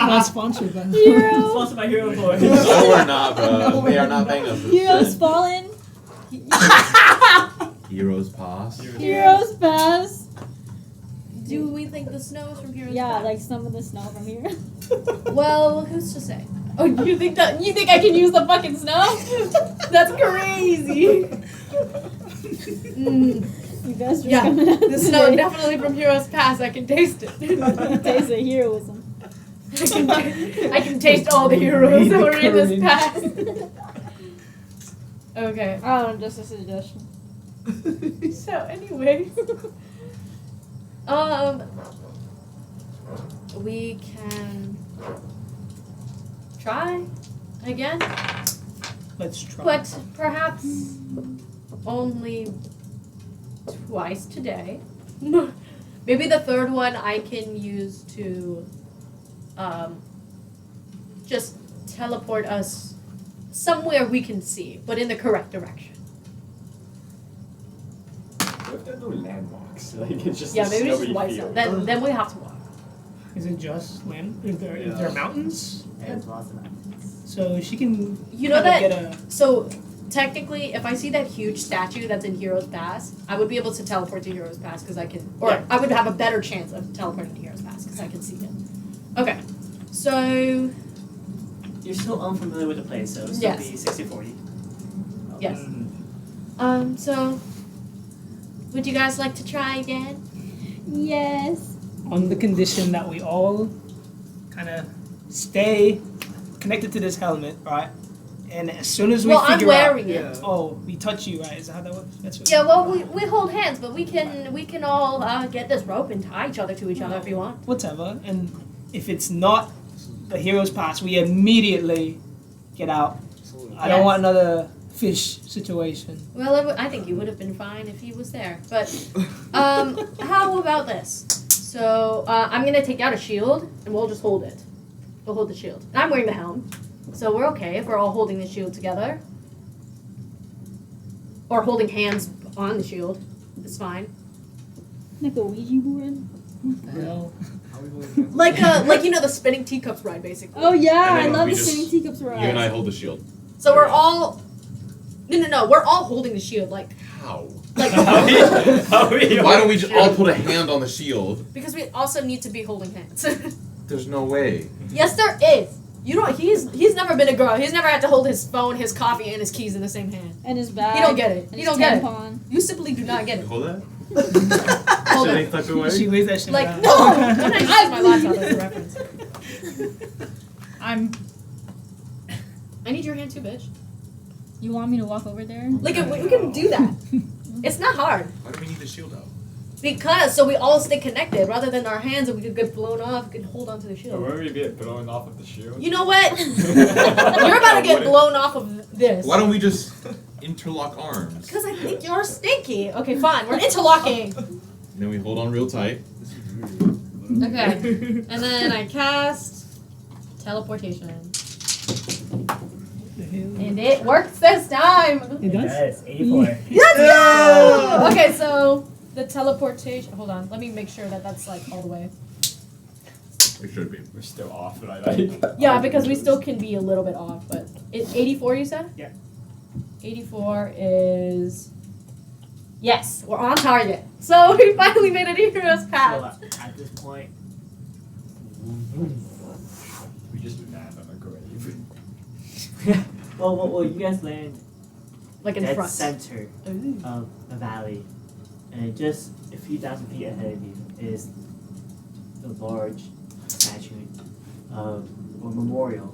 Not sponsored by Hero! Sponsored by Hero Forge. No, we're not, bro. They are not paying us this Heroes shit. Fallen? Heroes pass. Heroes Pass? Do we think the snow is from Heroes Yeah, Pass? like some of the snow from here. Well, who's to say? Oh, you think I can use the fucking snow? That's crazy. You guys are Yeah, coming out the snow today. definitely from Heroes Pass. I can taste it. Taste the heroism. I can taste all the heroes that were in this pass. Okay. Oh, just a suggestion. So anyway, we can try again, Let's try. but perhaps only twice today. Maybe the third one I can use to just teleport us somewhere we can see, but in the correct direction. What if there are no landmarks? Like it's just Yeah, a maybe just snowy white field. zone. Then we have to walk. Is it just land? Is there mountains? There's lots of mountains. So she can. You know kinda that. Get a, So technically, if I see that huge statue that's in Heroes Pass, I would be able to teleport to Heroes Pass because I can, or Yeah. I would have a better chance of teleporting to Heroes Pass because I can see it. Okay, so You're still unfamiliar with the place, so it'll still Yes. be 60-40. yes. Mm. So would you guys like to try again? Yes. on the condition that we all kind of stay connected to this helmet, right? And as soon as we Well, I'm figure wearing out, it. oh, we touch you, right? Is that how that works? That's what Yeah. Well, we hold hands, but we can all get this rope and tie each other to each other if you want. whatever. And if it's not the hero's pass, we immediately get out. I don't Yes. want another fish situation. Well, I think he would have been fine if he was there. But how about this? So I'm gonna take out a shield and we'll just hold it. We'll hold the shield. And I'm wearing the helm, so we're okay if we're all holding the shield together. Or holding hands on the shield. It's fine. Like a Ouija board? No. Like you know the spinning teacups ride basically. Oh yeah, And then I love we the just- spinning teacups ride. You and I hold the shield. So we're all No, we're all holding the shield like How? like Why don't we just all put a hand on the shield? because we also need to be holding hands. There's no way. Yes, there is. You don't. He's never been a girl. He's never had to hold his phone, his coffee, and his keys in the same hand. And his bag. You don't get it. And You his don't get it. tampon. You simply do not get it. Hold that. Hold Should it. I tuck away? She weighs that shit Like around. no. When I use my laptop as a reference. I need your hand too, bitch. You want me to walk over there? Like we can do that. It's not hard Why do we need the shield out? because so we all stay connected rather than our hands and we could get blown off. We could hold onto the But shield. when we get blown off of the shield. You know what? You're about to get blown off of this. Why don't we just interlock arms? Because I think you're stinky. Okay, fine. We're interlocking. And then we hold on real tight. Okay. And then I cast teleportation. And it works this time. It does? Yes, 84. Let's go! Okay, so the teleportation. Hold on. Let me make sure that that's like all the way. It should be. We're still off, but I like. Yeah, because we still can be a little bit off, but it's 84. You said? Yeah. 84 is. Yes, we're on target. So we finally made a hero's So pass. at this point, We just land on a grave. well, you guys land Like in dead front. center Ooh. of a valley, and just a few thousand feet ahead of you is the large statue of or memorial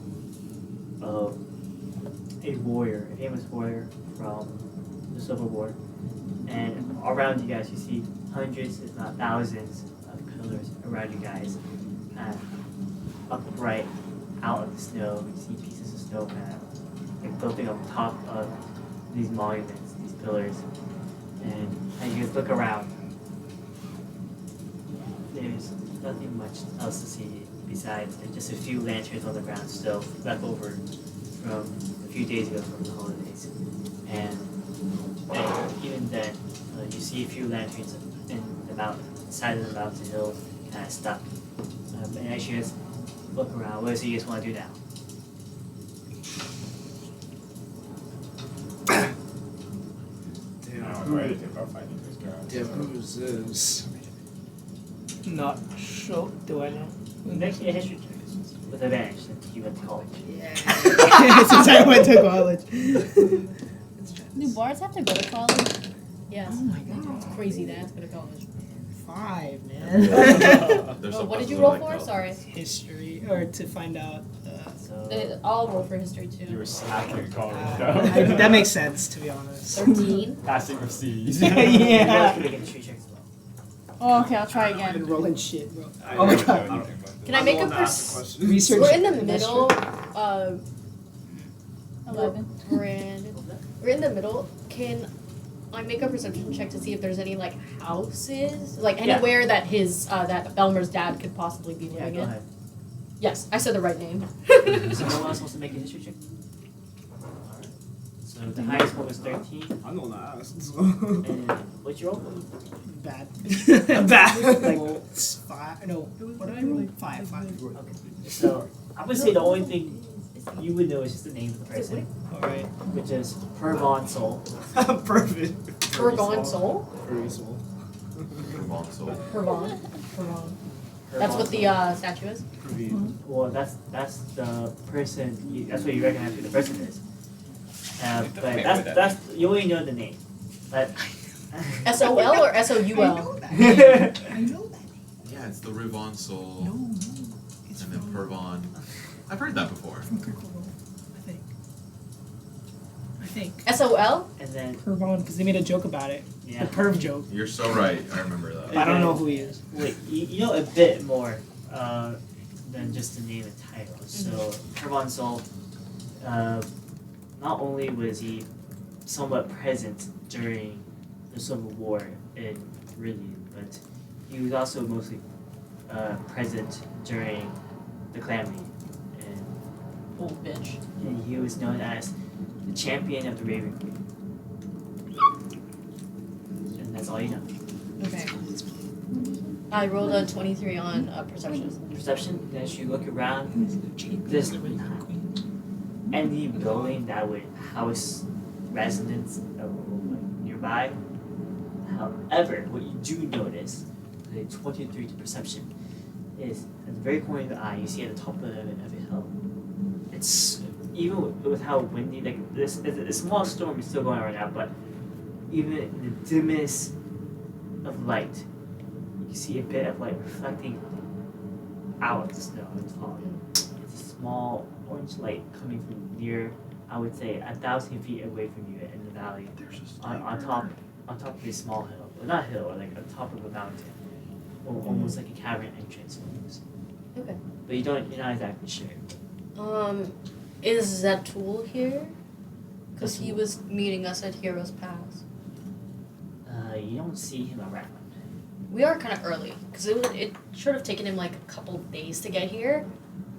of a warrior, a famous warrior from the Civil War. And around you guys, you see hundreds, if not thousands, of pillars around you guys, upright out of the snow. You see pieces of snow like building on top of these monuments, these pillars. And as you guys look around, there's nothing much else to see besides just a few lanterns on the ground still left over from a few days ago from the holidays. And even then, you see a few lanterns in the side of the mountain hill kind of stuck. And as you guys look around, what do you guys want to do now? I don't know anything about fighting this guy. Damn, who's this? Not sure. Do I know? Make a history check with advantage since you went to college. Yeah. Since I went to college. Do bards have to go to college? Yes. Oh my god. It's crazy that I have to go to college. 5, man. There's Oh, some what did you classes roll I for? like that. Sorry. History, or to find out. So I'll roll for history You too. were slacking college, That makes sense, to be honest. 13. Passing with C's. you guys Yeah. can make a history check as well. Oh, okay, I'll try I've been again. rolling shit, bro. I Oh my don't god. know anything about Can I make a Research. We're in the That's middle. true. 11. We're in the middle. Can I make a perception check to see if there's any like houses, like Yeah. anywhere that his that Belmer's dad could possibly be Yeah, living go in? ahead. Yes, I said the right name. So no one else wants to make a history check? Alright. So the highest one was 13. I'm gonna ask. So. And what's your roll? Bad. Bad. Like, it's 5. No, what did I roll? 5. Okay. So I would say the only thing you would know is just the name of the person, Alright. which is Pervon Soul. Perfect. Pergon Soul. Very small. Come on, so. Pergon. That's what the statue is. Well, that's the person. That's what you recognize who the person is. But that's you only know the name. But SOL or I know SOUL? that. I know that. Yeah, it's the Rivon Soul. No, it's And then from Pervon. I've heard that before. Critical Role, I think. SOL? and then Pervon, because they made a joke about it. yeah. The perv joke. You're so right. I remember that. I don't know who he is. Wait, you know a bit more than just the name and title. So Pervon Soul, not only was he somewhat present during the Civil War in Rillian, but he was also mostly present during the Calamity. Old bitch. And he was known as the champion of the Raven Queen. And that's all you know. Okay. I rolled a 23 on perception. Perception, as you look around, there's not any building that would house residents nearby. However, what you do notice, the 23 to perception, is at the very corner of the eye, you see at the top of a hill. It's even with how windy, like this, a small storm is still going on right now, but even in the dimmest of light, you can see a bit of light reflecting out of the snow on top. It's a small orange light coming from near, I would say, 1,000 feet away from you in the valley, on top of a small hill, well, not hill, or like on top of a mountain, or almost like a cavern entrance almost. Okay. But you're not exactly sure. Is Zatul here? Because he was meeting us at Heroes Pass. You don't see him around. We are kind of early because it should have taken him like a couple days to get here,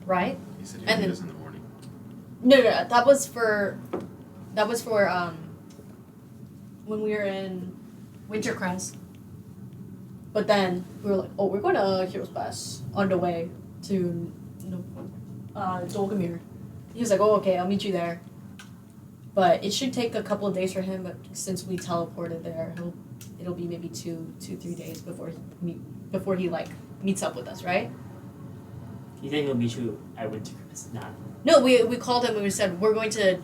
right? He said And he'd meet then- us in the morning. No, that was for when we were in Wintercrest. But then we were like, oh, we're going to Heroes Pass on the way to Dolgamir. He was like, "Oh, okay, I'll meet you there." But it should take a couple of days for him. But since we teleported there, it'll be maybe 3 days before he like meets up with us, right? He said he'll meet you at Wintercrest. Nah. No, we called him and we said we're going to.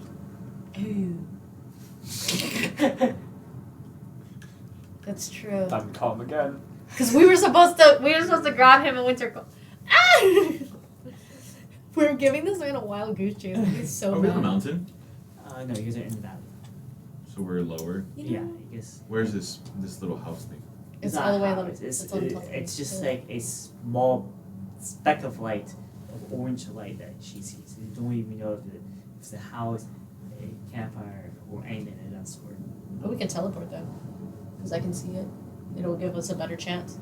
That's true. Time to call him again. Because we were supposed to grab him in winter. Ah! We're giving this man a wild goose chase. He's so Are we on a mad. mountain? No, you guys are in the valley. So we're lower. You Yeah, know, I guess. Where's this little house thing? It's not all the way a on the. house, It's on the top. It's just like a small speck of light, of orange light that she sees. You don't even know if it's a house, a campfire, or anything of that sort. But we can teleport though, because I can see it. It'll give us a better chance.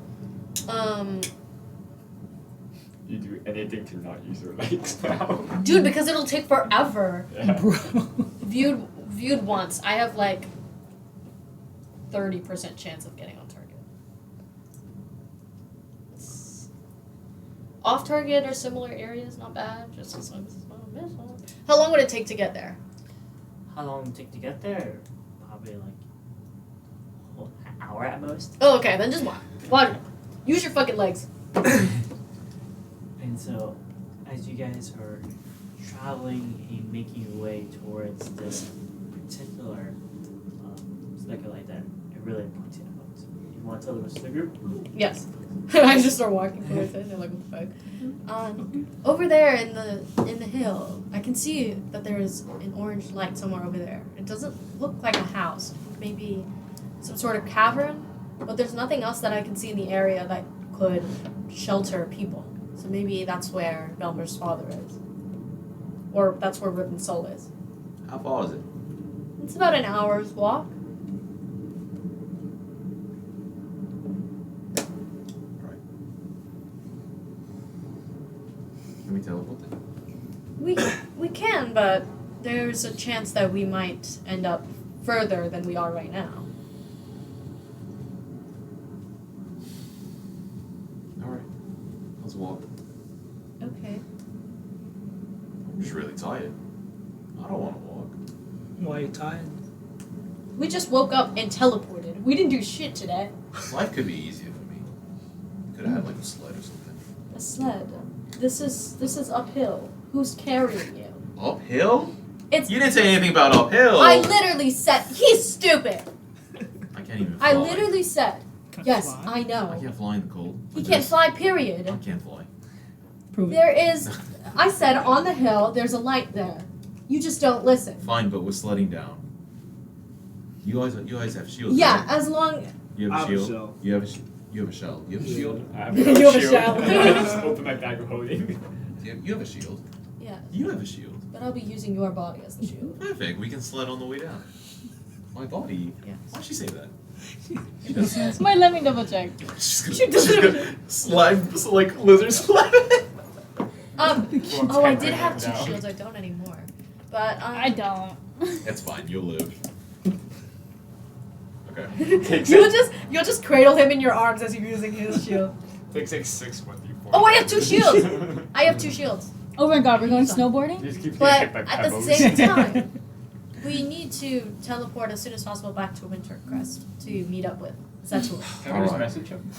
You do anything to not use your legs now. Dude, because it'll take forever. Yeah. Viewed once, I have like 30% chance of getting on target. Off target or similar areas, not bad. Just as long as it's not a missile. How long would it take to get there? How long would it take to get there? Probably like an hour at most. Oh, okay, then just walk. Use your fucking legs. And so, as you guys are traveling and making your way towards this particular speculate that it really points you about. You want to tell the rest of the group? Yes. I just start walking towards it and they're like, what the fuck? Over there in the hill, I can see that there is an orange light somewhere over there. It doesn't look like a house. Maybe some sort of cavern, but there's nothing else that I can see in the area that could shelter people. So maybe that's where Velmer's father is. Or that's where Riven Soul is. How far is it? It's about an hour's walk. Right. Can we teleport there? We can, but there's a chance that we might end up further than we are right now. Alright. Let's walk. Okay. I'm just really tired. I don't want to walk. Why are you tired? We just woke up and teleported. We didn't do shit today. Life could be easier for me. Could have had like a sled or something. A sled. This is uphill. Who's carrying you? Uphill? It's. You didn't say anything about uphill. I literally said he's stupid. I can't even fly. I literally said. Can't Yes, fly. I I know. can't fly in the cold. He Like can't this. fly. Period. I can't fly. Prove it. There is. I said on the hill. There's a light there. You just don't listen. Fine, but we're sledding down. You guys have shields. Yeah, Right? as long. You I have a have a shield. shell. You have a you have a shell. You have a shield. I have You have a shield. shell. I just open my bag of holding. You have a shield. Yeah, You have a shield. but I'll be using your body as the shield. Perfect. We can sled on the way down. My body. Yeah. Why'd she say that? Wait, let me double check. She's gonna slide like lizard slide. Oh, I did have 2 shields. I don't anymore. But I don't. It's fine. You'll live. Okay. You'll just cradle him in your arms as you're using his shield. Takes like 6 1d4. Oh, I have 2 shields. I have 2 shields. Oh my god, we're going snowboarding? Just keep getting But hit by at the pebbles. same time, we need to teleport as soon as possible back to Wintercrest to meet up with Zetul. Can we just Alright. message him?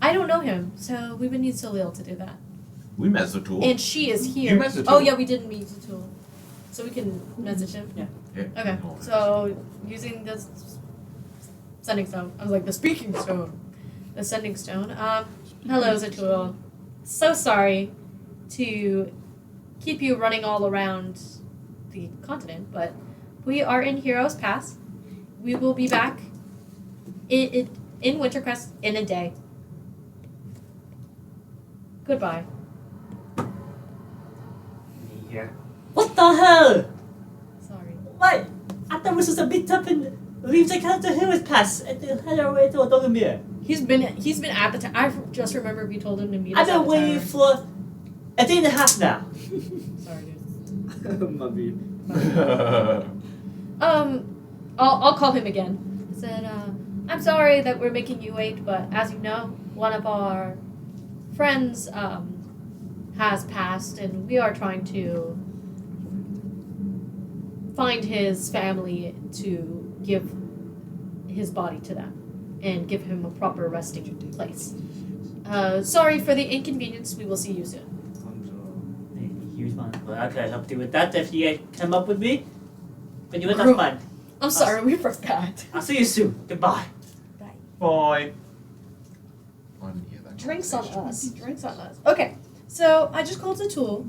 I don't know him, so we would need Salil to do that. We met Zatul. And she is here. You met Zetul. Oh yeah, we didn't meet Zetul. So we can message him? Yeah. Yeah. Okay, No. so using this sending stone, I was like the speaking stone, the sending stone. Hello Zetul. So sorry to keep you running all around the continent, but we are in Heroes Pass. We will be back in Wintercrest in a day. Goodbye. Me here. What the hell? Sorry. What? I thought we were supposed to meet up and leave the character Heroes Pass and then head our way to Dogomir. He's been at the I just remember we told him to meet I've us at been the waiting tavern. for a day and a half now. Sorry, dude. Maybe. I'll call him again. I said, I'm sorry that we're making you wait, but as you know, one of our friends has passed, and we are trying to find his family to give his body to them and give him a proper resting place. Sorry for the inconvenience. We will see you soon. He responds, well, I could help you with that if you come up with me. But you would have fun. I'm sorry, we forgot. I'll see you soon. Goodbye. Bye. Drinks on us. Drinks on us. Okay, so I just called Zatul.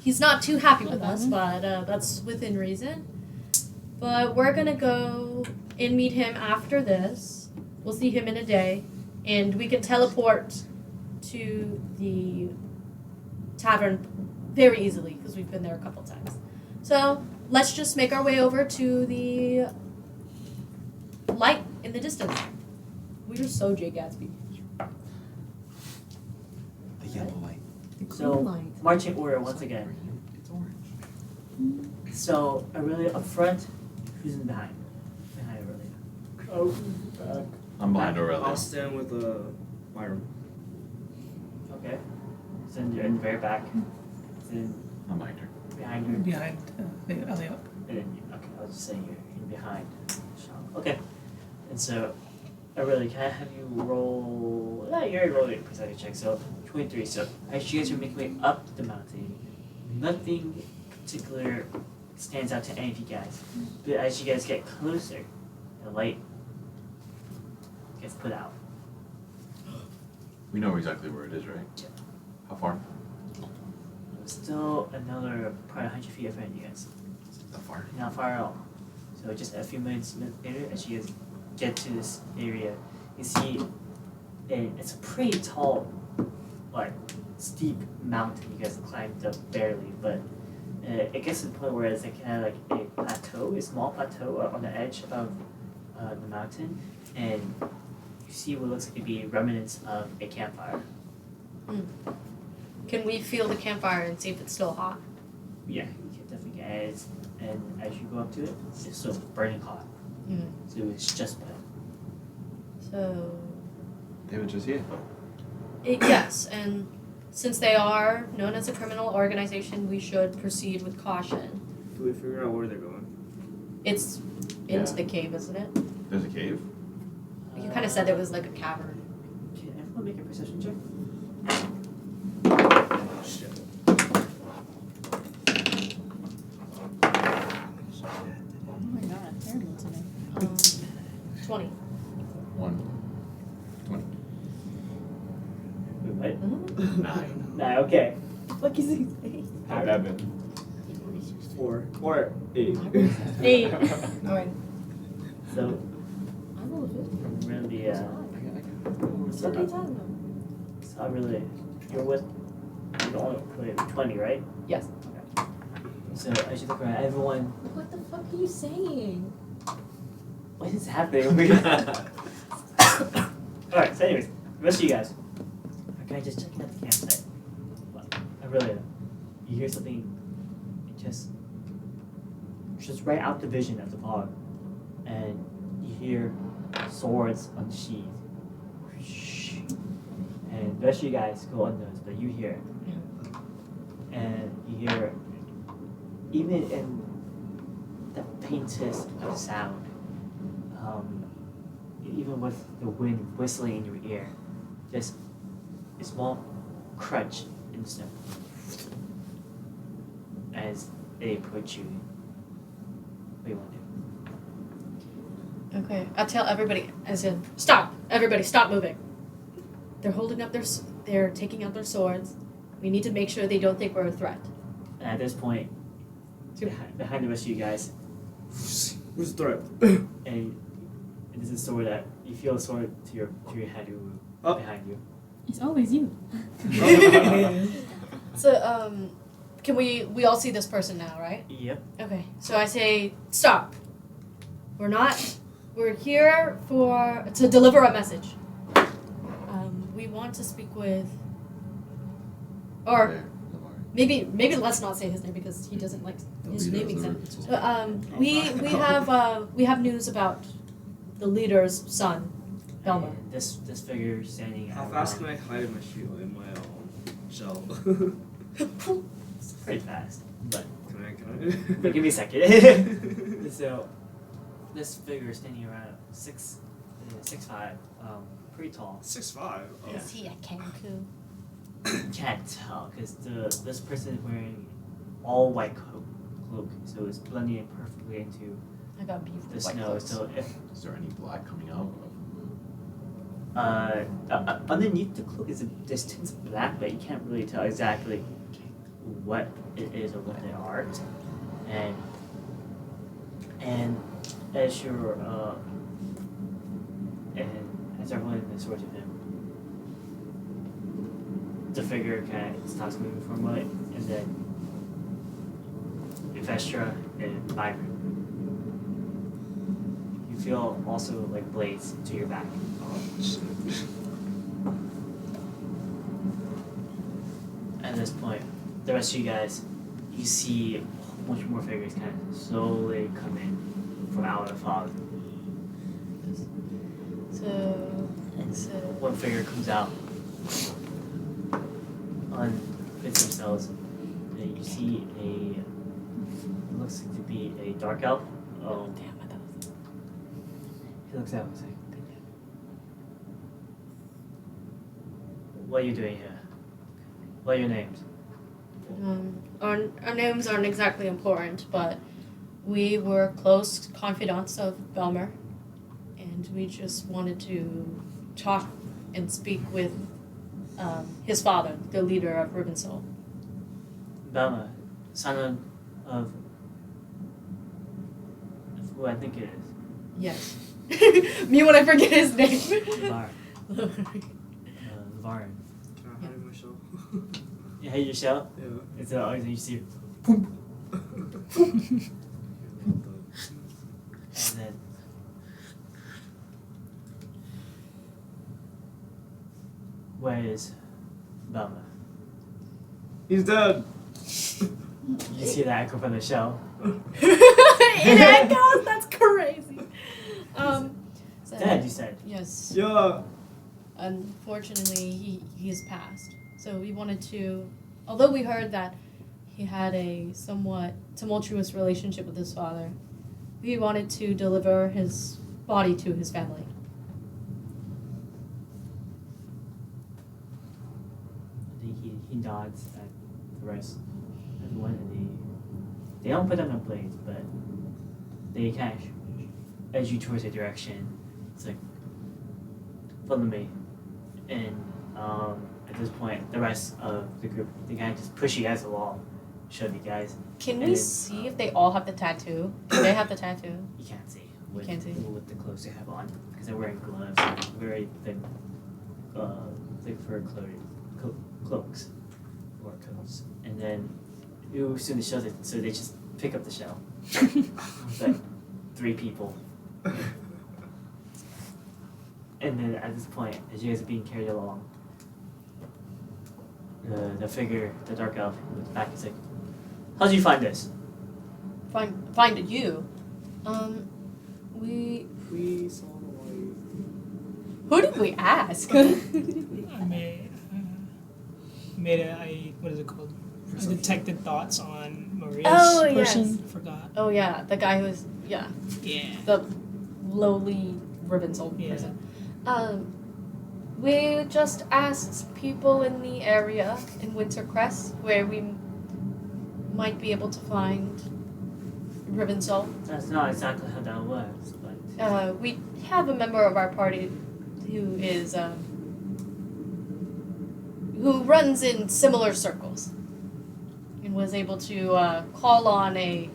He's not too happy with us, but that's within reason. But we're gonna go and meet him after this. We'll see him in a day, and we can teleport to the tavern very easily because we've been there a couple times. So let's just make our way over to the light in the distance. We are so Jay Gatsby. The yellow light. So, marching order once again. It's orange. So, Aurelia up front, who's in behind? Behind Aurelia. Oh, I'm behind Aurelia. I'll stand with Myron. Okay. So you're in the very back. Then I'm behind her. behind her. Behind Elliot. And then okay, I was just saying you're in behind Sean. Okay. And so, Aurelia, can I have you roll? No, you already rolled a percentage check. So 23. So as you guys are making way up the mountain, nothing particular stands out to any of you guys. But as you guys get closer, the light gets put out. We know exactly where it is, right? Yeah. How far? Still another probably 100 feet in front of you guys. That far? Not far at all. So just a few minutes later, as you guys get to this area, you see it's a pretty tall, like steep mountain. You guys climbed up barely, but it gets to the point where it's like kind of like a plateau, a small plateau on the edge of the mountain, and you see what looks like to be remnants of a campfire. Can we feel the campfire and see if it's still hot? Yeah, you can definitely get it. And as you go up to it, it's still burning hot. So it's just burning. So, David just here. yes, and since they are known as a criminal organization, we should proceed with caution. Do we figure out where they're going? It's into the cave, isn't it? There's a cave? You kind of said it was like a cavern. Can everyone make a perception check? Shit. Oh my god, terrible today. 20. 1. 20. Wait, what? 9. 9, okay. What is he saying? 11. 4. Or 8. 8. So, I rolled a 50. I'm really, What are you talking about? so I'm really, you're with, you're only playing 20, right? Yes. Okay. So, as you look around, everyone, What the fuck are you saying? what is happening over here? Alright, so anyways, the rest of you guys are kind of just checking out the campsite. Well, I really, you hear something, just right out the vision of the fog, and you hear swords unsheathed. And the rest of you guys go unnoticed, but you hear it. And you hear, even in the faintest of sound, even with the wind whistling in your ear, just a small crunch in the snow as they approach you. What do you want to do? Okay, I'll tell everybody, as in, stop! Everybody, stop moving. They're holding up they're taking out their swords. We need to make sure they don't think we're a threat. And at this point, behind the rest of you guys, Who's the threat? and this is a sword that you feel a sword to your head behind you. It's always you. So, can we all see this person now, right? Yep. Okay, so I say, stop. We're here to deliver a message. We want to speak with, or There. maybe let's not say his name because he doesn't like his name being said. We have news about the leader's son. Velma. And this figure standing. How around, fast can I hide my shield in my shell? It's pretty fast, but Can but give me a second. So, this figure standing around 6'5", pretty tall. 6'5". Oh. Yeah. Is he a Kenku? Can't tell because this person is wearing all white cloak, so it's blending perfectly into I got beautiful the white snow. clothes. So if Is there any black coming out? underneath the cloak is there's tints of black, but you can't really tell exactly what it is or what they are. And as you're and as everyone is sort of him, the figure kind of stops moving for a moment, and then Vestra and Byron. You feel also like blades to your back. At this point, the rest of you guys, you see a whole bunch more figures kind of slowly come in from out of the fog. So One figure comes out, unfits themselves, and you see it looks to be a dark elf. oh damn, I thought it was He looks out and is like, what are you doing here? What are your names? our names aren't exactly important, but we were close confidants of Belmer, and we just wanted to talk and speak with his father, the leader of Ribbonsoul. Belma, son of who I think it is. Yes. Me when I forget his name. Var. Varn. Can I hide my shell? You hate your shell? Yeah. It's always you see, What and then where is Belma? He's dead. You see that echo from the shell. It echoes. That's crazy. So, Dead, you said. Yes. Yeah. Unfortunately, he's passed. So we wanted to, although we heard that he had a somewhat tumultuous relationship with his father, we wanted to deliver his body to his family. He nods at the rest of everyone, and they don't put them in blades, but they kind of edge you towards a direction. It's like, follow me. And at this point, the rest of the group, they kind of just push you guys along, shove you guys. Can And we then, see if they all have the tattoo? Do they have the tattoo? You can't see. Can't see. With the clothes they have on, because they're wearing gloves, very thick fur cloaks or coats. And then you assume the shell's it, so they just pick up the shell. It's like 3 people. And then at this point, as you guys are being carried along, the figure, the dark elf, looks back and is like, how'd you find this? Find you. We. We saw the light. Who did we ask? I made a what is it called? I detected thoughts on Maria's Oh, person. yes. Forgot. Oh yeah, the guy who's Yeah. the lowly ribbon-souled Yeah. person. We just asked people in the area in Wintercrest where we might be able to find Ribbon-Soul. That's not exactly how that works, but We have a member of our party who is who runs in similar circles and was able to call on a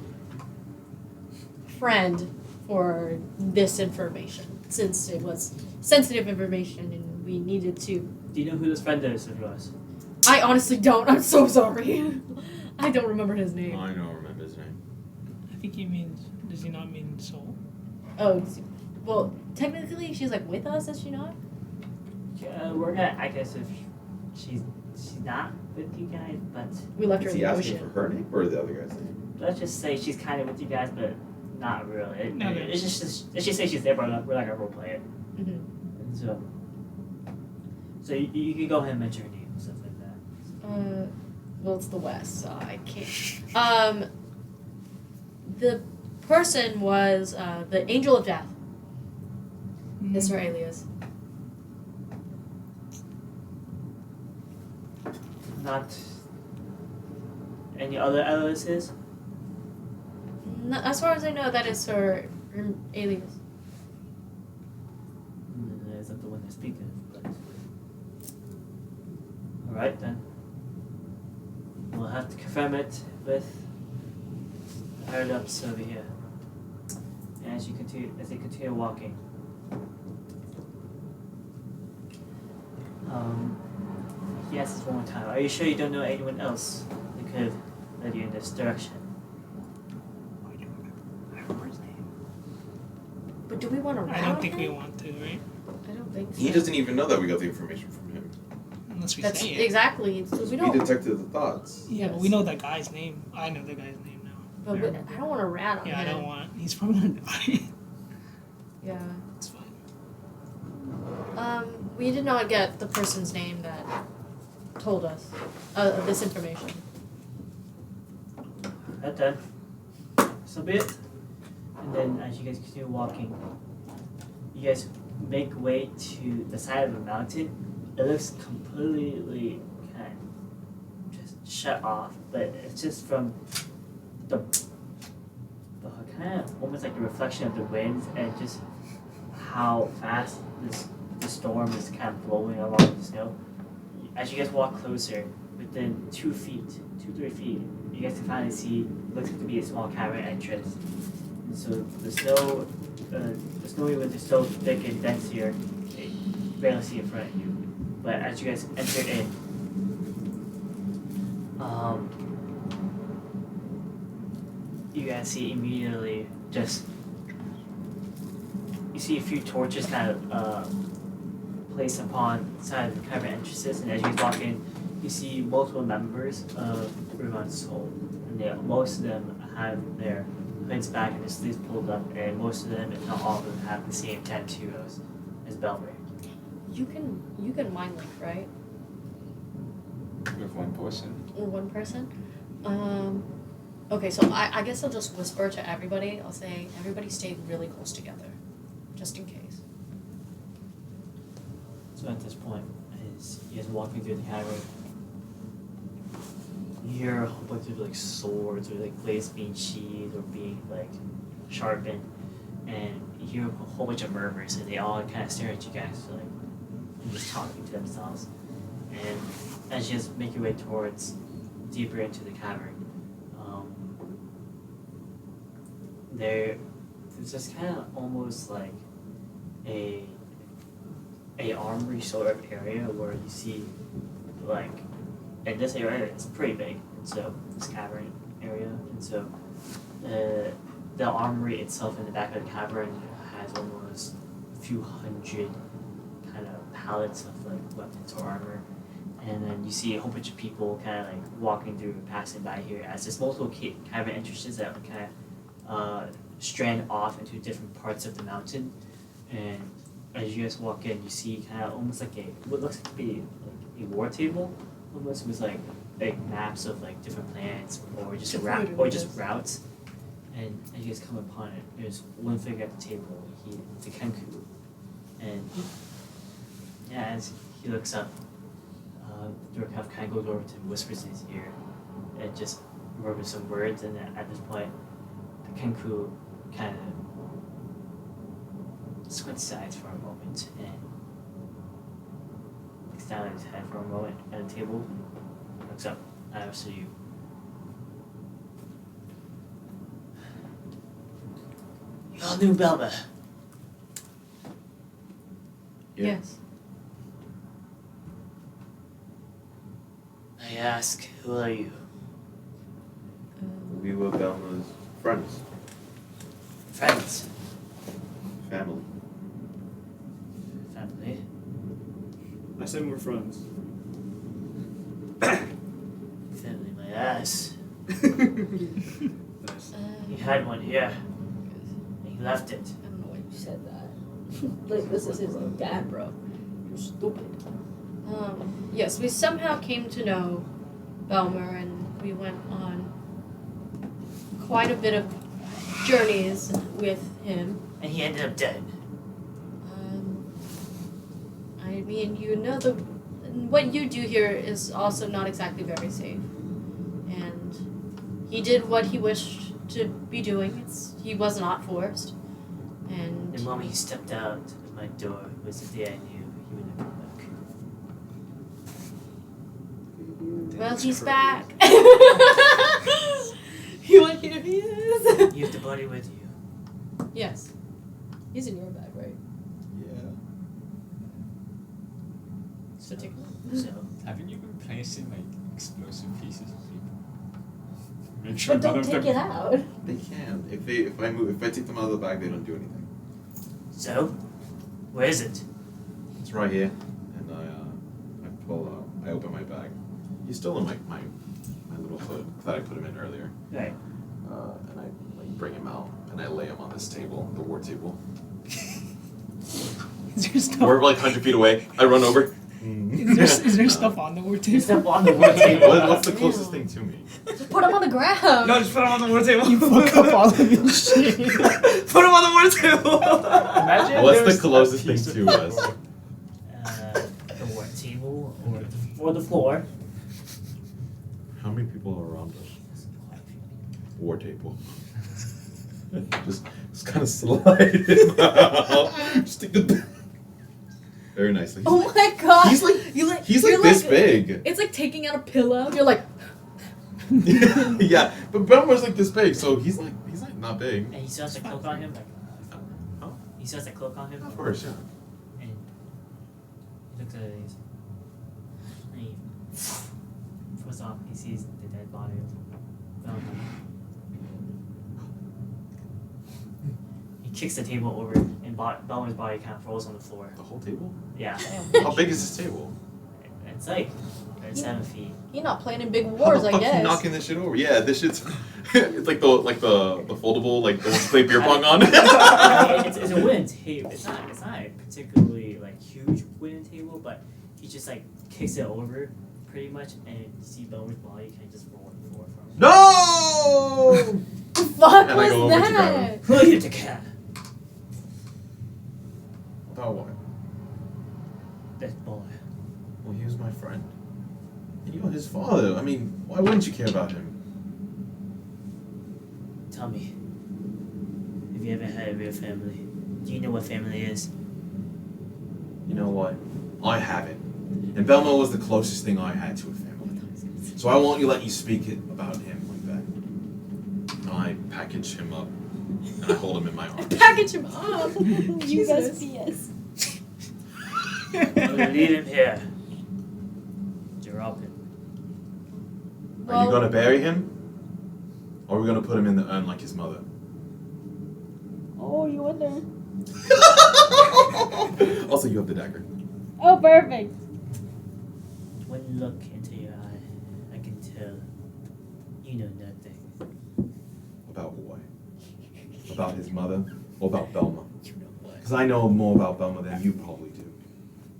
friend for this information since it was sensitive information and we needed to. do you know who this friend is of yours? I honestly don't. I'm so sorry. I don't remember his name. I don't remember his name. I think he means. Does he not mean soul? Oh, well, technically she's like with us, is she not? We're gonna, I guess, if she's not with you guys, but We left her Is in he the asking ocean. for her name or the other guy's name? let's just say she's kind of with you guys, but not really. No. It's just let's just say she's there, but we're not gonna roleplay it. Mm-hmm. So you can go ahead and mention your name and stuff like that. Well, it's the West, so I can't. The person was the Angel of Death. Is her alias. Not any other aliases? No, as far as I know, that is her alias. That is not the one I speak of, but... Alright then. We'll have to confirm it with the higher ups over here. And as they continue walking. He asks one more time, are you sure you don't know anyone else that could have led you in this direction? But do we want to? I don't think we want to, right? I don't think so. He doesn't even know that we got the information from him. Unless we That's say it. exactly. So we don't. He detected the thoughts. Yeah, but we know that guy's name. I know the guy's name now. But I don't want to rat on Yeah, I him. don't want. He's probably gonna die. Yeah. It's fine. We did not get the person's name that told us this information. Right then. So be it. And then as you guys continue walking, you guys make way to the side of a mountain. It looks completely kind of just shut off, but it's just from the kind of almost like the reflection of the winds and just how fast the storm is kind of blowing along the snow. As you guys walk closer, within 3 feet, you guys can finally see what looks like to be a small cavern entrance. And so the snowy winds are so thick and dense here, you barely see in front of you. But as you guys enter in, you guys see immediately you see a few torches kind of placed upon the side of the cavern entrances, and as you guys walk in, you see multiple members of Ruvan's Soul, and most of them have their hoods back and their sleeves pulled up, and most of them, if not all of them, have the same tattoos as Belver. You can mind link, right? With one person. Or one person. Okay, so I guess I'll just whisper to everybody. I'll say everybody stay really close together, just in case. So at this point, as you guys walking through the cavern, you hear a whole bunch of like swords or like blades being sheathed or being like sharpened, and you hear a whole bunch of murmurs, and they all kind of stare at you guys like and just talking to themselves. And as you guys make your way towards deeper into the cavern, there's just kind of almost like a armory sort of area where you see like, and this area is pretty big, and so this cavern area, and so the armory itself in the back of the cavern has almost a few hundred kind of pallets of like weapons or armor, and then you see a whole bunch of people kind of like walking through and passing by here as there's multiple cavern entrances that kind of strand off into different parts of the mountain, and as you guys walk in, you see kind of almost like what looks like to be like a war table, almost with like maps of like different planets or just routes. And as you guys come upon it, there's one figure at the table. It's a Kenku, and yeah, as he looks up, Durkov kind of goes over to him, whispers in his ear, and just murmurs some words. And at this point, the Kenku kind of squints his eyes for a moment and looks down at his head for a moment at the table and looks up. I also you. You all knew Belma? Yeah. Yes. I ask, who are you? We were Belma's friends, Friends. family. Family. I said we're friends. Family, my ass. Nice. You had one here. And you left it. I don't know why you said that. Like, this is his dad, bro. You're stupid. Yes, we somehow came to know Belmer, and we went on quite a bit of journeys with him. And he ended up dead. I mean, you know, what you do here is also not exactly very safe. And he did what he wished to be doing. He was not forced. And The moment he stepped out of my door was the day I knew he would never come back. well, he's back. You want to hear who he is? You have the body with you. Yes. He's in your bag, right? Yeah. So take So, Haven't you been placing like explosive pieces of people? Make sure But none don't of take them. it out. They can. If I take them out of the bag, they don't do anything. so, where is it? It's right here, and I open my bag. He's still in my little hood that I put him in earlier. Right. And I bring him out, and I lay him on this table, the war table. Is there stuff? We're like 100 feet away. I run over. Is there stuff on the war table? Step on the war table. What's the closest thing to me? Just put him on the ground. No, just put him on the war table. You fuck up all of your shit. Put him on the war table. Imagine What's there's the closest a thing piece of to us? The war table or the floor. How many people are around us? War table. just kind of slide it out. Stick the. Very nicely. Oh my god. He's like you're this big. It's like taking out a pillow. You're like, Yeah, but Belmer's like this big, so he's like not big. And he still has a cloak on him. Like, Huh? he still has a cloak on him. Of course, yeah. And he looks at it. And he first off, he sees the dead body of Velma. He kicks the table over, and Belmer's body kind of falls on the floor. The whole table? Yeah, How big is this table? it's like 7 feet. you're not playing in big How wars, the I fuck guess. you knocking this shit over? Yeah, this shit's it's like the foldable, like the ones you play beer pong on. It's a wooden table. It's not a particularly like huge wooden table, but he just like kicks it over pretty much, and you see Belmer's body kind of just roll on the floor from it. No! The fuck And I was go over to grab that? Who are you to care? About what? That boy. Well, he was my friend. And you're his father. I mean, why wouldn't you care about him? Tell me, have you ever had a real family? Do you know what family is? You know what? I haven't. And Belmo was the closest thing I had to a family. So I won't let you speak it about him like that. I package him up and I hold him in my arms. Package him up. Jesus. USPS. I'm gonna leave him here. Drop him. Are you gonna bury him? Or are we gonna put him in the urn like his mother? Oh, you wonder. Also, you have the dagger. Oh, perfect. One look into your eye, I can tell you know nothing. About what? About his mother? Or about Belma? You know what? Because I know more about Belma than you probably do.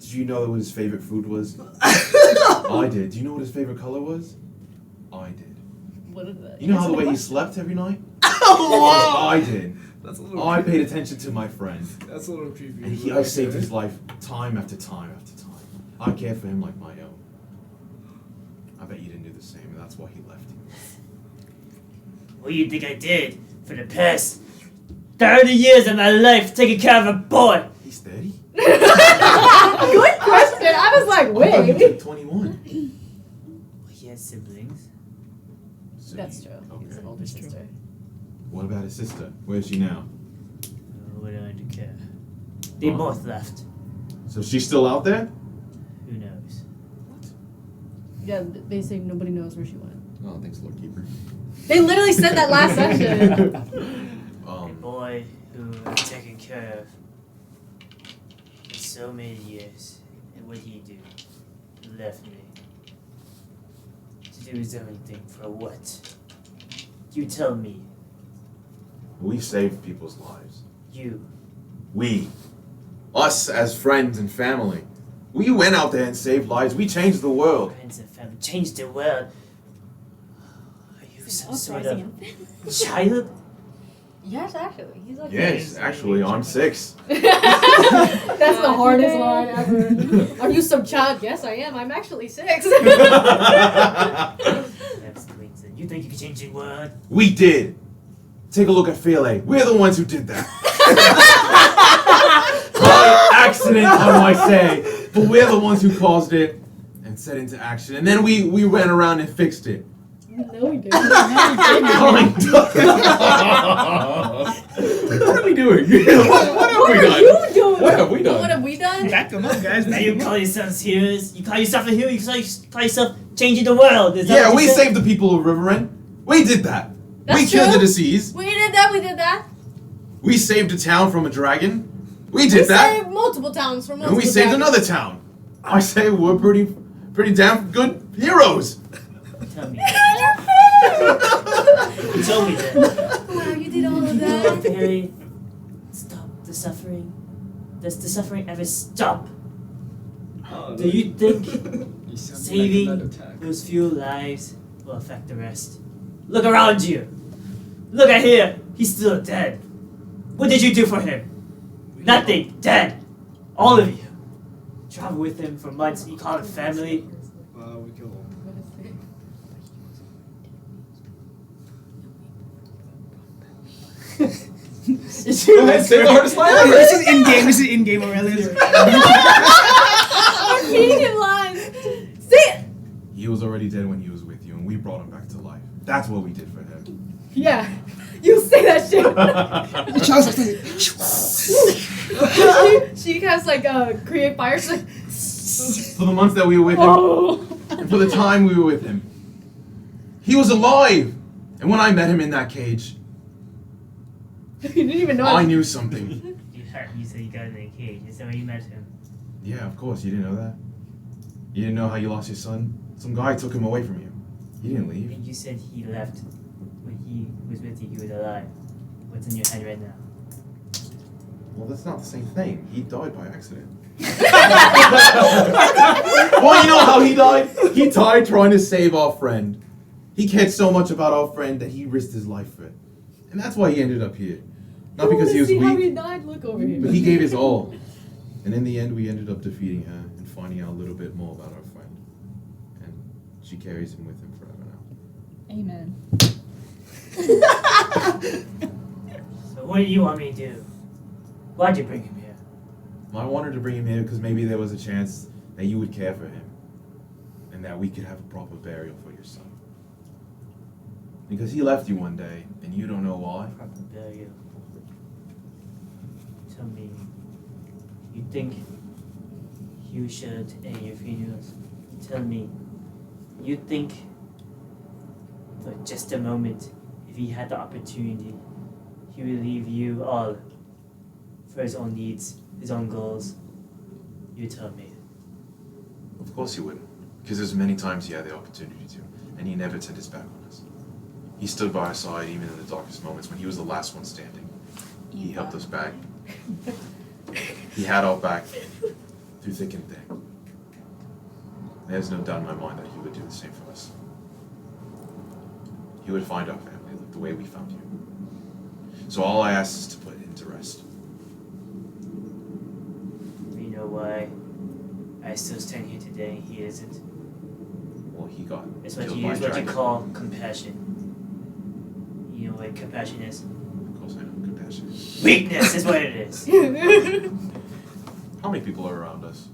Did you know what his favorite food was? I did. Do you know what his favorite color was? I did. What is that? You know how the way he slept every night? Oh, I did. That's a little I creepy. paid attention to my friend. That's a little creepy. And I saved his life time after time after time. I cared for him like my own. I bet you didn't do the same, and that's why he left you. What do you think I did for the past 30 years of my life taking care of a boy? He's 30? Good question. I was like, I thought he was wait. like 21. He has siblings. So That's he- true. He's Okay. an older sister. What about his sister? Where's she now? What do I do care? They Huh? both left. So she's still out there? Who knows? Yeah, they say nobody knows where she went. Oh, thanks, Lord Keeper. They literally said that last session. A boy who I've taken care of for so many years. And what did he do? He left me. To do his own thing for what? You tell me. We saved people's lives. You. We. Us as friends and family. We went out there and saved lives. We changed the world. Friends and family changed the world. Are you some sort of child? Yes, actually. He's like Yes, actually, I'm 6. That's the hardest line ever. Are you some child? Yes, I am. I'm actually 6. That's the reason. You think you can change the world? We did. Take a look at Fele. We're the ones who did that. By accident, I might say. But we're the ones who caused it and set into action. And then we went around and fixed it. No, we didn't. Kind of. What are we doing? What have we done? You doing? What have we done? What have we done? Back them up, guys. Now you call yourselves heroes? You call yourself a hero? You call yourself changing the world? Is that Yeah, what we you said? saved the people of Riverend. We did that. We That's cured the true. disease. We did that. We did that. We saved a town from a dragon. We We did that. saved multiple towns from And multiple we saved dragons. another town. I say we're pretty damn good heroes. Tell me. You told me that. Wow, you did all of that. Fairy, stop the suffering. Does the suffering ever stop? Do you think saving those few lives will affect the rest? Look around you. Look at here. He's still dead. What did you do for him? Nothing. Dead. All of you. Travel with him for months. You call it family. We kill him. Say the hardest line ever. This is in-game. This is in-game, Aurelia. I'm feeding him lines. Say it. He was already dead when he was with you, and we brought him back to life. That's what we did for him. Yeah. You say that shit. she has like create fire. She's like, For the months that we were with him, and for the time we were with him. He was alive! And when I met him in that cage, you didn't even know. I knew something. You heard you said you got in a cage. Is that where you met him? Yeah, of course, you didn't know that? You didn't know how you lost your son? Some guy took him away from you. He didn't leave. And you said he left when he was with you. He was alive. What's in your head right now? Well, that's not the same thing. He died by accident. Well, you know how he died? He died trying to save our friend. He cared so much about our friend that he risked his life for it. And that's why he ended up here. Not because he was see how he weak, died. Look over here. but he gave his all. And in the end, we ended up defeating her and finding out a little bit more about our friend. And she carries him with him forever now. Amen. So what do you want me to do? Why'd you bring him here? I wanted to bring him here because maybe there was a chance that you would care for him. And that we could have a proper burial for your son. Because he left you one day, and you don't know why. Proper burial. Tell me, you think you should end your funerals? Tell me, you think for just a moment, if he had the opportunity, he would leave you all for his own needs, his own goals? You tell me. Of course he wouldn't. Because there's many times he had the opportunity to, and he never turned his back on us. He stood by our side even in the darkest moments when he was the last one standing. He helped us back. He had our back through thick and thin. There's no doubt in my mind that he would do the same for us. He would find our family the way we found you. So all I ask is to put him to rest. You know why I still stand here today and he isn't? Well, he got It's what killed you by a use what you dragon. call compassion. You know what compassion is? Of course I know compassion. Weakness is what it is. How many people are around us?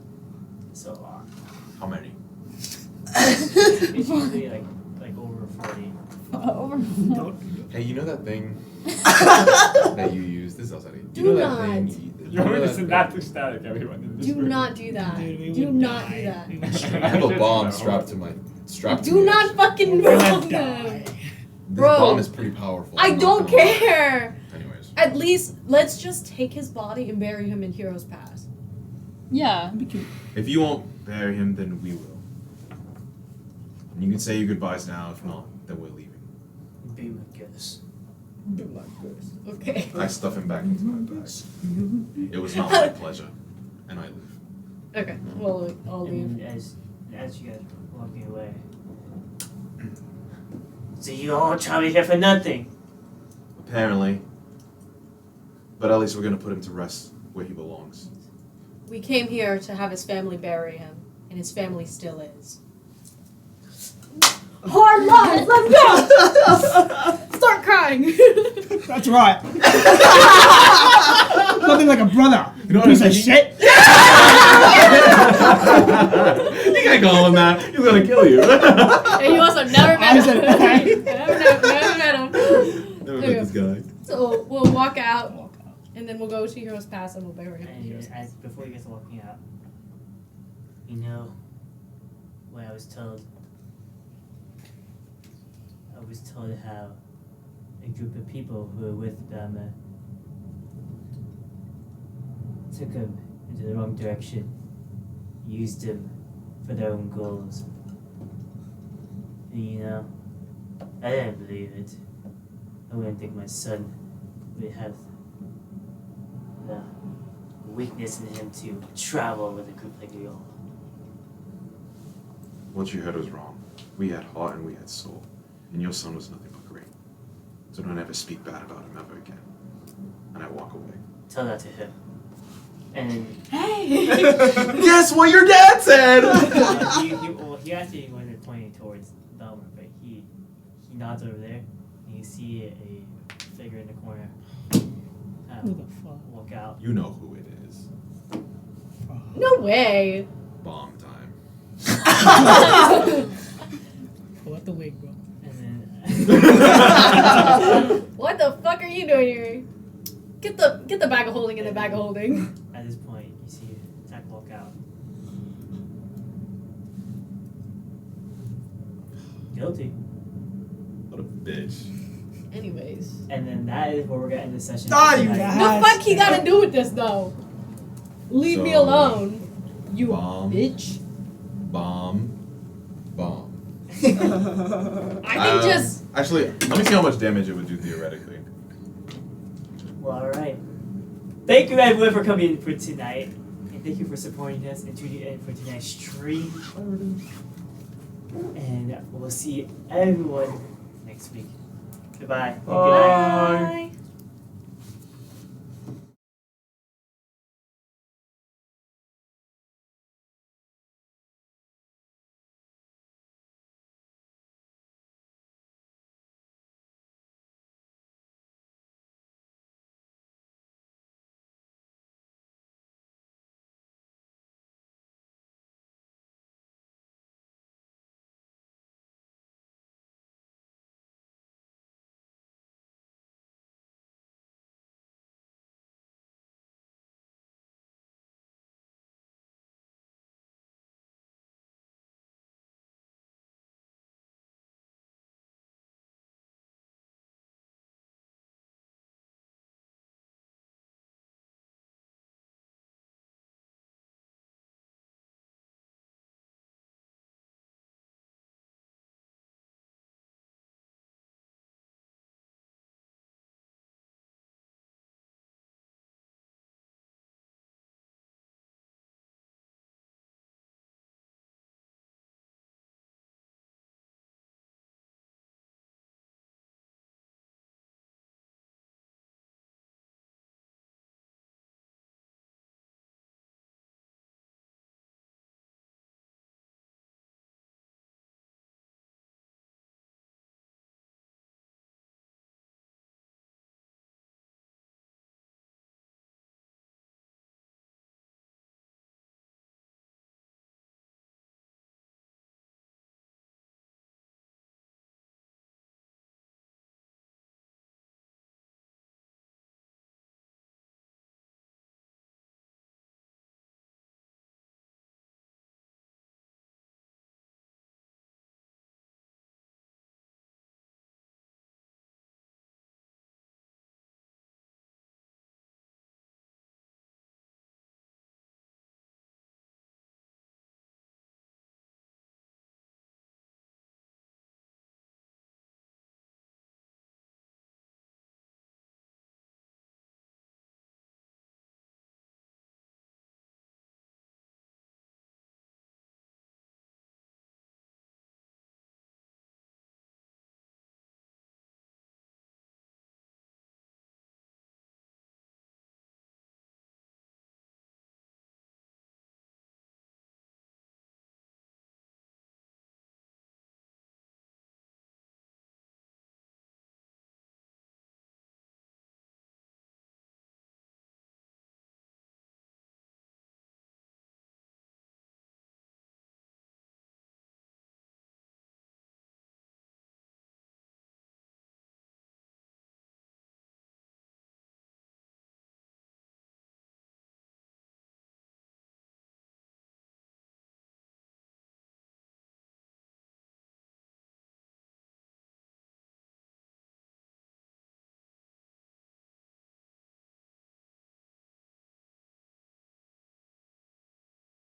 So long. How many? It's usually like over 40. Hey, you know that thing that you use? This is outside. You know Do that not. thing? You want me to send that to static, everyone in this Do room. not do that. Dude, we Do would not die. do that. We would I have a bomb strapped to me. Do not fucking We're gonna roll them. die. This Bro, bomb is pretty powerful. I I'm not don't gonna lie. care. Anyways. At least let's just take his body and bury him in Heroes Pass. Yeah. If you won't bury him, then we will. And you can say your goodbyes now. If not, then we're leaving. Be my guest. Okay. I stuff him back into my bag. It was not my pleasure. and I leave. Okay, well, I'll leave. And as you guys are walking away, so you all travel here for nothing. Apparently. But at least we're gonna put him to rest where he belongs. We came here to have his family bury him, and his family still is. Hard lives, let's go! Start crying! That's right. Nothing like a brother. You know what Piece I'm of thinking? shit. You can't call him that. He's gonna kill you. And you also never met I said, hey. him. never met him. Never There met this guy. So we'll walk out, and then we'll go to Heroes Pass, and we'll bury him. in And Heroes Pass. before you guys are walking out, you know what I was told. I was told how a group of people who were with Bama took him into the wrong direction, used him for their own goals. And you know, I didn't believe it. I wouldn't think my son would have the weakness in him to travel with a group like we all. What you heard was wrong. We had heart and we had soul. And your son was nothing but great. So don't ever speak bad about him ever again. And I walk away. Tell that to him. And Hey! Guess what your dad said! he actually wasn't pointing towards Belmer, but he nods over there, and you see a figure in the corner. Who the fuck? Walk out. You know who it is. No way! Bomb time. Pull out the wig, bro. And What the fuck are you doing here? Get the bag of holding in the bag of holding. at this point, you see Tack walk out. Guilty. What a bitch. Anyways. And then that is where we're gonna end the session. Ah, for you tonight. guys. The fuck he gotta do with this though? Leave me So, alone. You bomb. bitch. Bomb. I think just Actually, let me see how much damage it would do theoretically. Well, alright. Thank you everyone for coming in for tonight. And thank you for supporting us and tuning in for tonight's stream. And we'll see everyone next week. Goodbye. And good night. bye.